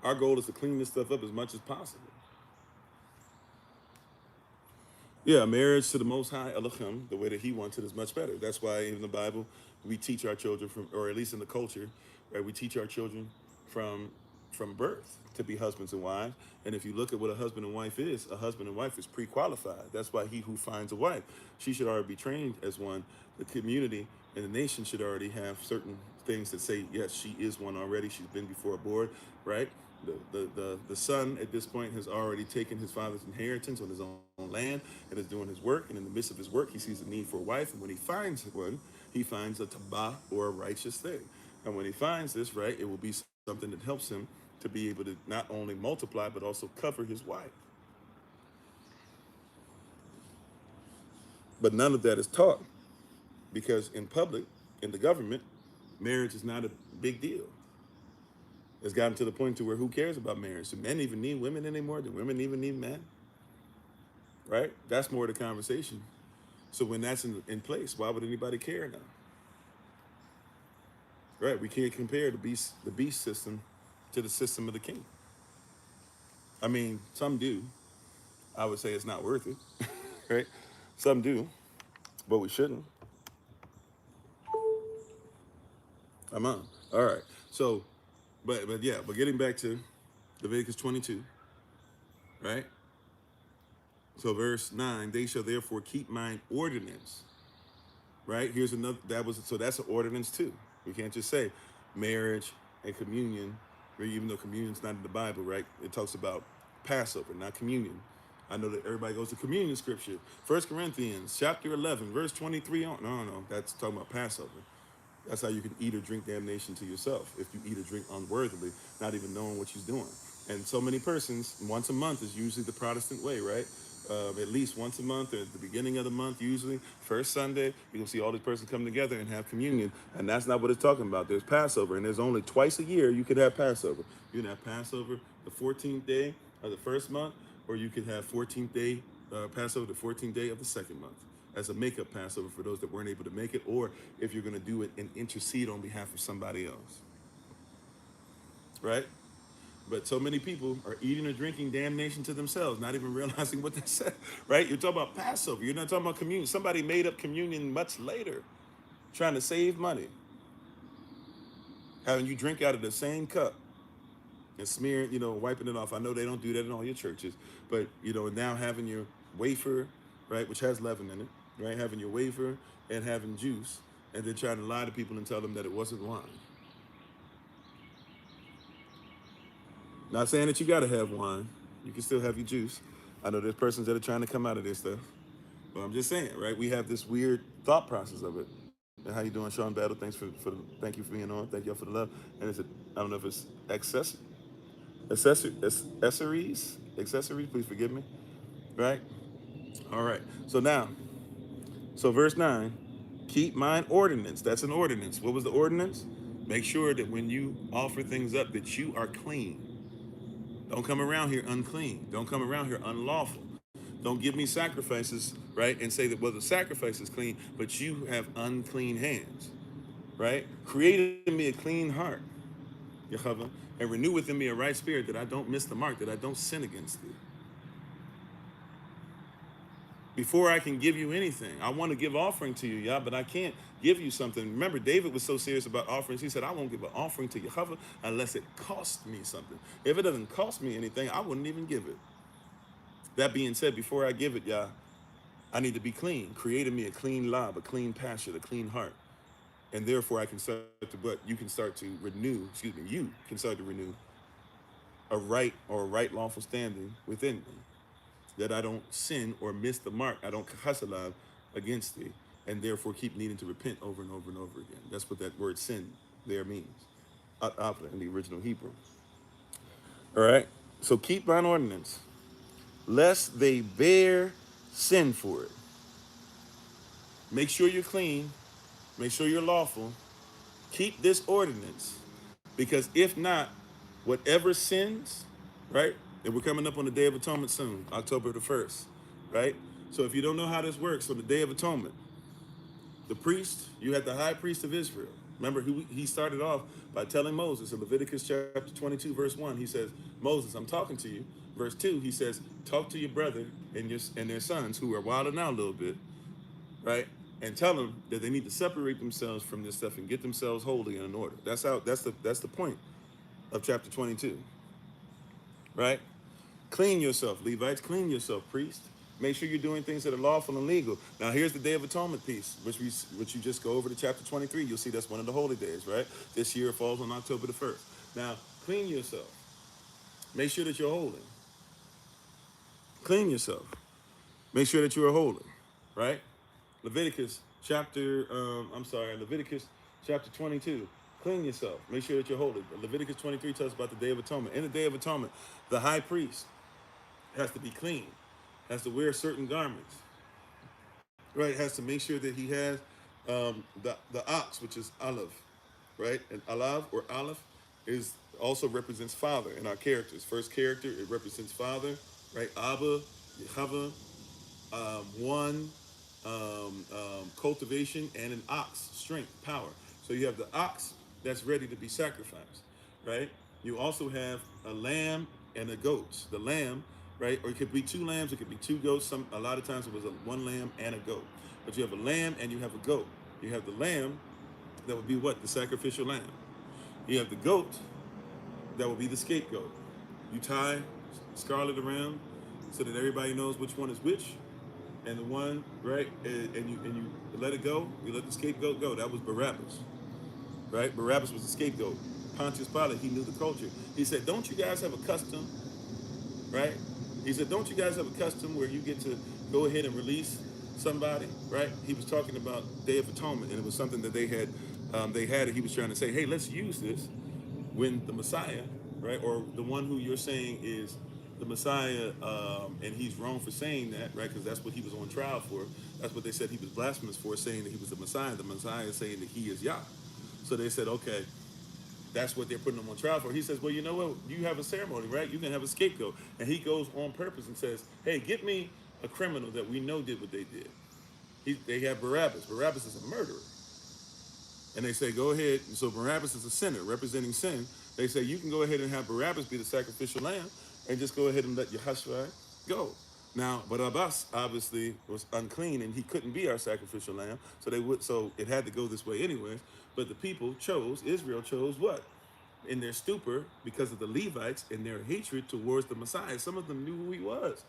Our goal is to clean this stuff up as much as possible. Yeah, marriage to the Most High, Elohim, the way that He wants it is much better. That's why in the Bible, we teach our children from, or at least in the culture, right? We teach our children from from birth to be husbands and wives. And if you look at what a husband and wife is, a husband and wife is pre-qualified. That's why he who finds a wife, she should already be trained as one. The community and the nation should already have certain things that say, yes, she is one already. She's been before a board, right? The son at this point has already taken his father's inheritance on his own land and is doing his work. And in the midst of his work, he sees a need for a wife. And when he finds one, he finds a tabah or a righteous thing. And when he finds this, right, it will be something that helps him to be able to not only multiply, but also cover his wife. But none of that is taught because in public, in the government, marriage is not a big deal. It's gotten to the point to where who cares about marriage? Do men even need women anymore? Do women even need men? Right? That's more the conversation. So when that's in place, why would anybody care now? Right? We can't compare the beast system to the system of the king. I mean, some do. I would say it's not worth it. Right? Some do, but we shouldn't. I'm on. All right. So, but getting back to Leviticus 22, right? So verse 9, they shall therefore keep mine ordinance. Right? Here's another that's an ordinance too. We can't just say marriage and communion, even though communion's not in the Bible, right? It talks about Passover, not communion. I know that everybody goes to communion scripture. 1 Corinthians chapter 11, verse 23 on. No, that's talking about Passover. That's how you can eat or drink damnation to yourself if you eat or drink unworthily, not even knowing what you're doing. And so many persons, once a month is usually the Protestant way, right? At least once a month or at the beginning of the month, usually, first Sunday, you can see all these persons come together and have communion. And that's not what it's talking about. There's Passover, and there's only twice a year you could have Passover. You can have Passover the 14th day of the first month, or you could have 14th day Passover the 14th day of the second month as a makeup Passover for those that weren't able to make it, or if you're going to do it and intercede on behalf of somebody else, right? But so many people are eating or drinking damnation to themselves, not even realizing what they said, right? You're talking about Passover. You're not talking about communion. Somebody made up communion much later, trying to save money, having you drink out of the same cup and smearing, wiping it off. I know they don't do that in all your churches, but, now having your wafer, right, which has leaven in it, right, having your wafer and having juice, and then trying to lie to people and tell them that it wasn't wine. Not saying that you got to have wine. You can still have your juice. I know there's persons that are trying to come out of this stuff, but I'm just saying, right, we have this weird thought process of it. And how you doing, Sean Battle? Thanks thank you for being on. Thank y'all for the love. And I don't know if it's accessories, please forgive me, right? All right, so verse 9, keep mine ordinance. That's an ordinance. What was the ordinance? Make sure that when you offer things up that you are clean. Don't come around here unclean. Don't come around here unlawful. Don't give me sacrifices, right, and say that, well, the sacrifice is clean, but you have unclean hands, right? Create in me a clean heart, Yehovah, and renew within me a right spirit, that I don't miss the mark, that I don't sin against thee. Before I can give you anything, I want to give offering to you, Yah, but I can't give you something. Remember, David was so serious about offerings. He said, I won't give an offering to Yehovah unless it costs me something. If it doesn't cost me anything, I wouldn't even give it. That being said, before I give it, Yah, I need to be clean. Create in me a clean lob, a clean pasture, a clean heart. And therefore I can start to, but you can start to renew, you can start to renew a right lawful standing within me, that I don't sin or miss the mark. I don't chasalav against thee, and therefore keep needing to repent over and over and over again. That's what that word sin there means, in the original Hebrew. All right? So keep thine ordinance, lest they bear sin for it. Make sure you're clean. Make sure you're lawful. Keep this ordinance. Because if not, whatever sins, right? And we're coming up on the Day of Atonement soon, October the 1st, right? So if you don't know how this works, on the Day of Atonement, the priest, you had the high priest of Israel. Remember, he started off by telling Moses in Leviticus chapter 22, verse 1, he says, Moses, I'm talking to you. Verse 2, he says, talk to your brother and their sons who are wilding out a little bit, right? And tell them that they need to separate themselves from this stuff and get themselves holy and in order. That's the point of chapter 22, right? Clean yourself, Levites. Clean yourself, priest. Make sure you're doing things that are lawful and legal. Now, here's the Day of Atonement piece, which you just go over to chapter 23. You'll see that's one of the holy days, right? This year it falls on October the 1st. Now, clean yourself. Make sure that you're holy. Clean yourself. Make sure that you are holy, right? Leviticus chapter 22. Clean yourself. Make sure that you're holy. Leviticus 23 tells us about the Day of Atonement. In the Day of Atonement, the high priest has to be clean, has to wear certain garments, right? Has to make sure that he has the ox, which is olive, right? And alav or aleph is also represents father in our characters. First character, it represents father, right? Abba, Yehava, one, cultivation, and an ox, strength, power. So you have the ox that's ready to be sacrificed, right? You also have a lamb and a goat. The lamb, right? Or it could be two lambs, it could be two goats. A lot of times it was one lamb and a goat. But you have a lamb and you have a goat. You have the lamb that would be what? The sacrificial lamb. You have the goat that will be the scapegoat. You tie scarlet around so that everybody knows which one is which. And the one, right, and you let it go. You let the scapegoat go. That was Barabbas, right? Barabbas was the scapegoat. Pontius Pilate, he knew the culture. He said, don't you guys have a custom, right? He said, don't you guys have a custom where you get to go ahead and release somebody, right? He was talking about Day of Atonement, and it was something that they had, and he was trying to say, hey, let's use this when the Messiah, right, or the one who you're saying is the Messiah, and he's wrong for saying that, right, because that's what he was on trial for. That's what they said he was blasphemous for, saying that he was the Messiah. The Messiah is saying that he is Yah. So they said, okay, that's what they're putting him on trial for. He says, well, you know what? You have a ceremony, right? You can have a scapegoat. And he goes on purpose and says, hey, get me a criminal that we know did what they did. They have Barabbas. Barabbas is a murderer. And they say, go ahead. And so Barabbas is a sinner representing sin. They say, you can go ahead and have Barabbas be the sacrificial lamb and just go ahead and let Yahashua go. Now, Barabbas obviously was unclean and he couldn't be our sacrificial lamb. So it had to go this way anyways. But the people Israel chose what? In their stupor, because of the Levites and their hatred towards the Messiah. Some of them knew who he was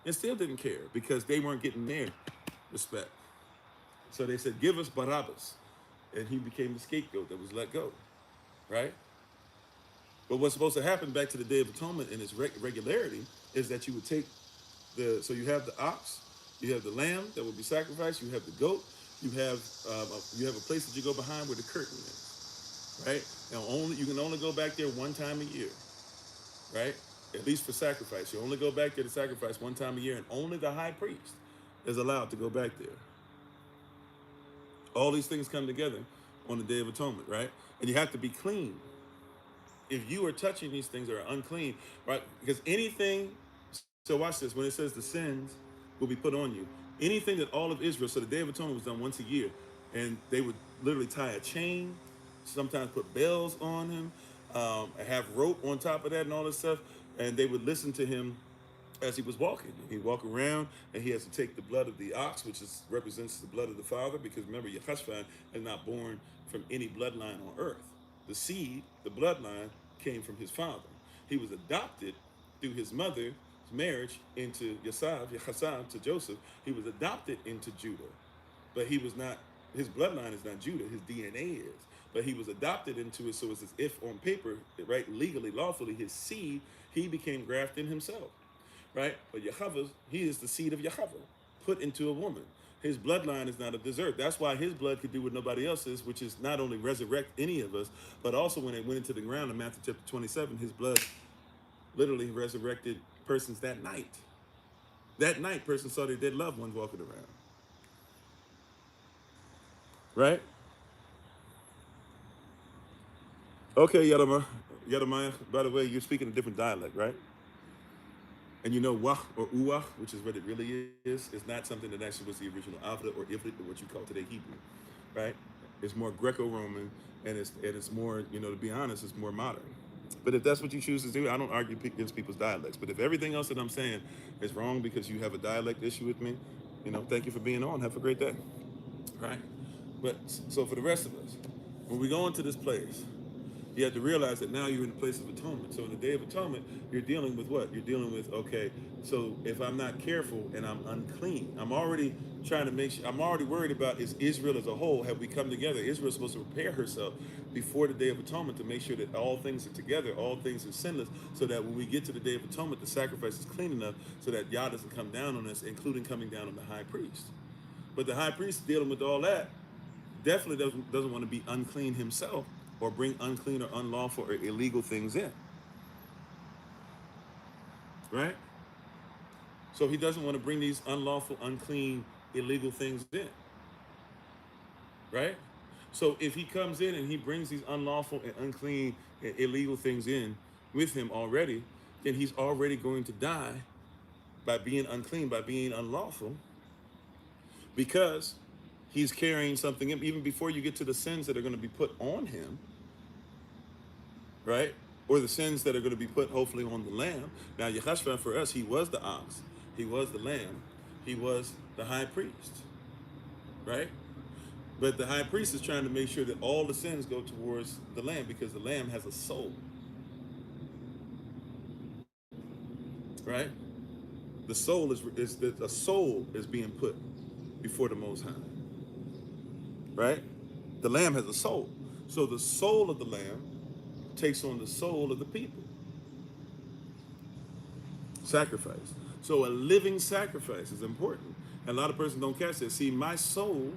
and still didn't care because they weren't getting their respect. So they said, give us Barabbas. And he became the scapegoat that was let go, right? But what's supposed to happen back to the Day of Atonement in its regularity is that you would take so you have the ox, you have the lamb that will be sacrificed, you have the goat, you have a place that you go behind where the curtain is, right? Now you can only go back there one time a year, right? At least for sacrifice. You only go back there to sacrifice one time a year, and only the high priest is allowed to go back there. All these things come together on the Day of Atonement, right? And you have to be clean. If you are touching these things that are unclean, right? Because anything, so watch this, when it says the sins will be put on you, anything that all of Israel, so the Day of Atonement was done once a year, and they would literally tie a chain, sometimes put bells on him, have rope on top of that and all this stuff, and they would listen to him as he was walking. He'd walk around and he has to take the blood of the ox, which represents the blood of the father, because remember, Yehoshaphat is not born from any bloodline on earth. The seed, the bloodline, came from his father. He was adopted through his mother's marriage into Yechasab to Joseph. He was adopted into Judah, but he was not, his bloodline is not Judah, his DNA is. But he was adopted into it, so it's as if on paper, right, legally, lawfully, his seed, he became grafted himself. Right? But Yahweh, he is the seed of Yahweh, put into a woman. His bloodline is not of this earth. That's why his blood could do what nobody else's, which is not only resurrect any of us, but also when it went into the ground in Matthew chapter 27, his blood literally resurrected persons that night. That night, persons saw their dead loved ones walking around. Right? Okay, Yadamaya, by the way, you're speaking a different dialect, right? And you know wah or uwah, which is what it really is not something that actually was the original alphabet or ifrit or what you call today Hebrew, right? It's more Greco-Roman, and it's more, to be honest, it's more modern. But if that's what you choose to do, I don't argue against people's dialects. But if everything else that I'm saying is wrong because you have a dialect issue with me, thank you for being on. Have a great day, right? But so for the rest of us, when we go into this place, you have to realize that now you're in the place of atonement. So in the Day of Atonement, you're dealing with what? You're dealing with, okay, so if I'm not careful and I'm unclean, I'm already trying to make sure, I'm already worried about, is Israel as a whole, have we come together? Israel's supposed to prepare herself before the Day of Atonement to make sure that all things are together, all things are sinless, so that when we get to the Day of Atonement, the sacrifice is clean enough so that Yah doesn't come down on us, including coming down on the high priest. But the high priest dealing with all that definitely doesn't want to be unclean himself or bring unclean or unlawful or illegal things in, right? So he doesn't want to bring these unlawful, unclean, illegal things in, right? So if he comes in and he brings these unlawful and unclean and illegal things in with him already, then he's already going to die by being unclean, by being unlawful, because he's carrying something in, even before you get to the sins that are going to be put on him, right? Or the sins that are going to be put hopefully on the lamb. Now, Yechashua for us, he was the ox, he was the lamb, he was the high priest, right? But the high priest is trying to make sure that all the sins go towards the lamb because the lamb has a soul, right? The soul is a soul is being put before the Most High, right? The lamb has a soul, so the soul of the lamb takes on the soul of the people. Sacrifice. So a living sacrifice is important. And a lot of persons don't catch that. See, my soul,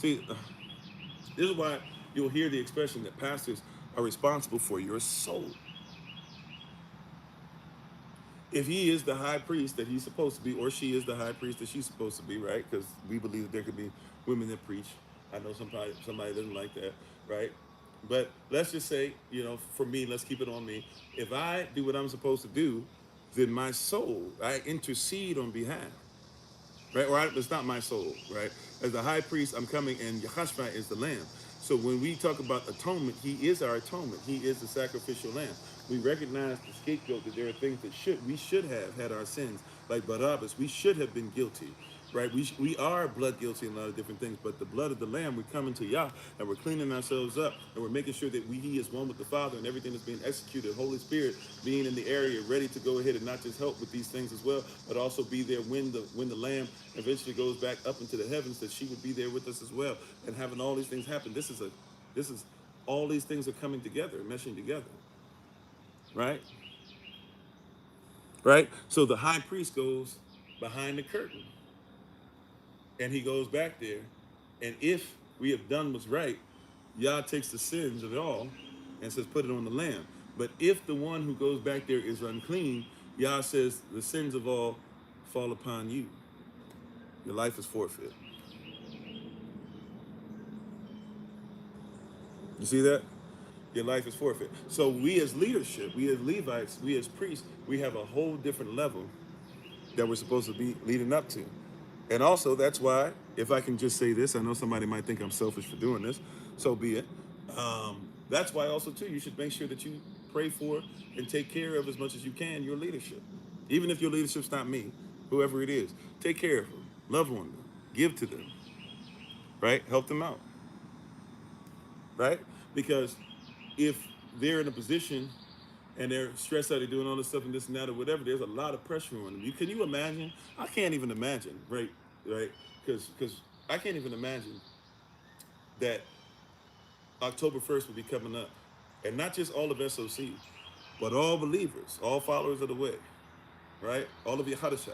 this is why you'll hear the expression that pastors are responsible for your soul. If he is the high priest that he's supposed to be, or she is the high priest that she's supposed to be, right? Because we believe that there could be women that preach. I know somebody doesn't like that, right? But let's just say, for me, let's keep it on me. If I do what I'm supposed to do, then my soul, I intercede on behalf, right? Or it's not my soul, right? As the high priest, I'm coming, and Yahashua is the lamb. So when we talk about atonement, he is our atonement. He is the sacrificial lamb. We recognize the scapegoat, that there are things that we should have had our sins, like Barabbas. We should have been guilty, right? We are blood guilty in a lot of different things, but the blood of the lamb, we're coming to Yah, and we're cleaning ourselves up, and we're making sure that he is one with the Father, and everything is being executed. Holy Spirit being in the area, ready to go ahead and not just help with these things as well, but also be there when the lamb eventually goes back up into the heavens, that she would be there with us as well, and having all these things happen. This is all these things are coming together, meshing together, right? Right? So the high priest goes behind the curtain, and he goes back there, and if we have done what's right, Yah takes the sins of it all and says, put it on the lamb. But if the one who goes back there is unclean, Yah says, the sins of all fall upon you. Your life is forfeit. You see that? Your life is forfeit. So we as leadership, we as Levites, we as priests, we have a whole different level that we're supposed to be leading up to. And also, that's why, if I can just say this, I know somebody might think I'm selfish for doing this, so be it. That's why also, too, you should make sure that you pray for and take care of, as much as you can, your leadership. Even if your leadership's not me, whoever it is, take care of them, love on them, give to them, right? Help them out, right? Because if they're in a position and they're stressed out, they're doing all this stuff and this and that or whatever, there's a lot of pressure on them. Can you imagine? I can't even imagine, right? Because I can't even imagine that October 1st will be coming up, and not just all of SOC, but all believers, all followers of the way, right? All of Yahadashah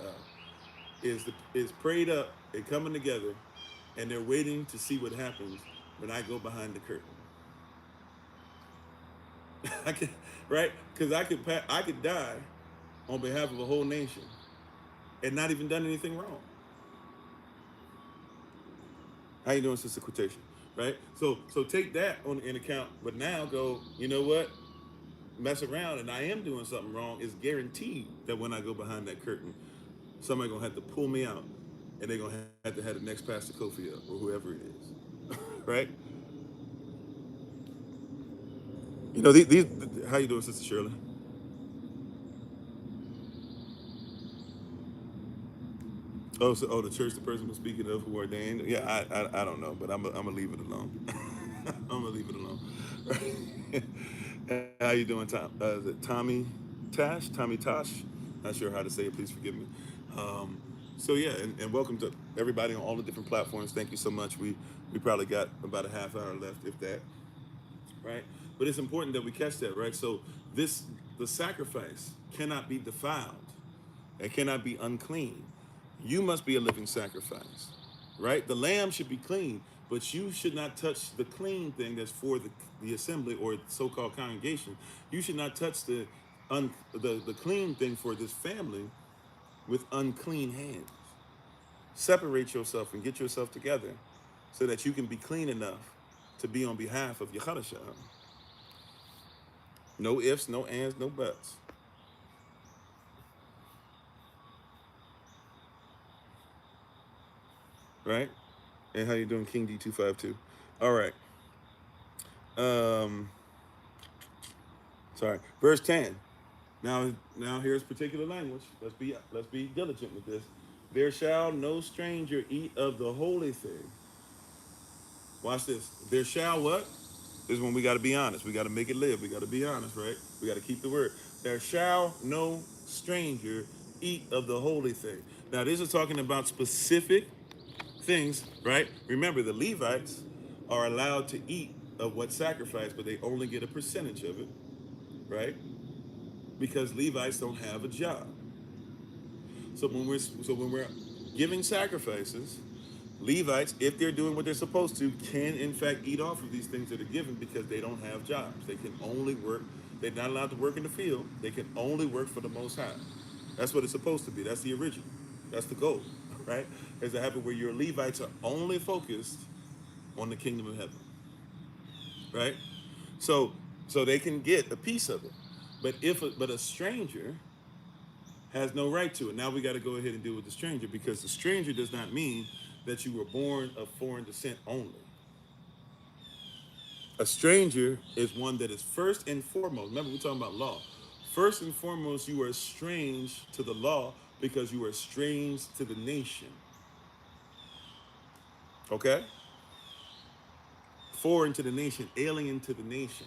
is prayed up and coming together, and they're waiting to see what happens when I go behind the curtain. I can, right? Because I could die, on behalf of a whole nation and not even done anything wrong. How you doing, Sister Quotation? Right? So take that on in account, but now go, you know what? Mess around and I am doing something wrong. It's guaranteed that when I go behind that curtain, somebody gonna have to pull me out and they're gonna have to have the next Pastor Kofi up or whoever it is. Right? You know, these how you doing, Sister Shirley? Oh, so the church the person was speaking of who ordained. Yeah, I don't know, but I'm gonna leave it alone. I'm gonna leave it alone. How you doing, Tom? Is it Tommy Tash? Tommy Tosh? Not sure how to say it. Please forgive me. Um, so yeah, and welcome to everybody on all the different platforms. Thank you so much. We probably got about a half hour left, if that. Right? But it's important that we catch that, right? So the sacrifice cannot be defiled. It cannot be unclean. You must be a living sacrifice, right? The lamb should be clean, but you should not touch the clean thing that's for the assembly or so-called congregation. You should not touch the clean thing for this family with unclean hands. Separate yourself and get yourself together so that you can be clean enough to be on behalf of Yahadashah. No ifs, no ands, no buts. Right? And how you doing, King D252? All right. Um, sorry. Verse 10. Now here's particular language. Let's be diligent with this. There shall no stranger eat of the holy thing. Watch this. There shall what? This is when we got to be honest. We got to make it live. We got to be honest, right? We got to keep the word. There shall no stranger eat of the holy thing. Now this is talking about specific things, right? Remember, the Levites are allowed to eat of what's sacrificed, but they only get a percentage of it, right? Because Levites don't have a job. So when we're giving sacrifices, Levites, if they're doing what they're supposed to, can in fact eat off of these things that are given because they don't have jobs. They can only work. They're not allowed to work in the field. They can only work for the Most High. That's what it's supposed to be. That's the original. That's the goal, right? Is to happen where your Levites are only focused on the kingdom of heaven, right? So so they can get a piece of it. But a stranger has no right to it. Now we got to go ahead and deal with the stranger because the stranger does not mean that you were born of foreign descent only. A stranger is one that is first and foremost, remember we're talking about law. First and foremost, you are strange to the law because you are strange to the nation. Okay? Foreign to the nation, alien to the nation.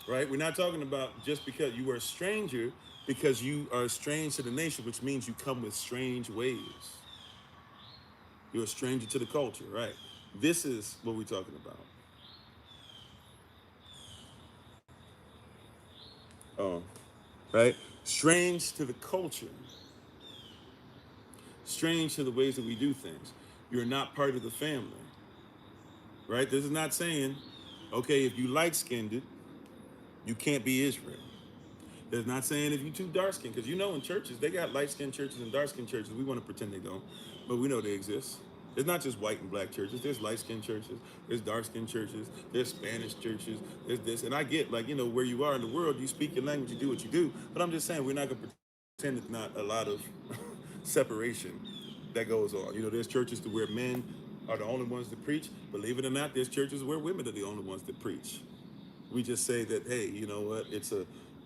Right? We're not talking about just because you are a stranger because you are strange to the nation, which means you come with strange ways. You're a stranger to the culture, right? This is what we're talking about. Oh, right? Strange to the culture, strange to the ways that we do things. You're not part of the family, right? This is not saying, okay, if you light skinned, you can't be Israel. It's not saying if you too dark skinned, because you know in churches, they got light skinned churches and dark skinned churches. We want to pretend they don't, but we know they exist. It's not just white and black churches. There's light skinned churches, there's dark skinned churches, there's Spanish churches, there's this. And I get, like, where you are in the world, you speak your language, you do what you do. But I'm just saying, we're not going to pretend it's not a lot of separation that goes on. There's churches to where men are the only ones that preach. Believe it or not, there's churches where women are the only ones that preach. We just say that, hey, you know what? It's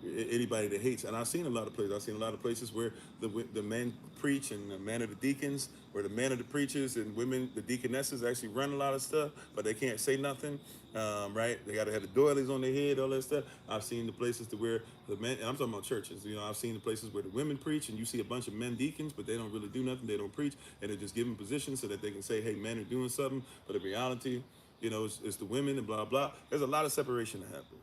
anybody that hates. And I've seen a lot of places. I've seen a lot of places where the men preach and the men are the deacons, where the men are the preachers and women, the deaconesses, actually run a lot of stuff, but they can't say nothing. Right? They got to have the doilies on their head, all that stuff. I've seen the places to where the men, and I'm talking about churches. I've seen the places where the women preach, and you see a bunch of men deacons, but they don't really do nothing. They don't preach, and they're just giving positions so that they can say, hey, men are doing something. But in reality, it's the women and blah, blah. There's a lot of separation that happens.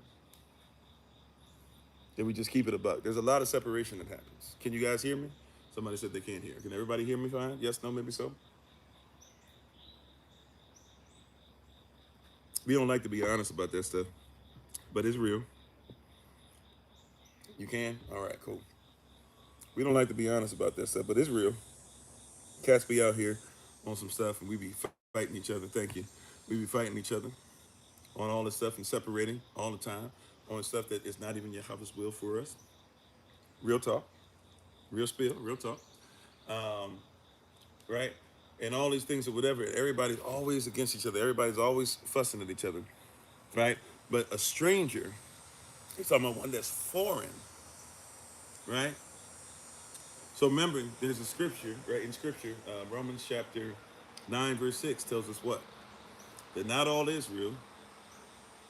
Then we just keep it a buck. There's a lot of separation that happens. Can you guys hear me? Somebody said they can't hear. Can everybody hear me fine? Yes, no, maybe so? We don't like to be honest about that stuff, but it's real. You can? All right, cool. We don't like to be honest about that stuff, but it's real. Cats be out here on some stuff, and we be fighting each other. Thank you. We be fighting each other on all this stuff and separating all the time on stuff that is not even Yahweh's will for us. Real talk, real spill, real talk, right? And all these things or whatever. Everybody's always against each other. Everybody's always fussing at each other, right? But a stranger, he's talking about one that's foreign, right? So remember, there's a scripture, right? In scripture, Romans chapter 9, verse 6 tells us what? That not all Israel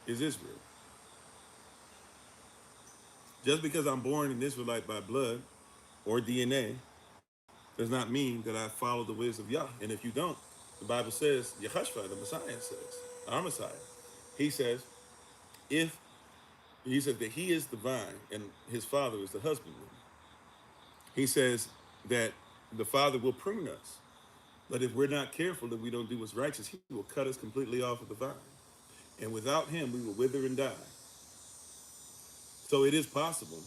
is Israel. Just because I'm born an Israelite by blood or DNA does not mean that I follow the ways of Yah. And if you don't, the Bible says, Yahashua, the Messiah says, our Messiah, he says, if he says that he is the vine and his father is the husbandman. He says that the Father will prune us. But if we're not careful, if we don't do what's righteous, he will cut us completely off of the vine. And without him, we will wither and die. So it is possible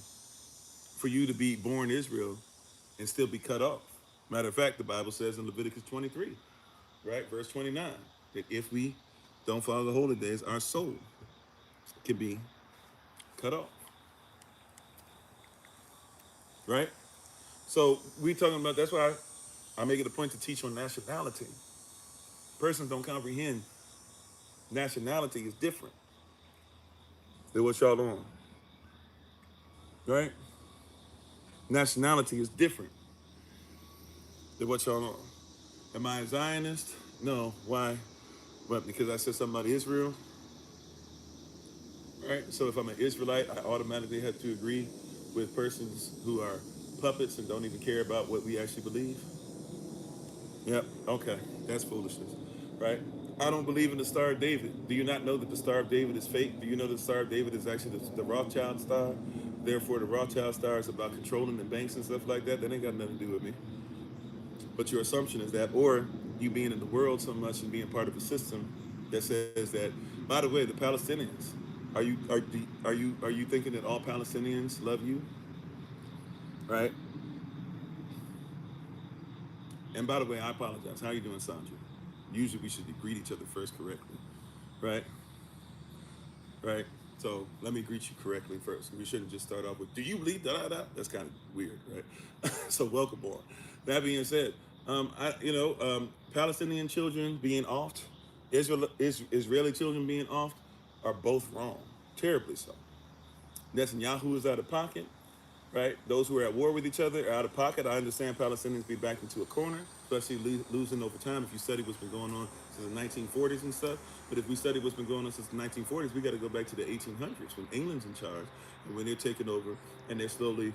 for you to be born Israel and still be cut off. Matter of fact, the Bible says in Leviticus 23, right, verse 29, that if we don't follow the holy days, our soul can be cut off, right? So we talking about, that's why I make it a point to teach on nationality. Persons don't comprehend nationality is different than what y'all on, right? Nationality is different than what y'all on. Am I a Zionist? No. Why? Well, because I said something about Israel, right? So if I'm an Israelite, I automatically have to agree with persons who are puppets and don't even care about what we actually believe. Yep. Okay. That's foolishness, right? I don't believe in the Star of David. Do you not know that the Star of David is fake? Do you know that the Star of David is actually the Rothschild star? Therefore, the Rothschild star is about controlling the banks and stuff like that. That ain't got nothing to do with me. But your assumption is that, or you being in the world so much and being part of a system that says that. By the way, the Palestinians, are you thinking that all Palestinians love you, right? And by the way, I apologize. How are you doing, Sandra? Usually we should greet each other first correctly, right? Right. So let me greet you correctly first. We shouldn't just start off with, "Do you believe da da da?" That's kind of weird, right? So welcome on. That being said, Palestinian children being offed, Israeli children being offed, are both wrong, terribly so. Netanyahu is out of pocket, right? Those who are at war with each other are out of pocket. I understand Palestinians be backed into a corner, especially losing over time. If you study what's been going on since the 1940s and stuff, but if we study what's been going on since the 1940s, we got to go back to the 1800s when England's in charge and when they're taking over and they're slowly,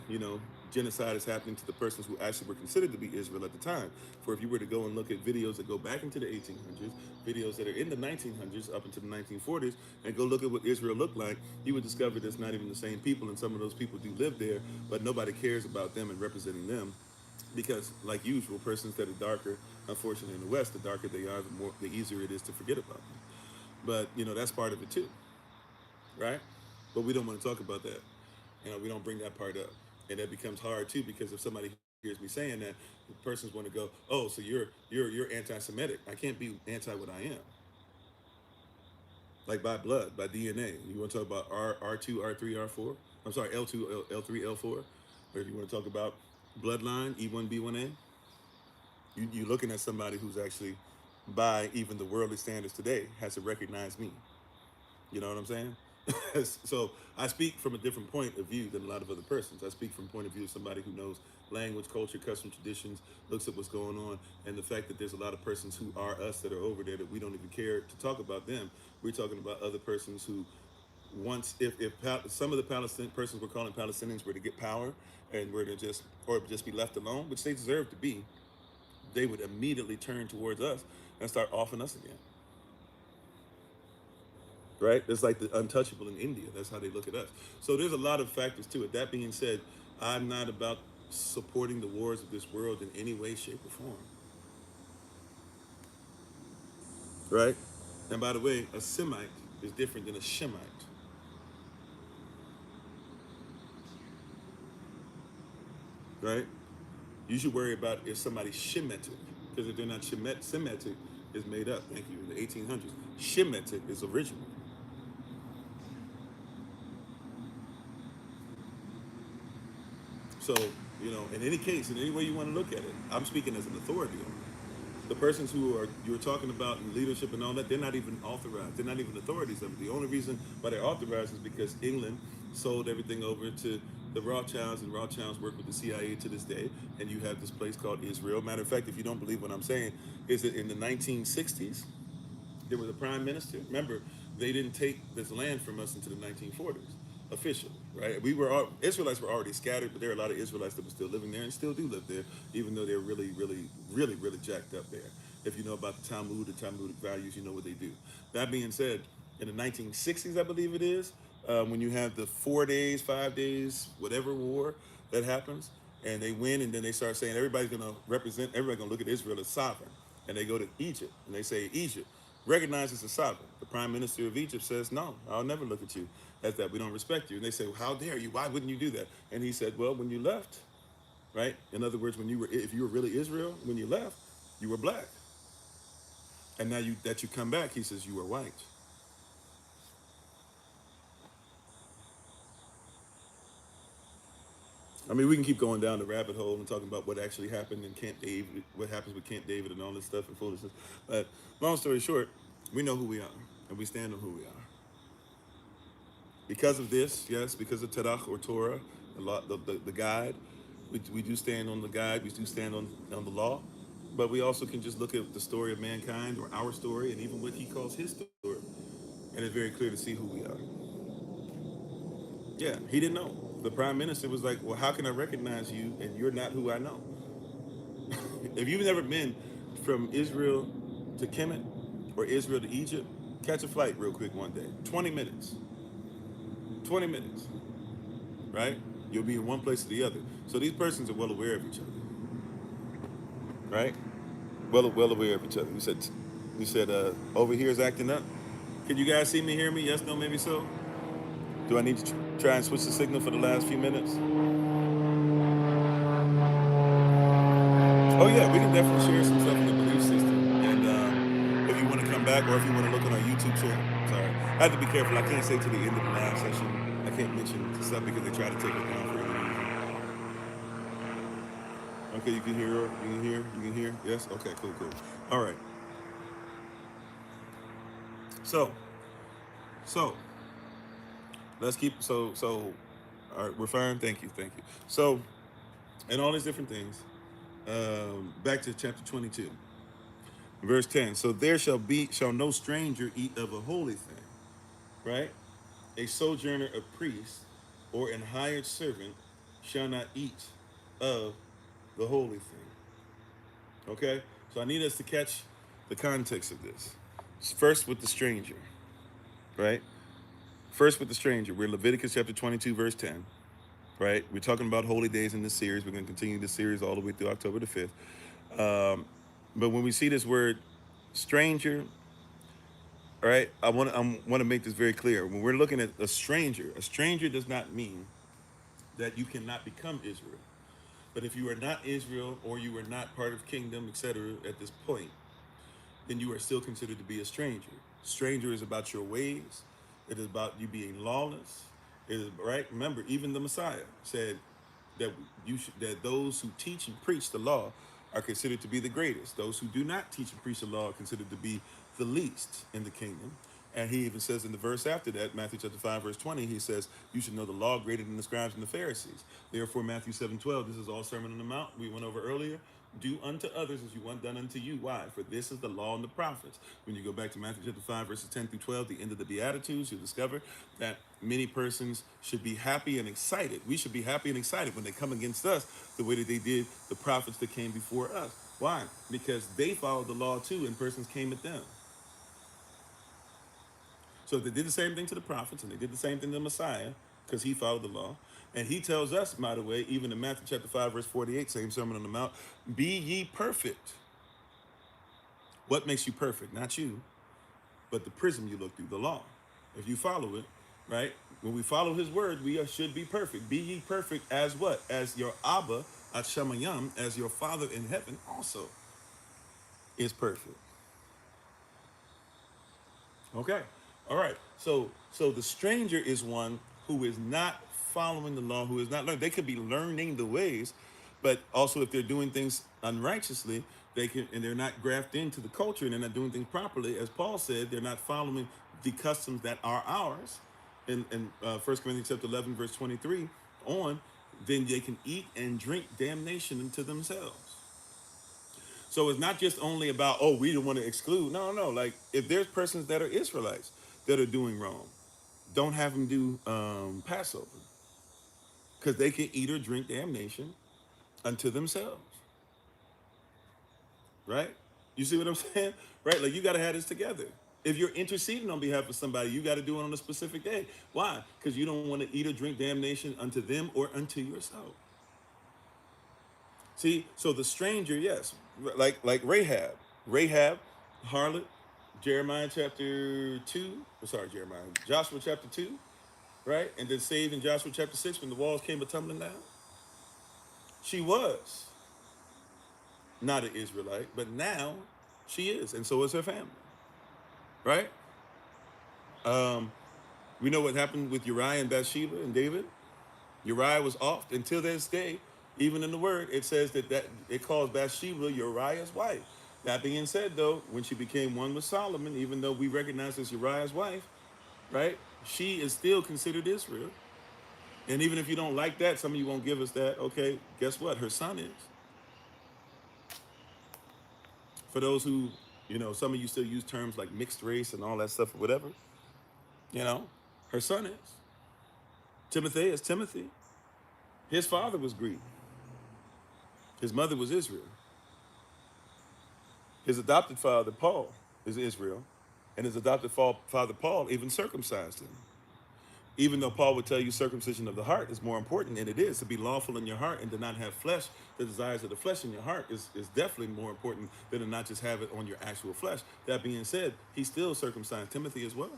genocide is happening to the persons who actually were considered to be Israel at the time. For if you were to go and look at videos that go back into the 1800s, videos that are in the 1900s up into the 1940s, and go look at what Israel looked like, you would discover there's not even the same people, and some of those people do live there, but nobody cares about them and representing them. Because, like usual, persons that are darker, unfortunately in the West, the darker they are, the easier it is to forget about them. But, that's part of it too, right? But we don't want to talk about that. We don't bring that part up. And that becomes hard too, because if somebody hears me saying that, the persons want to go, "Oh, so you're anti-Semitic." I can't be anti what I am. Like by blood, by DNA. You want to talk about R2, R3, R4? I'm sorry, L2, L3, L4. Or if you want to talk about bloodline, E1, B1A, you're looking at somebody who's actually, by even the worldly standards today, has to recognize me. You know what I'm saying? So I speak from a different point of view than a lot of other persons. I speak from a point of view of somebody who knows language, culture, custom, traditions, looks at what's going on, and the fact that there's a lot of persons who are us that are over there that we don't even care to talk about them. We're talking about other persons who once, if some of the Palestinian persons we're calling Palestinians were to get power and were to just be left alone, which they deserve to be, they would immediately turn towards us and start offing us again. Right? It's like the untouchable in India. That's how they look at us. So there's a lot of factors to it. That being said, I'm not about supporting the wars of this world in any way, shape, or form. Right? And by the way, a Semite is different than a Shemite. right? You should worry about if somebody's Shemitic, because if they're not Semitic, is made up. Thank you. In the 1800s, Shemitic is original. So, in any case, in any way you want to look at it, I'm speaking as an authority on it. The persons who you're talking about in leadership and all that, they're not even authorized. They're not even authorities of it. The only reason why they're authorized is because England sold everything over to the Rothschilds, and Rothschilds work with the CIA to this day. And you have this place called Israel. Matter of fact, if you don't believe what I'm saying, is that in the 1960s, there was a prime minister. Remember, they didn't take this land from us until the 1940s, officially, right? Israelites were already scattered, but there are a lot of Israelites that were still living there and still do live there, even though they're really, really, really, really jacked up there. If you know about the Talmud, the Talmudic values, you know what they do. That being said, in the 1960s, I believe it is, when you have the 4 days, 5 days, whatever war that happens, and they win, and then they start saying everybody's going to look at Israel as sovereign, and they go to Egypt, and they say, Egypt recognizes a sovereign. The prime minister of Egypt says, no, I'll never look at you as that. We don't respect you. And they say, well, how dare you? Why wouldn't you do that? And he said, well, when you left, right? In other words, if you were really Israel, when you left, you were black. And now that you come back, he says, you are white. I mean, we can keep going down the rabbit hole and talking about what actually happened in Camp David, what happens with Camp David and all this stuff and foolishness. But long story short, we know who we are, and we stand on who we are. Because of this, yes, because of Tanakh or Torah, the guide, we do stand on the guide, we do stand on the law, but we also can just look at the story of mankind or our story and even what he calls his story, and it's very clear to see who we are. Yeah, he didn't know. The prime minister was like, well, how can I recognize you and you're not who I know? If you've never been from Israel to Kemet or Israel to Egypt, catch a flight real quick one day. 20 minutes. 20 minutes, right? You'll be in one place or the other. So these persons are well aware of each other, right? Well aware of each other. You said, over here is acting up. Can you guys see me, hear me? Yes, no, maybe so. Do I need to try and switch the signal for the last few minutes? Oh yeah, we can definitely share some stuff in the belief system. And if you want to come back, or if you want to look on our YouTube channel, sorry, I have to be careful. I can't say to the end of the live session. I can't mention stuff because they try to take us down for any reason. Okay, you can hear. You can hear. You can hear. Yes. Okay. Cool. Cool. All right. So, so let's keep. So. All right, we're fine. Thank you. Thank you. So, and all these different things. Back to chapter 22. Verse 10. So there shall no stranger eat of a holy thing, right? A sojourner, a priest, or an hired servant shall not eat of the holy thing. Okay? So I need us to catch the context of this. First with the stranger, right? First with the stranger. We're Leviticus chapter 22, verse 10, right? We're talking about holy days in this series. We're going to continue this series all the way through October the 5th. But when we see this word stranger, all right, I want to make this very clear. When we're looking at a stranger does not mean that you cannot become Israel. But if you are not Israel or you are not part of kingdom, etc., at this point, then you are still considered to be a stranger. Stranger is about your ways. It is about you being lawless. It is right. Remember, even the Messiah said that that those who teach and preach the law are considered to be the greatest. Those who do not teach and preach the law are considered to be the least in the kingdom. And he even says in the verse after that, Matthew chapter 5, verse 20, he says, you should know the law greater than the scribes and the Pharisees. Therefore, Matthew 7:12, this is all Sermon on the Mount. We went over earlier. Do unto others as you want done unto you. Why? For this is the law and the prophets. When you go back to Matthew chapter 5, verses 10 through 12, the end of the Beatitudes, you'll discover that many persons should be happy and excited. We should be happy and excited when they come against us the way that they did the prophets that came before us. Why? Because they followed the law too, and persons came at them. So they did the same thing to the prophets, and they did the same thing to the Messiah, because he followed the law. And he tells us, by the way, even in Matthew chapter 5, verse 48, same Sermon on the Mount, be ye perfect. What makes you perfect? Not you, but the prism you look through, the law. If you follow it, right? When we follow his word, we should be perfect. Be ye perfect as what? As your Abba, Atshamayam, as your Father in heaven also is perfect. Okay. All right. So the stranger is one who is not following the law, who is not learning. They could be learning the ways, but also if they're doing things unrighteously, they can, and they're not grafted into the culture and they're not doing things properly. As Paul said, they're not following the customs that are ours. In 1 Corinthians chapter 11, verse 23 on, then they can eat and drink damnation into themselves. So it's not just only about, oh, we don't want to exclude. No, no. Like if there's persons that are Israelites that are doing wrong, don't have them do Passover because they can eat or drink damnation unto themselves. Right? You see what I'm saying? Right? Like you got to have this together. If you're interceding on behalf of somebody, you got to do it on a specific day. Why? Because you don't want to eat or drink damnation unto them or unto yourself. See, so the stranger, yes, like Rahab, harlot, Jeremiah chapter 2, sorry, Jeremiah, Joshua chapter 2, right? And then saved in Joshua chapter 6 when the walls came a tumbling down. She was not an Israelite, but now she is, and so is her family, right? Um, we know what happened with Uriah and Bathsheba and David. Uriah was off until this day. Even in the word, it says that it calls Bathsheba Uriah's wife. That being said, though, when she became one with Solomon, even though we recognize as Uriah's wife, right, she is still considered Israel. And even if you don't like that, some of you won't give us that. Okay, guess what? Her son is. For those who, some of you still use terms like mixed race and all that stuff or whatever, you know, her son is. Timothy is Timothy. His father was Greek. His mother was Israel. His adopted father, Paul, is Israel. And his adopted father, Paul, even circumcised him. Even though Paul would tell you circumcision of the heart is more important, and it is, to be lawful in your heart and to not have flesh, the desires of the flesh in your heart is definitely more important than to not just have it on your actual flesh. That being said, he still circumcised Timothy as well.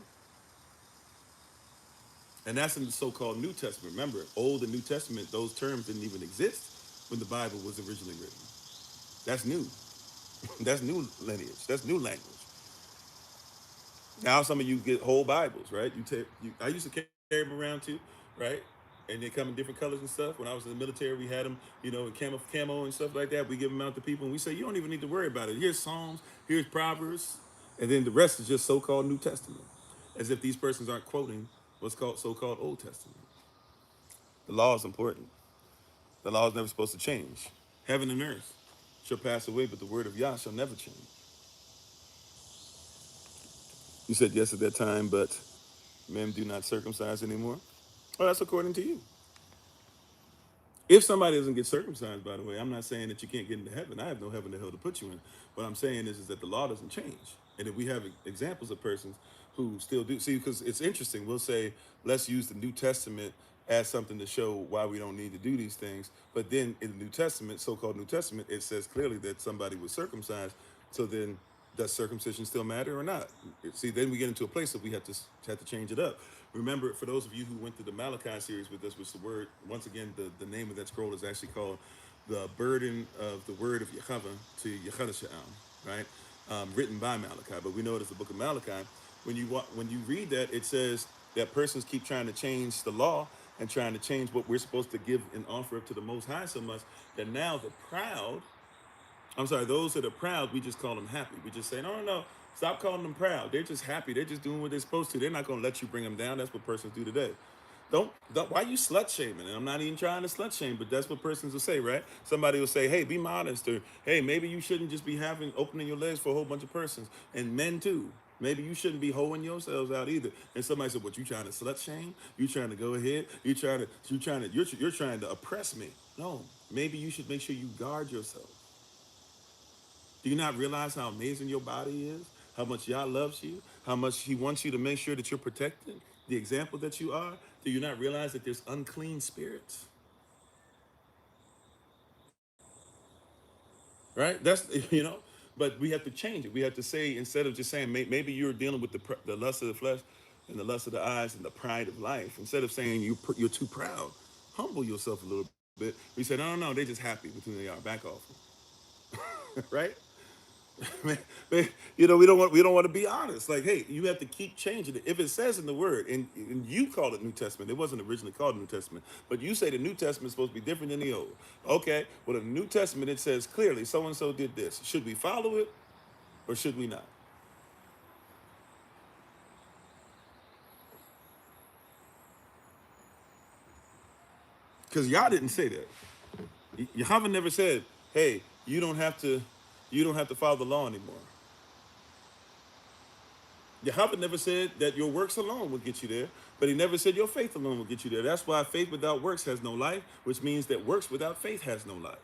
And that's in the so-called New Testament. Remember, Old and New Testament, those terms didn't even exist when the Bible was originally written. That's new. That's new lineage. That's new language. Now some of you get whole Bibles, right? I used to carry them around too, right? And they come in different colors and stuff. When I was in the military, we had them, in camo and stuff like that. We give them out to people, and we say, you don't even need to worry about it. Here's Psalms, here's Proverbs, and then the rest is just so-called New Testament, as if these persons aren't quoting what's called so-called Old Testament. The law is important. The law is never supposed to change. Heaven and earth shall pass away, but the word of Yah shall never change. You said yes at that time, but men do not circumcise anymore. Well, that's according to you. If somebody doesn't get circumcised, by the way, I'm not saying that you can't get into heaven. I have no heaven or hell to put you in. What I'm saying is that the law doesn't change. And if we have examples of persons who still do, see, because it's interesting, we'll say, let's use the New Testament as something to show why we don't need to do these things. But then in the New Testament, so-called New Testament, it says clearly that somebody was circumcised. So then does circumcision still matter or not? See, then we get into a place that we have to change it up. Remember, for those of you who went through the Malachi series with us, which the word, once again, the name of that scroll is actually called the burden of the word of Yahweh to Yechadasha'am, right? Written by Malachi, but we know it as the book of Malachi. When you read that, it says that persons keep trying to change the law and trying to change what we're supposed to give and offer up to the Most High so much that now those that are proud, we just call them happy. We just say, no, stop calling them proud. They're just happy. They're just doing what they're supposed to. They're not going to let you bring them down. That's what persons do today. Don't why you slut shaming? And I'm not even trying to slut shame, but that's what persons will say, right? Somebody will say, hey, be modest, or hey, maybe you shouldn't just be opening your legs for a whole bunch of persons. And men too. Maybe you shouldn't be hoeing yourselves out either. And somebody said, what, you trying to slut shame? You trying to go ahead? You're trying to oppress me. No, maybe you should make sure you guard yourself. Do you not realize how amazing your body is? How much Yah loves you? How much he wants you to make sure that you're protected? The example that you are? Do you not realize that there's unclean spirits? Right? That's, but we have to change it. We have to say, instead of just saying, maybe you're dealing with the lust of the flesh and the lust of the eyes and the pride of life. Instead of saying you're too proud, humble yourself a little bit. We said, no, they're just happy with who they are. Back off, right? We don't want to be honest. Like, hey, you have to keep changing it. If it says in the Word, and you call it New Testament, it wasn't originally called New Testament, but you say the New Testament is supposed to be different than the Old. Okay, well, in the New Testament it says clearly so and so did this. Should we follow it or should we not? Because y'all didn't say that. Yahweh never said, hey, you don't have to follow the law anymore. Yahweh never said that your works alone will get you there, but he never said your faith alone will get you there. That's why faith without works has no life, which means that works without faith has no life.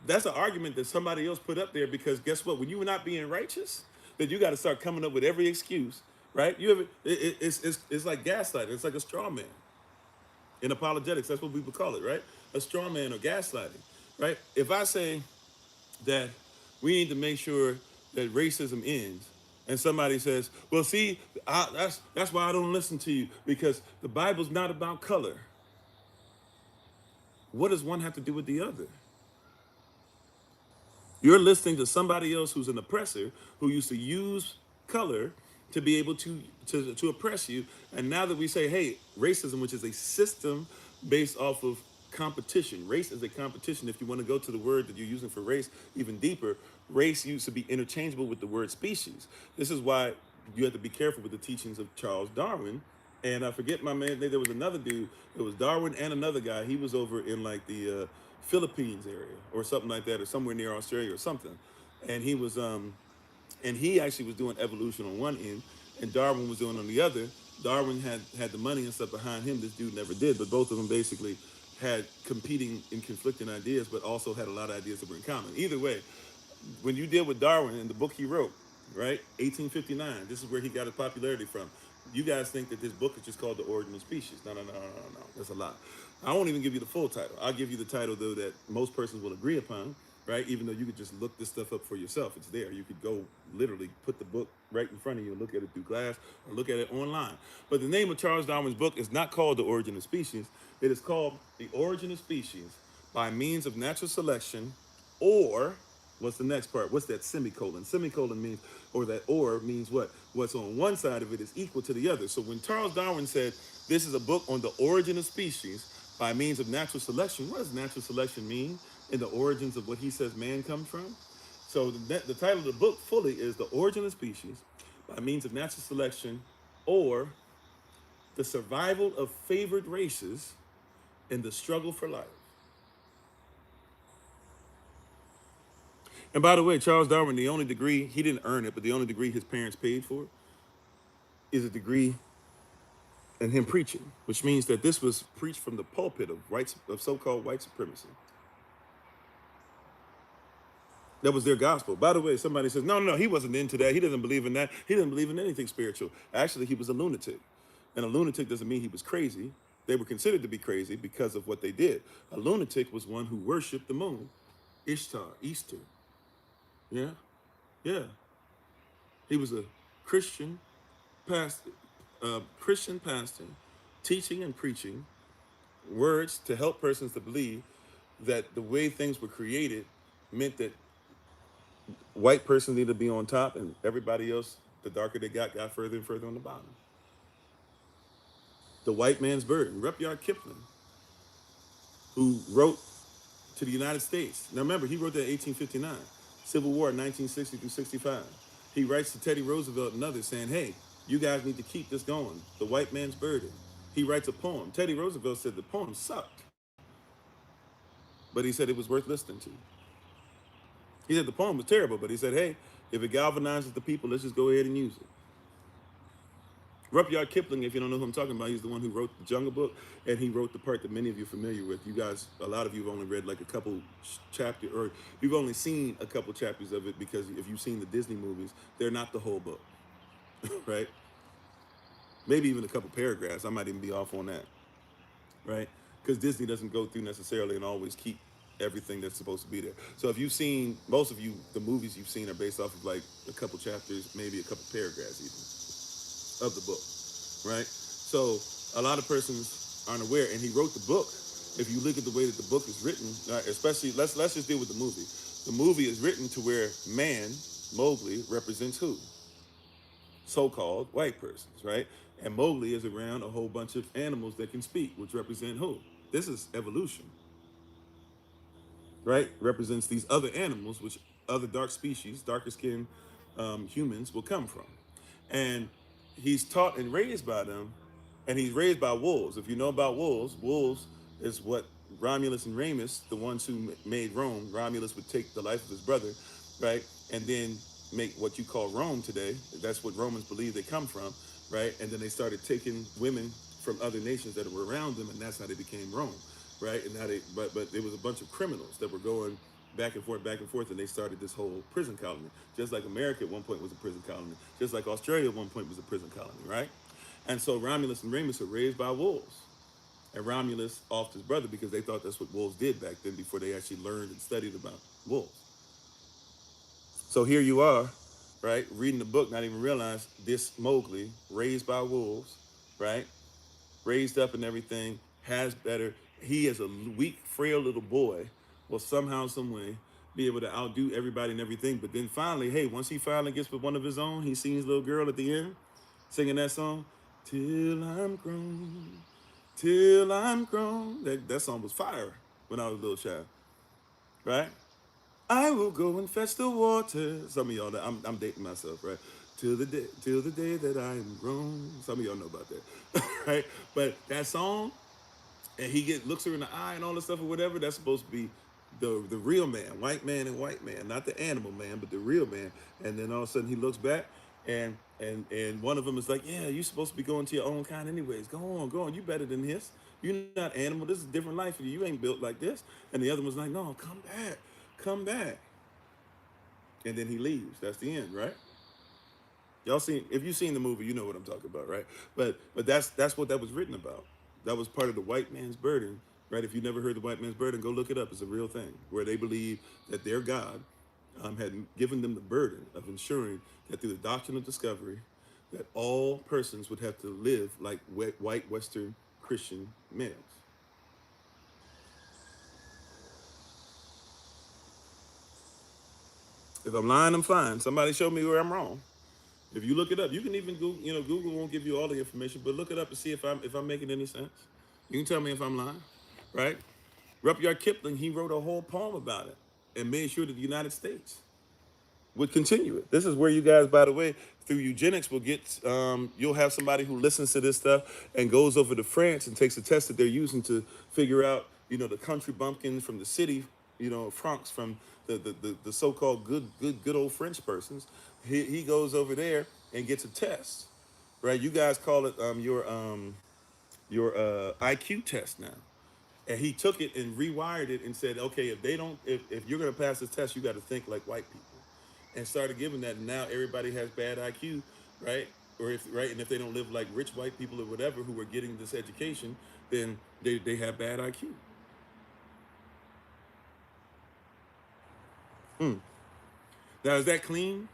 That's an argument that somebody else put up there because guess what? When you're not being righteous, then you got to start coming up with every excuse, right? It's like gaslighting. It's like a straw man. In apologetics, that's what we would call it, right? A straw man or gaslighting, right? If I say that we need to make sure that racism ends, and somebody says, "Well, see, that's why I don't listen to you because the Bible's not about color." What does one have to do with the other? You're listening to somebody else who's an oppressor who used to use color to be able to oppress you. And now that we say, hey, racism, which is a system based off of competition. Race is a competition. If you want to go to the word that you're using for race even deeper, race used to be interchangeable with the word species. This is why you have to be careful with the teachings of Charles Darwin. And I forget my man, there was another dude, it was Darwin and another guy. He was over in like the Philippines area or something like that, or somewhere near Australia or something. And he actually was doing evolution on one end, and Darwin was doing on the other. Darwin had the money and stuff behind him. This dude never did, but both of them basically had competing and conflicting ideas, but also had a lot of ideas that were in common. Either way, when you deal with Darwin and the book he wrote, right, 1859, this is where he got his popularity from. You guys think that this book is just called The Origin of Species. No. That's a lie. I won't even give you the full title. I'll give you the title, though, that most persons will agree upon, right? Even though you could just look this stuff up for yourself. It's there. You could go literally put the book right in front of you and look at it through glass or look at it online. But the name of Charles Darwin's book is not called The Origin of Species. It is called The Origin of Species by Means of Natural Selection, or what's the next part? What's that semicolon? Semicolon means, or that or means what? What's on one side of it is equal to the other. So when Charles Darwin said, this is a book on the origin of species by means of natural selection, what does natural selection mean in the origins of what he says man comes from? So the title of the book fully is The Origin of Species by Means of Natural Selection, or the Survival of Favored Races in the Struggle for Life. And by the way, Charles Darwin, the only degree, he didn't earn it, but the only degree his parents paid for is a degree in him preaching, which means that this was preached from the pulpit of so-called white supremacy. That was their gospel. By the way, somebody says, no, he wasn't into that. He doesn't believe in that. He doesn't believe in anything spiritual. Actually, he was a lunatic. And a lunatic doesn't mean he was crazy. They were considered to be crazy because of what they did. A lunatic was one who worshiped the moon, Ishtar, Easter. Yeah. He was a Christian pastor, teaching and preaching words to help persons to believe that the way things were created meant that white persons need to be on top and everybody else, the darker they got further and further on the bottom. The white man's burden. Rudyard Kipling, who wrote to the United States. Now remember, he wrote that in 1859. Civil War, 1960 through 65. He writes to Teddy Roosevelt and others saying, hey, you guys need to keep this going. The white man's burden. He writes a poem. Teddy Roosevelt said the poem sucked, but he said it was worth listening to. He said the poem was terrible, but he said, hey, if it galvanizes the people, let's just go ahead and use it. Rudyard Kipling, if you don't know who I'm talking about, he's the one who wrote the Jungle Book, and he wrote the part that many of you are familiar with. You guys, a lot of you have only read like a couple chapters, or you've only seen a couple chapters of it, because if you've seen the Disney movies, they're not the whole book, right? Maybe even a couple paragraphs. I might even be off on that, right? Because Disney doesn't go through necessarily and always keep everything that's supposed to be there. So if you've seen, most of you, the movies you've seen are based off of like a couple chapters, maybe a couple paragraphs even, of the book, right? So a lot of persons aren't aware, and he wrote the book if you look at the way that the book is written, especially let's just deal with the movie. The movie is written to where man, Mowgli, represents who? So-called white persons, right? And Mowgli is around a whole bunch of animals that can speak, which represent who? This is evolution, right? Represents these other animals, which other dark species, darker skinned humans will come from. And he's taught and raised by them, and he's raised by wolves. If you know about wolves, wolves is what Romulus and Remus, the ones who made Rome, Romulus would take the life of his brother, right? And then make what you call Rome today. That's what Romans believe they come from, right? And then they started taking women from other nations that were around them, and that's how they became Rome, right? And how they, but there was a bunch of criminals that were going back and forth, and they started this whole prison colony. Just like America at one point was a prison colony, just like Australia at one point was a prison colony, right? And so Romulus and Remus were raised by wolves, and Romulus offed his brother because they thought that's what wolves did back then before they actually learned and studied about wolves. So here you are, right, reading the book, not even realize this Mowgli, raised by wolves, right, raised up and everything, has better. He is a weak, frail little boy, will somehow, some way, be able to outdo everybody and everything. But then finally, hey, once he finally gets with one of his own, he sees little girl at the end singing that song, "Till I'm grown, till I'm grown." That song was fire when I was a little child, right? I will go and fetch the water. Some of y'all, I'm dating myself, right? Till the day that I am grown. Some of y'all know about that, right? But that song, and he looks her in the eye and all this stuff or whatever. That's supposed to be the real man, white man, not the animal man, but the real man. And then all of a sudden he looks back, and one of them is like, "Yeah, you're supposed to be going to your own kind anyways. Go on. You better than this. You're not animal. This is a different life for you. You ain't built like this." And the other one's like, "No, come back." And then he leaves. That's the end, right? Y'all seen? If you've seen the movie, you know what I'm talking about, right? But that's what that was written about. That was part of the white man's burden, right? If you never heard the white man's burden, go look it up. It's a real thing where they believe that their God had given them the burden of ensuring that through the doctrine of discovery, that all persons would have to live like white Western Christian males. If I'm lying, I'm fine. Somebody show me where I'm wrong. If you look it up, you can even Google. Google won't give you all the information, but look it up and see if I'm making any sense. You can tell me if I'm lying, right? Rudyard Kipling, he wrote a whole poem about it and made sure that the United States would continue it. This is where you guys, by the way, through eugenics, will get. You'll have somebody who listens to this stuff and goes over to France and takes a test that they're using to figure out, the country bumpkins from the city, Francs from the so-called good old French persons. He goes over there and gets a test, right? You guys call it your IQ test now. And he took it and rewired it and said, okay, if you're gonna pass this test, you got to think like white people, and started giving that. And now everybody has bad IQ, right? Or and if they don't live like rich white people or whatever who are getting this education, then they have bad IQ. Now is that clean?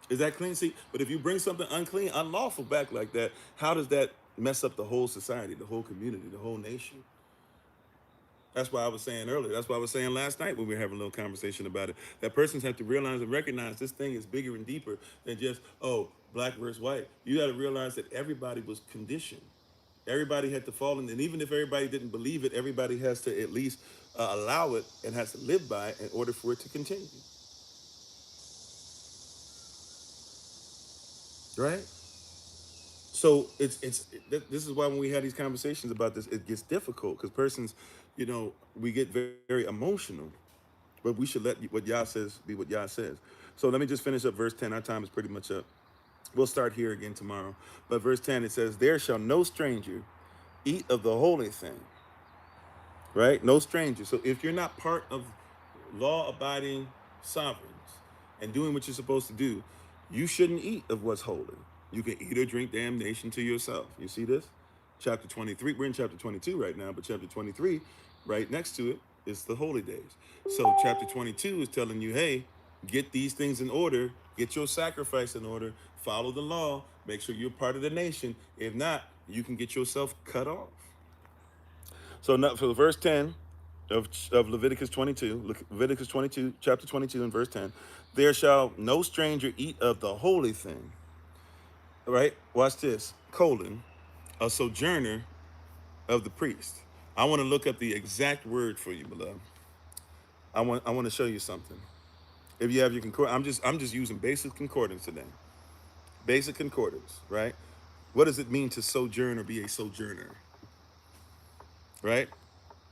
Is that clean? See, but if you bring something unclean, unlawful back like that, how does that mess up the whole society, the whole community, the whole nation? That's why I was saying earlier. That's why I was saying last night when we were having a little conversation about it. That persons have to realize and recognize this thing is bigger and deeper than just, oh, black versus white. You got to realize that everybody was conditioned. Everybody had to fall in. And even if everybody didn't believe it, everybody has to at least allow it and has to live by it in order for it to continue. Right? So this is why when we have these conversations about this, it gets difficult because persons, we get very, very emotional. But we should let what Yah says be what Yah says. So let me just finish up verse 10. Our time is pretty much up. We'll start here again tomorrow. But verse 10, it says, "There shall no stranger eat of the holy thing." Right? No stranger. So if you're not part of law-abiding sovereigns and doing what you're supposed to do, you shouldn't eat of what's holy. You can eat or drink damnation to yourself. You see this? Chapter 23. We're in chapter 22 right now, but chapter 23, right next to it, is the holy days. So chapter 22 is telling you, hey, get these things in order, get your sacrifice in order, follow the law, make sure you're part of the nation. If not, you can get yourself cut off. So now, for verse 10 of Leviticus 22, Leviticus 22, chapter 22 and verse 10, there shall no stranger eat of the holy thing. All right, watch this, colon, a sojourner of the priest. I want to look up the exact word for you, beloved. I want to show you something. If you have your concordance, I'm just using basic concordance today. Basic concordance, right? What does it mean to sojourn or be a sojourner? Right?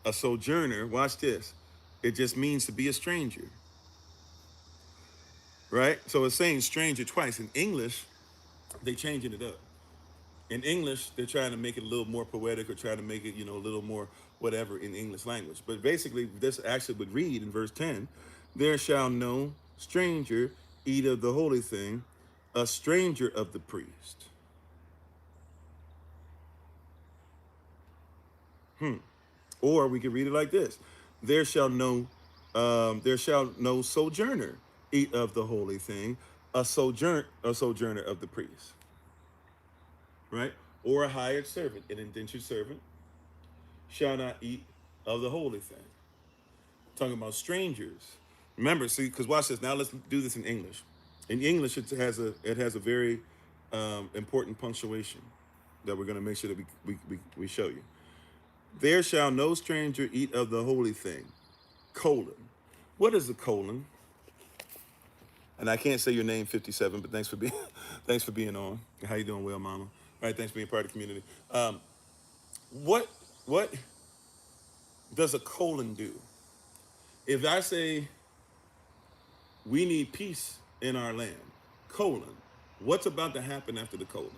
A sojourner, watch this. It just means to be a stranger. Right? So it's saying stranger twice. In English, they changing it up. In English, they're trying to make it a little more poetic or trying to make it, a little more whatever in English language. But basically, this actually would read in verse 10, there shall no stranger eat of the holy thing, a stranger of the priest. Or we could read it like this: there shall no sojourner eat of the holy thing, a sojourner of the priest. Right? Or a hired servant, an indentured servant, shall not eat of the holy thing. Talking about strangers. Remember, see, because watch this. Now let's do this in English. In English, it has a very important punctuation that we're going to make sure that we show you. There shall no stranger eat of the holy thing, colon. What is a colon? And I can't say your name 57, but thanks for being on. How you doing, well, mama? All right, thanks for being part of the community. What does a colon do? If I say we need peace in our land, colon, what's about to happen after the colon?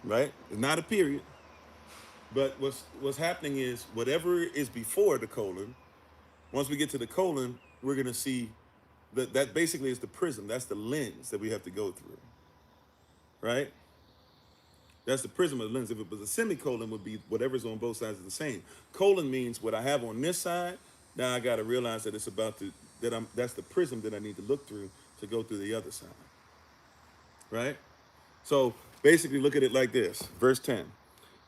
Right? It's not a period. But what's happening is whatever is before the colon, once we get to the colon, we're going to see that basically is the prism. That's the lens that we have to go through. Right? That's the prism of the lens. If it was a semicolon, it would be whatever's on both sides of the same. Colon means what I have on this side. Now I got to realize that it's about to that's the prism that I need to look through to go through the other side. Right? So basically, look at it like this. Verse 10.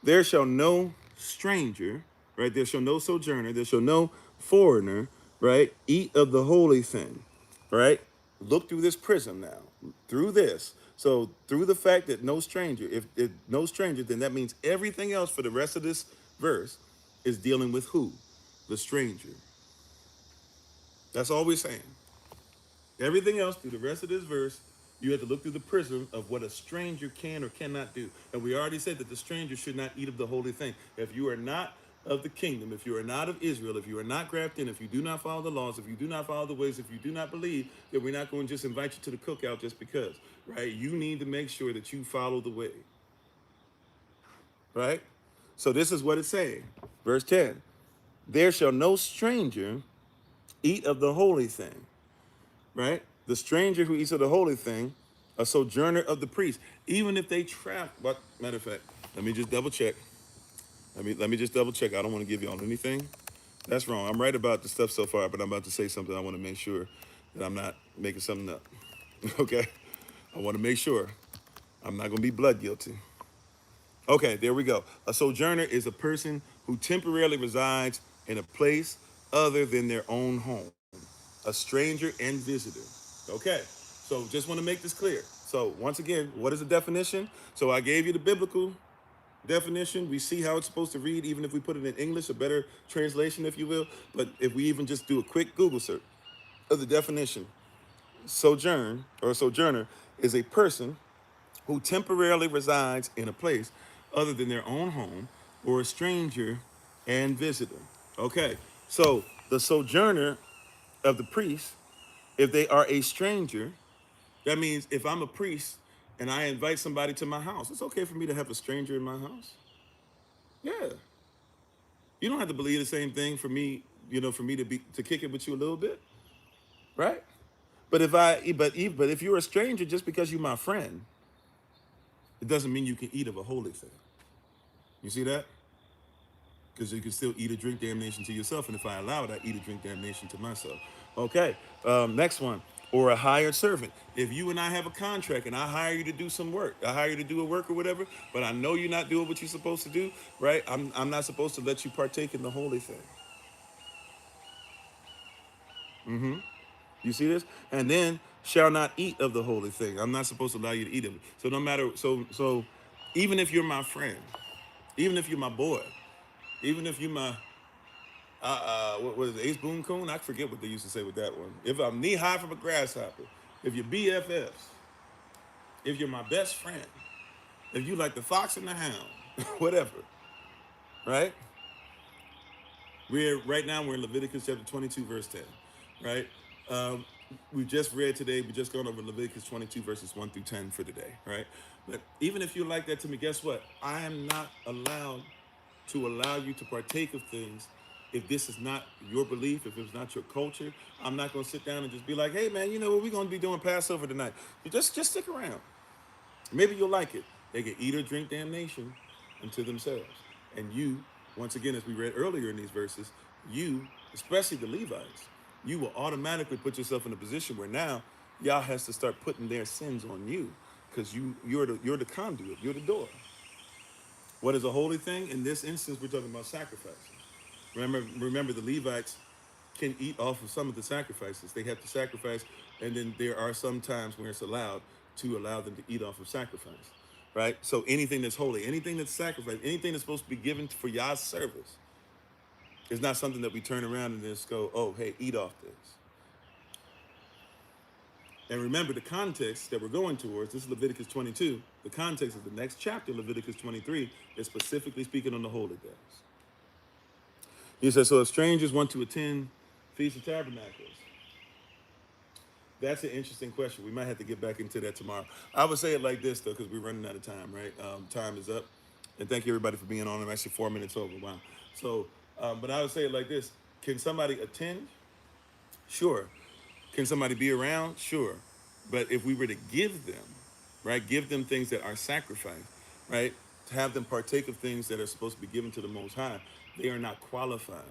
There shall no stranger, right? There shall no sojourner, there shall no foreigner, right? Eat of the holy thing, right? Look through this prism now, through this. So through the fact that no stranger, if no stranger, then that means everything else for the rest of this verse is dealing with who? The stranger. That's all we're saying. Everything else through the rest of this verse, you have to look through the prism of what a stranger can or cannot do. And we already said that the stranger should not eat of the holy thing. If you are not of the kingdom, if you are not of Israel, if you are not grafted in, if you do not follow the laws, if you do not follow the ways, if you do not believe, that we're not going to just invite you to the cookout just because, right? You need to make sure that you follow the way, right? So this is what it's saying. Verse 10, there shall no stranger eat of the holy thing, right? The stranger who eats of the holy thing, a sojourner of the priest, even if they travel. But matter of fact, let me just double check. Let me just double check. I don't want to give y'all anything. That's wrong. I'm right about the stuff so far, but I'm about to say something. I want to make sure that I'm not making something up. Okay? I want to make sure I'm not going to be blood guilty. Okay, there we go. A sojourner is a person who temporarily resides in a place other than their own home. A stranger and visitor. Okay, so just want to make this clear. So once again, what is the definition? So I gave you the biblical definition. We see how it's supposed to read, even if we put it in English, a better translation, if you will. But if we even just do a quick Google search of the definition, sojourner is a person who temporarily resides in a place other than their own home, or a stranger and visitor. Okay, so the sojourner of the priest, if they are a stranger, that means if I'm a priest and I invite somebody to my house, it's okay for me to have a stranger in my house. Yeah. You don't have to believe the same thing for me, for me to kick it with you a little bit, right? But if you're a stranger, just because you're my friend, it doesn't mean you can eat of a holy thing. You see that? Because you can still eat or drink damnation to yourself, and if I allow it, I eat or drink damnation to myself. Okay, next one. or a hired servant. If you and I have a contract and I hire you to do some work, I hire you to do a work or whatever, but I know you're not doing what you're supposed to do, right? I'm not supposed to let you partake in the holy thing. You see this? And then shall not eat of the holy thing. I'm not supposed to allow you to eat of it. So no matter, so even if you're my friend, even if you're my boy, even if you're my what was it, Ace Boone Coon? I forget what they used to say with that one. If I'm knee high from a grasshopper, if you're BFFs, if you're my best friend, if you like the fox and the hound, whatever, right? Right now we're in Leviticus chapter 22, verse 10, right? Um, we just read today, we just gone over Leviticus 22, verses 1 through 10 for today, right? But even if you like that to me, guess what? I am not allowed to allow you to partake of things if this is not your belief, if it's not your culture. I'm not going to sit down and just be like, hey, man, you know what? We're going to be doing Passover tonight. You just stick around. Maybe you'll like it. They can eat or drink damnation unto themselves. And you, once again, as we read earlier in these verses, you, especially the Levites, you will automatically put yourself in a position where now Yah has to start putting their sins on you because you're the conduit, you're the door. What is a holy thing? In this instance, we're talking about sacrifices. Remember, the Levites can eat off of some of the sacrifices. They have to sacrifice, and then there are some times where it's allowed to allow them to eat off of sacrifice, right? So anything that's holy, anything that's sacrificed, anything that's supposed to be given for Yah's service is not something that we turn around and just go, oh, hey, eat off this. And remember, the context that we're going towards, this is Leviticus 22. The context of the next chapter, Leviticus 23, is specifically speaking on the holy days. He says, so if strangers want to attend Feast of Tabernacles, that's an interesting question. We might have to get back into that tomorrow. I would say it like this, though, because we're running out of time, right? Time is up. And thank you, everybody, for being on. I'm actually 4 minutes over. Wow. So, but I would say it like this. Can somebody attend? Sure. Can somebody be around? Sure. But if we were to give them, right, give them things that are sacrificed, right, to have them partake of things that are supposed to be given to the Most High, they are not qualified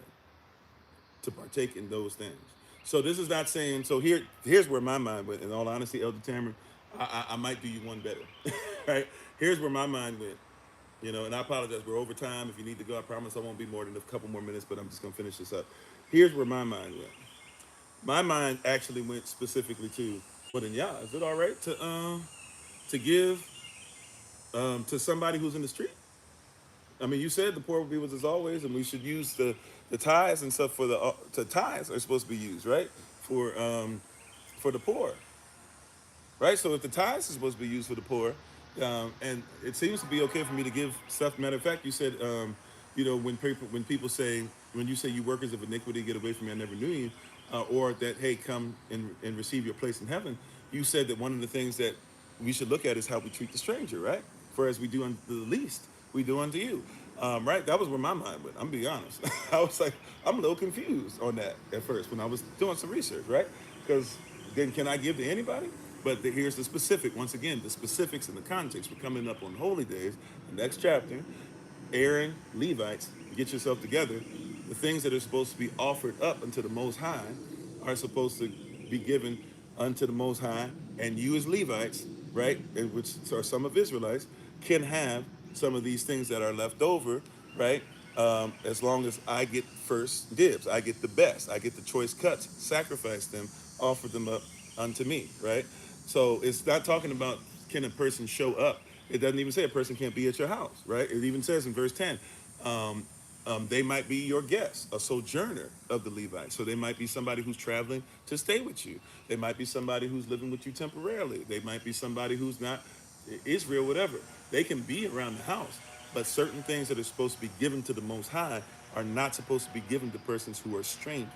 to partake in those things. So this is not saying, so here's where my mind went. In all honesty, Elder Tamron, I might do you one better, right? Here's where my mind went, and I apologize. We're over time. If you need to go, I promise I won't be more than a couple more minutes, but I'm just going to finish this up. Here's where my mind went. My mind actually went specifically to, well then, yeah, is it all right to give to somebody who's in the street? I mean, you said the poor will be with us always, and we should use the tithes and stuff for the tithes are supposed to be used, right, for the poor, right? So if the tithes is supposed to be used for the poor, and it seems to be okay for me to give stuff. Matter of fact, you said, when you say you workers of iniquity, get away from me, I never knew you, or that hey, come and receive your place in heaven. You said that one of the things that we should look at is how we treat the stranger, right? For as we do unto the least, we do unto you. Right? That was where my mind went. I'm being honest. I was like, I'm a little confused on that at first when I was doing some research, right? Because then can I give to anybody? But here's the specific. Once again, the specifics and the context. We're coming up on holy days. The next chapter, Aaron, Levites, get yourself together. The things that are supposed to be offered up unto the Most High are supposed to be given unto the Most High, and you as Levites, right, and which are some of Israelites, can have some of these things that are left over, right, as long as I get first dibs. I get the best. I get the choice cuts, sacrifice them, offer them up unto me, right? So it's not talking about can a person show up. It doesn't even say a person can't be at your house, right? It even says in verse 10, they might be your guest, a sojourner of the Levites. So they might be somebody who's traveling to stay with you. They might be somebody who's living with you temporarily. They might be somebody who's not Israel, whatever. They can be around the house, but certain things that are supposed to be given to the Most High are not supposed to be given to persons who are strangers.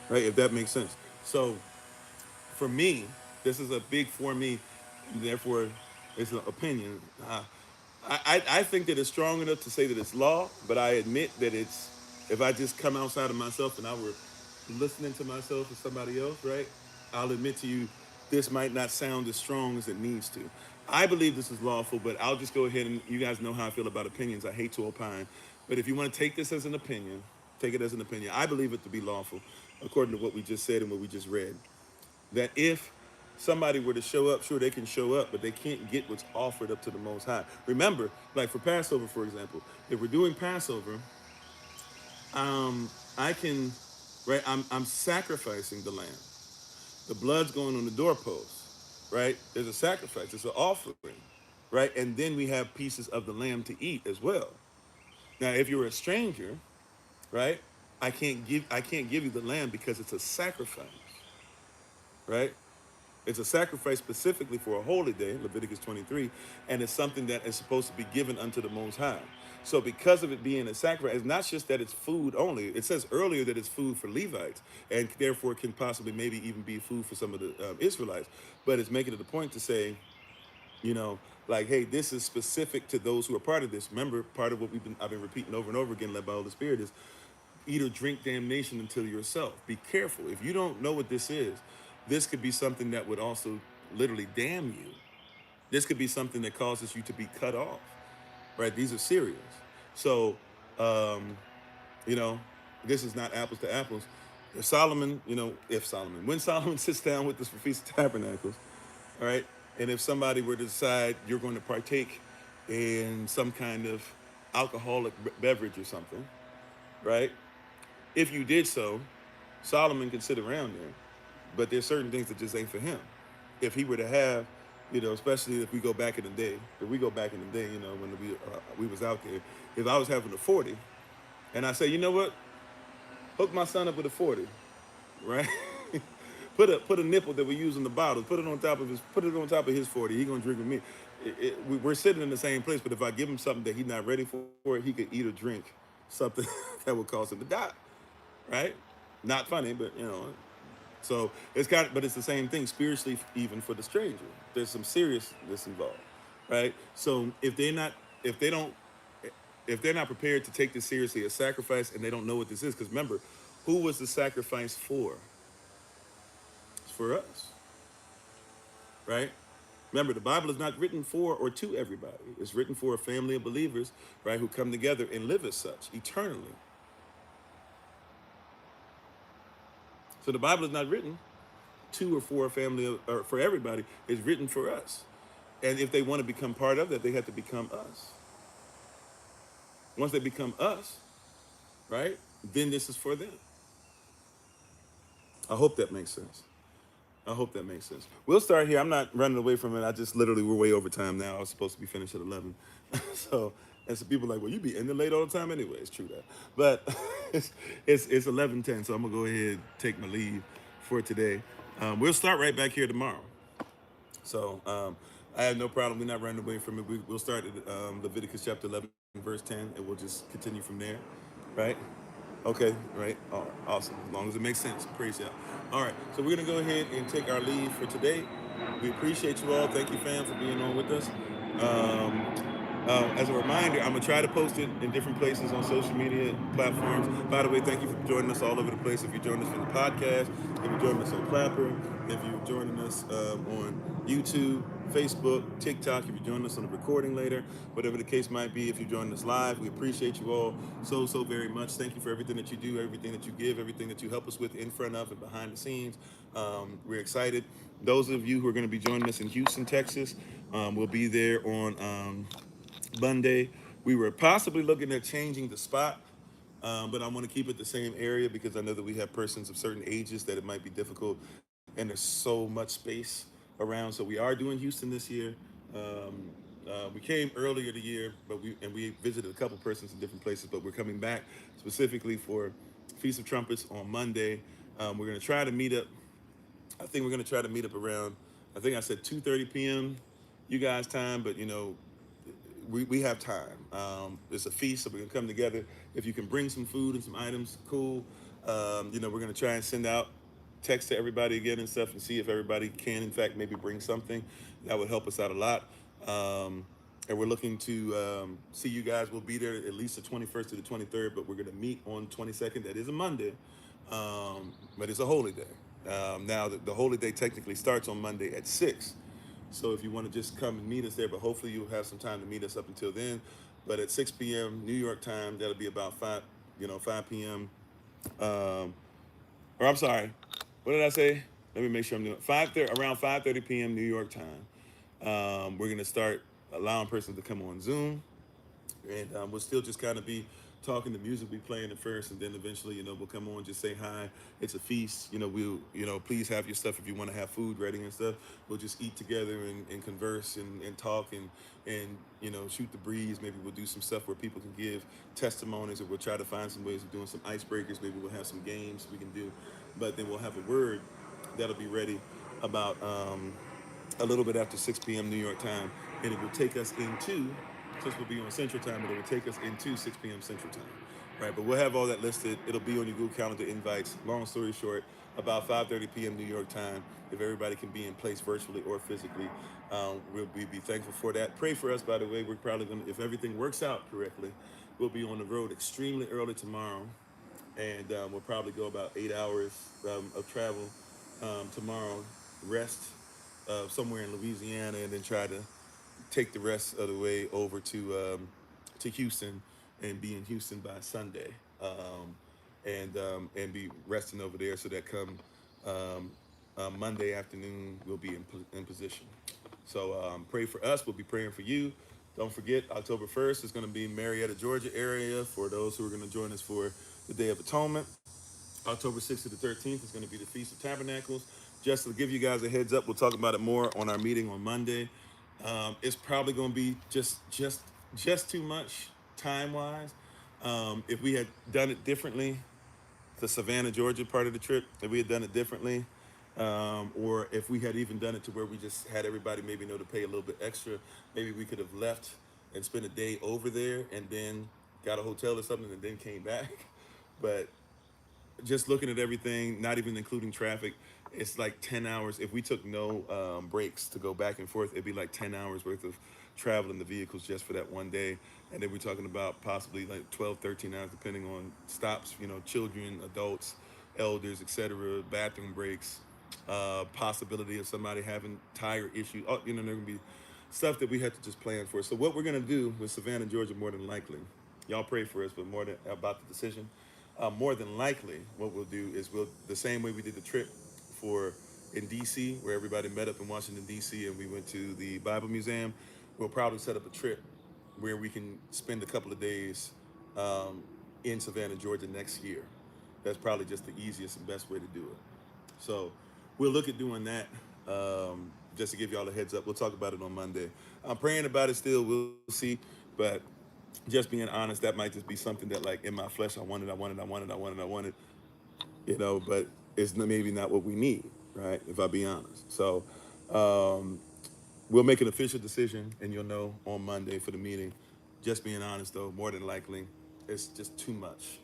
Right? If that makes sense. So for me, this is a big for me, and therefore it's an opinion. I think that it's strong enough to say that it's law, but I admit that it's, if I just come outside of myself and I were listening to myself or somebody else, right, I'll admit to you, this might not sound as strong as it needs to. I believe this is lawful, but I'll just go ahead and you guys know how I feel about opinions. I hate to opine. But if you want to take this as an opinion, take it as an opinion. I believe it to be lawful, according to what we just said and what we just read. That if somebody were to show up, sure, they can show up, but they can't get what's offered up to the Most High. Remember, like for Passover, for example, if we're doing Passover, I can, right? I'm sacrificing the lamb. The blood's going on the doorpost, right? There's a sacrifice. It's an offering, right? And then we have pieces of the lamb to eat as well. Now, if you're a stranger, right? I can't give you the lamb because it's a sacrifice, right? It's a sacrifice specifically for a holy day, Leviticus 23, and it's something that is supposed to be given unto the Most High. So because of it being a sacrifice, it's not just that it's food only. It says earlier that it's food for Levites, and therefore can possibly maybe even be food for some of the Israelites. But it's making it a point to say, you know, like, hey, this is specific to those who are part of this. Remember, part of what I've been repeating over and over again, led by the Holy Spirit, is eat or drink damnation until yourself. Be careful. If you don't know what this is, this could be something that would also literally damn you. This could be something that causes you to be cut off, right? These are serious. So, um, you know, this is not apples to apples. When Solomon sits down with us for Feast of Tabernacles, all right, and if somebody were to decide you're going to partake in some kind of alcoholic beverage or something, right? If you did so, Solomon can sit around there, but there's certain things that just ain't for him. If he were to have, especially if we go back in the day, when we was out there, if I was having a 40, and I say, you know what, hook my son up with a 40, right? put a nipple that we use in the bottle, put it on top of his 40. He gonna drink with me. We're sitting in the same place, but if I give him something that he's not ready for, he could eat or drink something that would cause him to die, right? Not funny, but So but it's the same thing spiritually, even for the stranger. There's some seriousness involved, right? So if they're not prepared to take this seriously as sacrifice, and they don't know what this is, because remember, who was the sacrifice for? It's for us, right? Remember, the Bible is not written for or to everybody. It's written for a family of believers, right, who come together and live as such eternally. So the Bible is not written to or for a family or for everybody. It's written for us. And if they want to become part of that, they have to become us. Once they become us, right, then this is for them. I hope that makes sense. We'll start here. I'm not running away from it. We're way over time now. I was supposed to be finished at 11. So, and some people are like, well, you be ending late all the time anyway. It's true that. But it's 11:10, so I'm going to go ahead and take my leave for today. We'll start right back here tomorrow. So I have no problem. We're not running away from it. We'll start at Leviticus chapter 11, verse 10, and we'll just continue from there, right? Okay, right. All right, awesome. As long as it makes sense. Praise God. All right, so we're going to go ahead and take our leave for today. We appreciate you all. Thank you, fam, for being on with us. As a reminder, I'm going to try to post it in different places on social media platforms. By the way, thank you for joining us all over the place. If you're joining us from the podcast, if you're joining us on Clapper, if you're joining us on YouTube, Facebook, TikTok, if you're joining us on the recording later, whatever the case might be, if you're joining us live, we appreciate you all so very much. Thank you for everything that you do, everything that you give, everything that you help us with in front of and behind the scenes. We're excited. Those of you who are going to be joining us in Houston, Texas, we'll be there on Monday. We were possibly looking at changing the spot, but I want to keep it the same area because I know that we have persons of certain ages that it might be difficult, and there's so much space around. So we are doing Houston this year. We came earlier the year, but we visited a couple persons in different places, but we're coming back specifically for Feast of Trumpets on Monday. We're going to try to meet up. I think we're going to try to meet up around, I think I said 2:30 p.m. you guys time, but we have time. It's a feast, so we're gonna come together. If you can bring some food and some items, cool. We're gonna try and send out text to everybody again and stuff, and see if everybody can, in fact, maybe bring something. That would help us out a lot. And we're looking to see you guys. We'll be there at least the 21st to the 23rd, but we're gonna meet on 22nd. That is a Monday, but it's a holy day. Now the holy day technically starts on Monday at 6. So if you want to just come and meet us there, but hopefully you'll have some time to meet us up until then. But at 6 p.m. New York time, that'll be about 5 p.m. Um, or I'm sorry, what did I say? Let me make sure I'm doing around 5:30 p.m. New York time. We're gonna start allowing persons to come on Zoom, and we'll still just kind of be talking the music we playing at first, and then eventually, we'll come on, just say hi. It's a feast. Please have your stuff if you want to have food ready and stuff. We'll just eat together and converse and talk and shoot the breeze. Maybe we'll do some stuff where people can give testimonies, or we'll try to find some ways of doing some icebreakers. Maybe we'll have some games we can do, but then we'll have a word that'll be ready about a little bit after 6 p.m. New York time, and it will take us into, since we'll be on Central time, but it will take us into 6 p.m. Central time, right? But we'll have all that listed. It'll be on your Google Calendar invites. Long story short, about 5:30 p.m. New York time, if everybody can be in place virtually or physically, we'll be thankful for that. Pray for us, by the way. We're probably going to, if everything works out correctly, we'll be on the road extremely early tomorrow, and we'll probably go about 8 hours of travel tomorrow, rest somewhere in Louisiana, and then try to take the rest of the way over to Houston and be in Houston by Sunday, and be resting over there so that come um, Monday afternoon we'll be in position. So pray for us. We'll be praying for you. Don't forget, October 1st is going to be Marietta, Georgia area for those who are going to join us for the Day of Atonement. October 6th to the 13th is going to be the Feast of Tabernacles. Just to give you guys a heads up, we'll talk about it more on our meeting on Monday. It's probably going to be just too much time wise. If we had done it differently, the Savannah, Georgia part of the trip, if we had done it differently, or if we had even done it to where we just had everybody maybe know to pay a little bit extra, maybe we could have left and spent a day over there and then got a hotel or something and then came back. But just looking at everything, not even including traffic, it's like 10 hours. If we took no breaks to go back and forth, it'd be like 10 hours worth of travel in the vehicles just for that one day. And then we're talking about possibly like 12, 13 hours, depending on stops, children, adults, elders, etc., bathroom breaks, possibility of somebody having tire issues. Oh, there can be stuff that we have to just plan for. So what we're going to do with Savannah, Georgia, more than likely, y'all pray for us, but more than about the decision. More than likely, what we'll do is the same way we did the trip in DC, where everybody met up in Washington DC, and we went to the Bible Museum. We'll probably set up a trip where we can spend a couple of days in Savannah, Georgia next year. That's probably just the easiest and best way to do it. So we'll look at doing that. Just to give y'all a heads up, we'll talk about it on Monday. I'm praying about it still. We'll see, but just being honest, that might just be something that, like, in my flesh, I want it, but it's maybe not what we need, right? If I be honest. So we'll make an official decision, and you'll know on Monday for the meeting. Just being honest, though, more than likely, it's just too much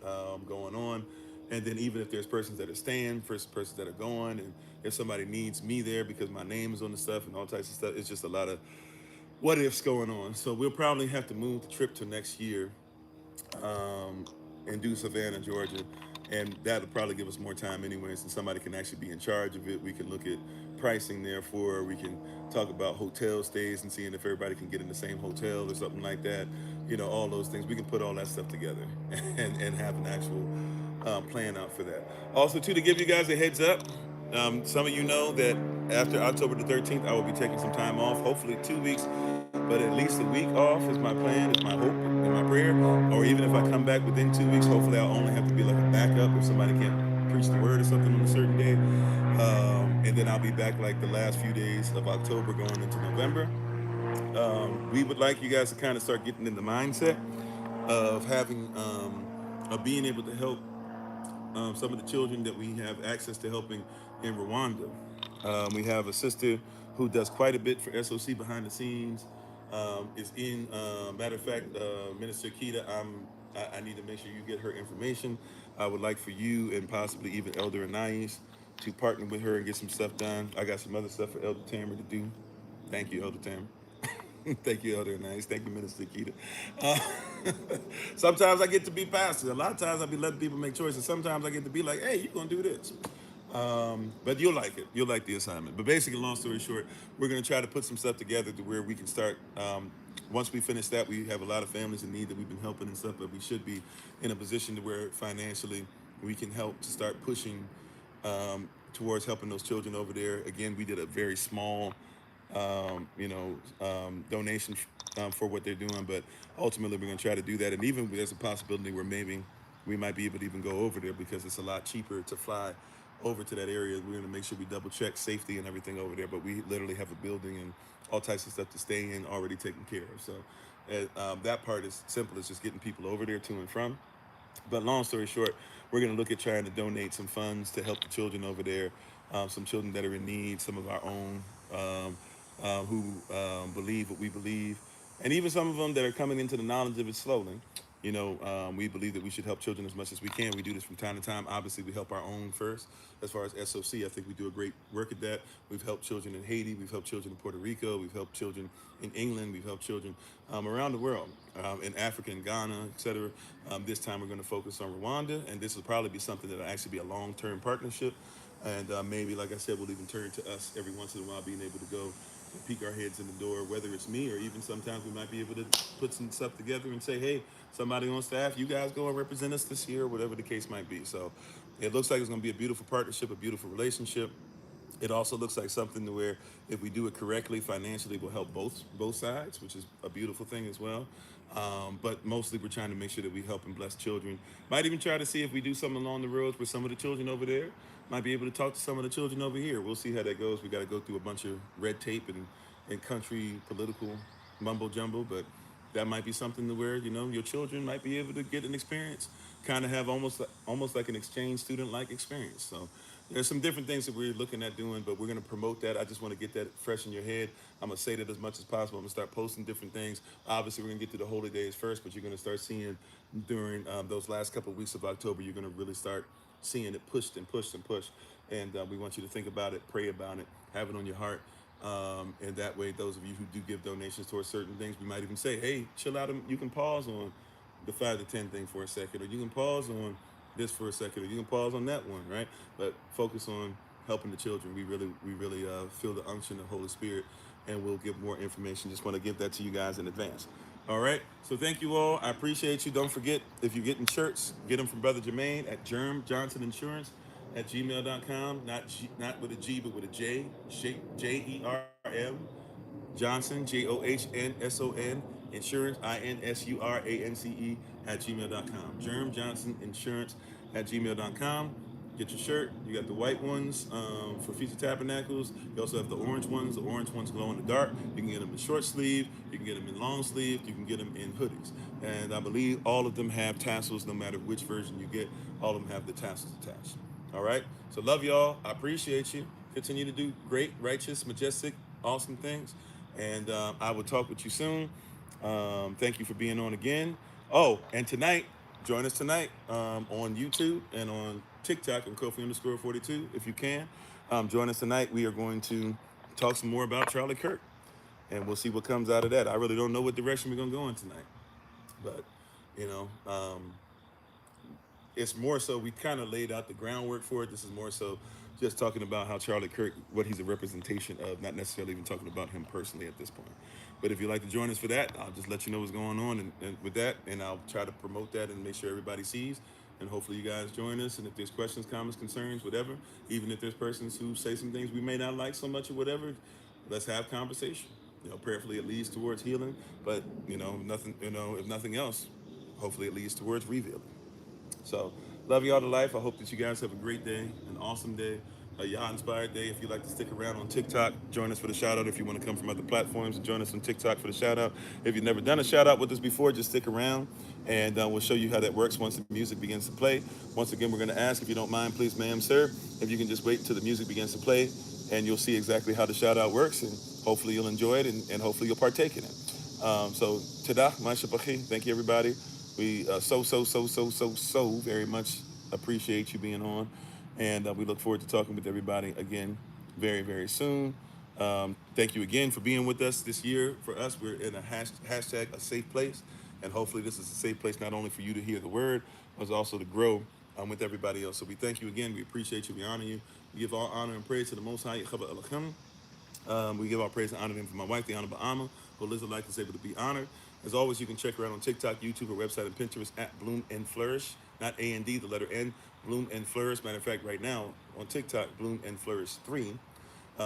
going on. And then even if there's persons that are staying, persons that are going, and if somebody needs me there because my name is on the stuff and all types of stuff, it's just a lot of what ifs going on. So we'll probably have to move the trip to next year and do Savannah, Georgia. And that'll probably give us more time anyways, and somebody can actually be in charge of it. We can look at pricing therefore. We can talk about hotel stays and seeing if everybody can get in the same hotel or something like that. All those things. We can put all that stuff together and have an actual plan out for that. Also, too, to give you guys a heads up, some of you know that after October the 13th, I will be taking some time off, hopefully 2 weeks, but at least a week off is my plan, is my hope, and my prayer. Or even if I come back within 2 weeks, hopefully I'll only have to be like a backup if somebody can't preach the word or something on a certain day. And then I'll be back like the last few days of October going into November. We would like you guys to kind of start getting in the mindset of of being able to help some of the children that we have access to helping in Rwanda. We have a sister who does quite a bit for SOC behind the scenes. Is in matter of fact, Minister Keita. I need to make sure you get her information. I would like for you and possibly even Elder Anais to partner with her and get some stuff done. I got some other stuff for Elder Tamara to do. Thank you, Elder Tamara. Thank you, Elder Nice. Thank you, Minister Keita. Uh, Sometimes I get to be pastor. A lot of times I be letting people make choices. Sometimes I get to be like, hey, you're going to do this. But you'll like it. You'll like the assignment. But basically, long story short, we're going to try to put some stuff together to where we can start Once we finish that, we have a lot of families in need that we've been helping and stuff, but we should be in a position to where financially we can help to start pushing towards helping those children over there. Again, we did a very small, donation for what they're doing, but ultimately we're going to try to do that. And even there's a possibility where maybe we might be able to even go over there because it's a lot cheaper to fly over to that area. We're going to make sure we double check safety and everything over there, but we literally have a building and all types of stuff to stay in already taken care of. So that part is simple. It's just getting people over there to and from. But long story short, we're going to look at trying to donate some funds to help the children over there, some children that are in need, some of our own who believe what we believe, and even some of them that are coming into the knowledge of it slowly. We believe that we should help children as much as we can. We do this from time to time. Obviously, we help our own first. As far as SOC, I think we do a great work at that. We've helped children in Haiti. We've helped children in Puerto Rico. We've helped children in England. We've helped children around the world, in Africa and Ghana, etc. This time we're going to focus on Rwanda, and this will probably be something that will actually be a long-term partnership. And maybe, like I said, we'll even turn to us every once in a while being able to go and peek our heads in the door, whether it's me or even sometimes we might be able to put some stuff together and say, hey, somebody on staff, you guys go and represent us this year, whatever the case might be. So it looks like it's going to be a beautiful partnership, a beautiful relationship. It also looks like something to where if we do it correctly, financially will help both sides, which is a beautiful thing as well. But mostly we're trying to make sure that we help and bless children. Might even try to see if we do something along the roads with some of the children over there. Might be able to talk to some of the children over here. We'll see how that goes. We got to go through a bunch of red tape and country political mumbo jumbo, but that might be something to where your children might be able to get an experience, kind of have almost like an exchange student like experience. So there's some different things that we're looking at doing, but we're going to promote that. I just want to get that fresh in your head. I'm going to say that as much as possible. I'm going to start posting different things. Obviously, we're going to get to the holy days first, but you're going to start seeing during those last couple of weeks of October, you're going to really start seeing it pushed and pushed and pushed. And we want you to think about it, pray about it, have it on your heart. And that way, those of you who do give donations towards certain things, we might even say, hey, chill out. You can pause on the 5 to 10 thing for a second, or you can pause on this for a second, or you can pause on that one, right? But focus on helping the children. We really feel the unction of the Holy Spirit, and we'll give more information. Just want to give that to you guys in advance. All right. So thank you all. I appreciate you. Don't forget, if you're getting shirts, get them from Brother Jermaine at Germ Johnson Insurance at gmail.com. Not with a G, but with a J. Jerm Johnson, JOHNSON, insurance, INSURANCE at gmail.com. Germ Johnson Insurance at gmail.com. Get your shirt. You got the white ones for Feast of Tabernacles. You also have the orange ones. The orange ones glow in the dark. You can get them in short sleeve. You can get them in long sleeve. You can get them in hoodies. And I believe all of them have tassels, no matter which version you get. All of them have the tassels attached. All right? So love y'all. I appreciate you. Continue to do great, righteous, majestic, awesome things. And I will talk with you soon. Thank you for being on again. Oh, and tonight, join us tonight on YouTube and on TikTok and Kofi_42 if you can. Join us tonight. We are going to talk some more about Charlie Kirk, and we'll see what comes out of that. I really don't know what direction we're going to go in tonight, but you know, it's more so we kind of laid out the groundwork for it. This is more so just talking about how Charlie Kirk, what he's a representation of, not necessarily even talking about him personally at this point. But if you'd like to join us for that, I'll just let you know what's going on and with that, and I'll try to promote that and make sure everybody sees. And hopefully you guys join us. And if there's questions, comments, concerns, whatever, even if there's persons who say some things we may not like so much or whatever, let's have conversation. Prayerfully it leads towards healing, but nothing. If nothing else, hopefully it leads towards revealing. So, love y'all to life. I hope that you guys have a great day, an awesome day, a Yah-inspired day. If you'd like to stick around on TikTok, join us for the shout-out. If you want to come from other platforms, join us on TikTok for the shout-out. If you've never done a shout-out with us before, just stick around, and we'll show you how that works once the music begins to play. Once again, we're going to ask, if you don't mind, please, ma'am, sir, if you can just wait until the music begins to play, and you'll see exactly how the shout-out works, and hopefully you'll enjoy it, and hopefully you'll partake in it. So, tada, mashabachi. Thank you, everybody. We so very much appreciate you being on, and we look forward to talking with everybody again very, very soon. Thank you again for being with us this year. For us, we're in a hashtag a safe place, and hopefully this is a safe place not only for you to hear the word, but also to grow with everybody else. So we thank you again. We appreciate you. We honor you. We give all honor and praise to the Most High. We give all praise and honor to him for my wife, the Honorable Amma, who lives a life that's able to be honored. As always, you can check her out on TikTok, YouTube, her website, and Pinterest at Bloom and Flourish. Not A-N-D, the letter N, Bloom and Flourish. Matter of fact, right now on TikTok, Bloom and Flourish 3.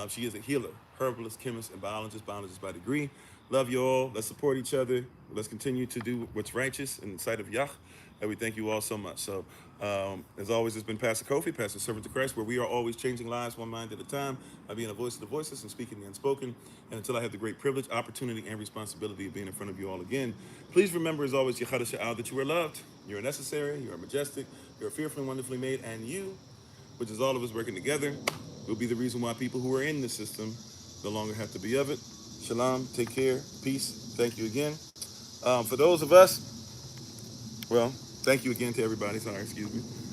She is a healer, herbalist, chemist, and biologist by degree. Love you all. Let's support each other. Let's continue to do what's righteous in the sight of Yah. And we thank you all so much. So, as always, it's been Pastor Kofi, Pastor Servant of Christ, where we are always changing lives one mind at a time by being a voice of the voiceless and speaking the unspoken. And until I have the great privilege, opportunity, and responsibility of being in front of you all again, please remember, as always, Yechada Sha'al, that you are loved, you are necessary, you are majestic, you are fearfully and wonderfully made, and you, which is all of us working together, will be the reason why people who are in the system no longer have to be of it. Shalom, take care, peace, thank you again. For those of us, well, thank you again to everybody, sorry, excuse me.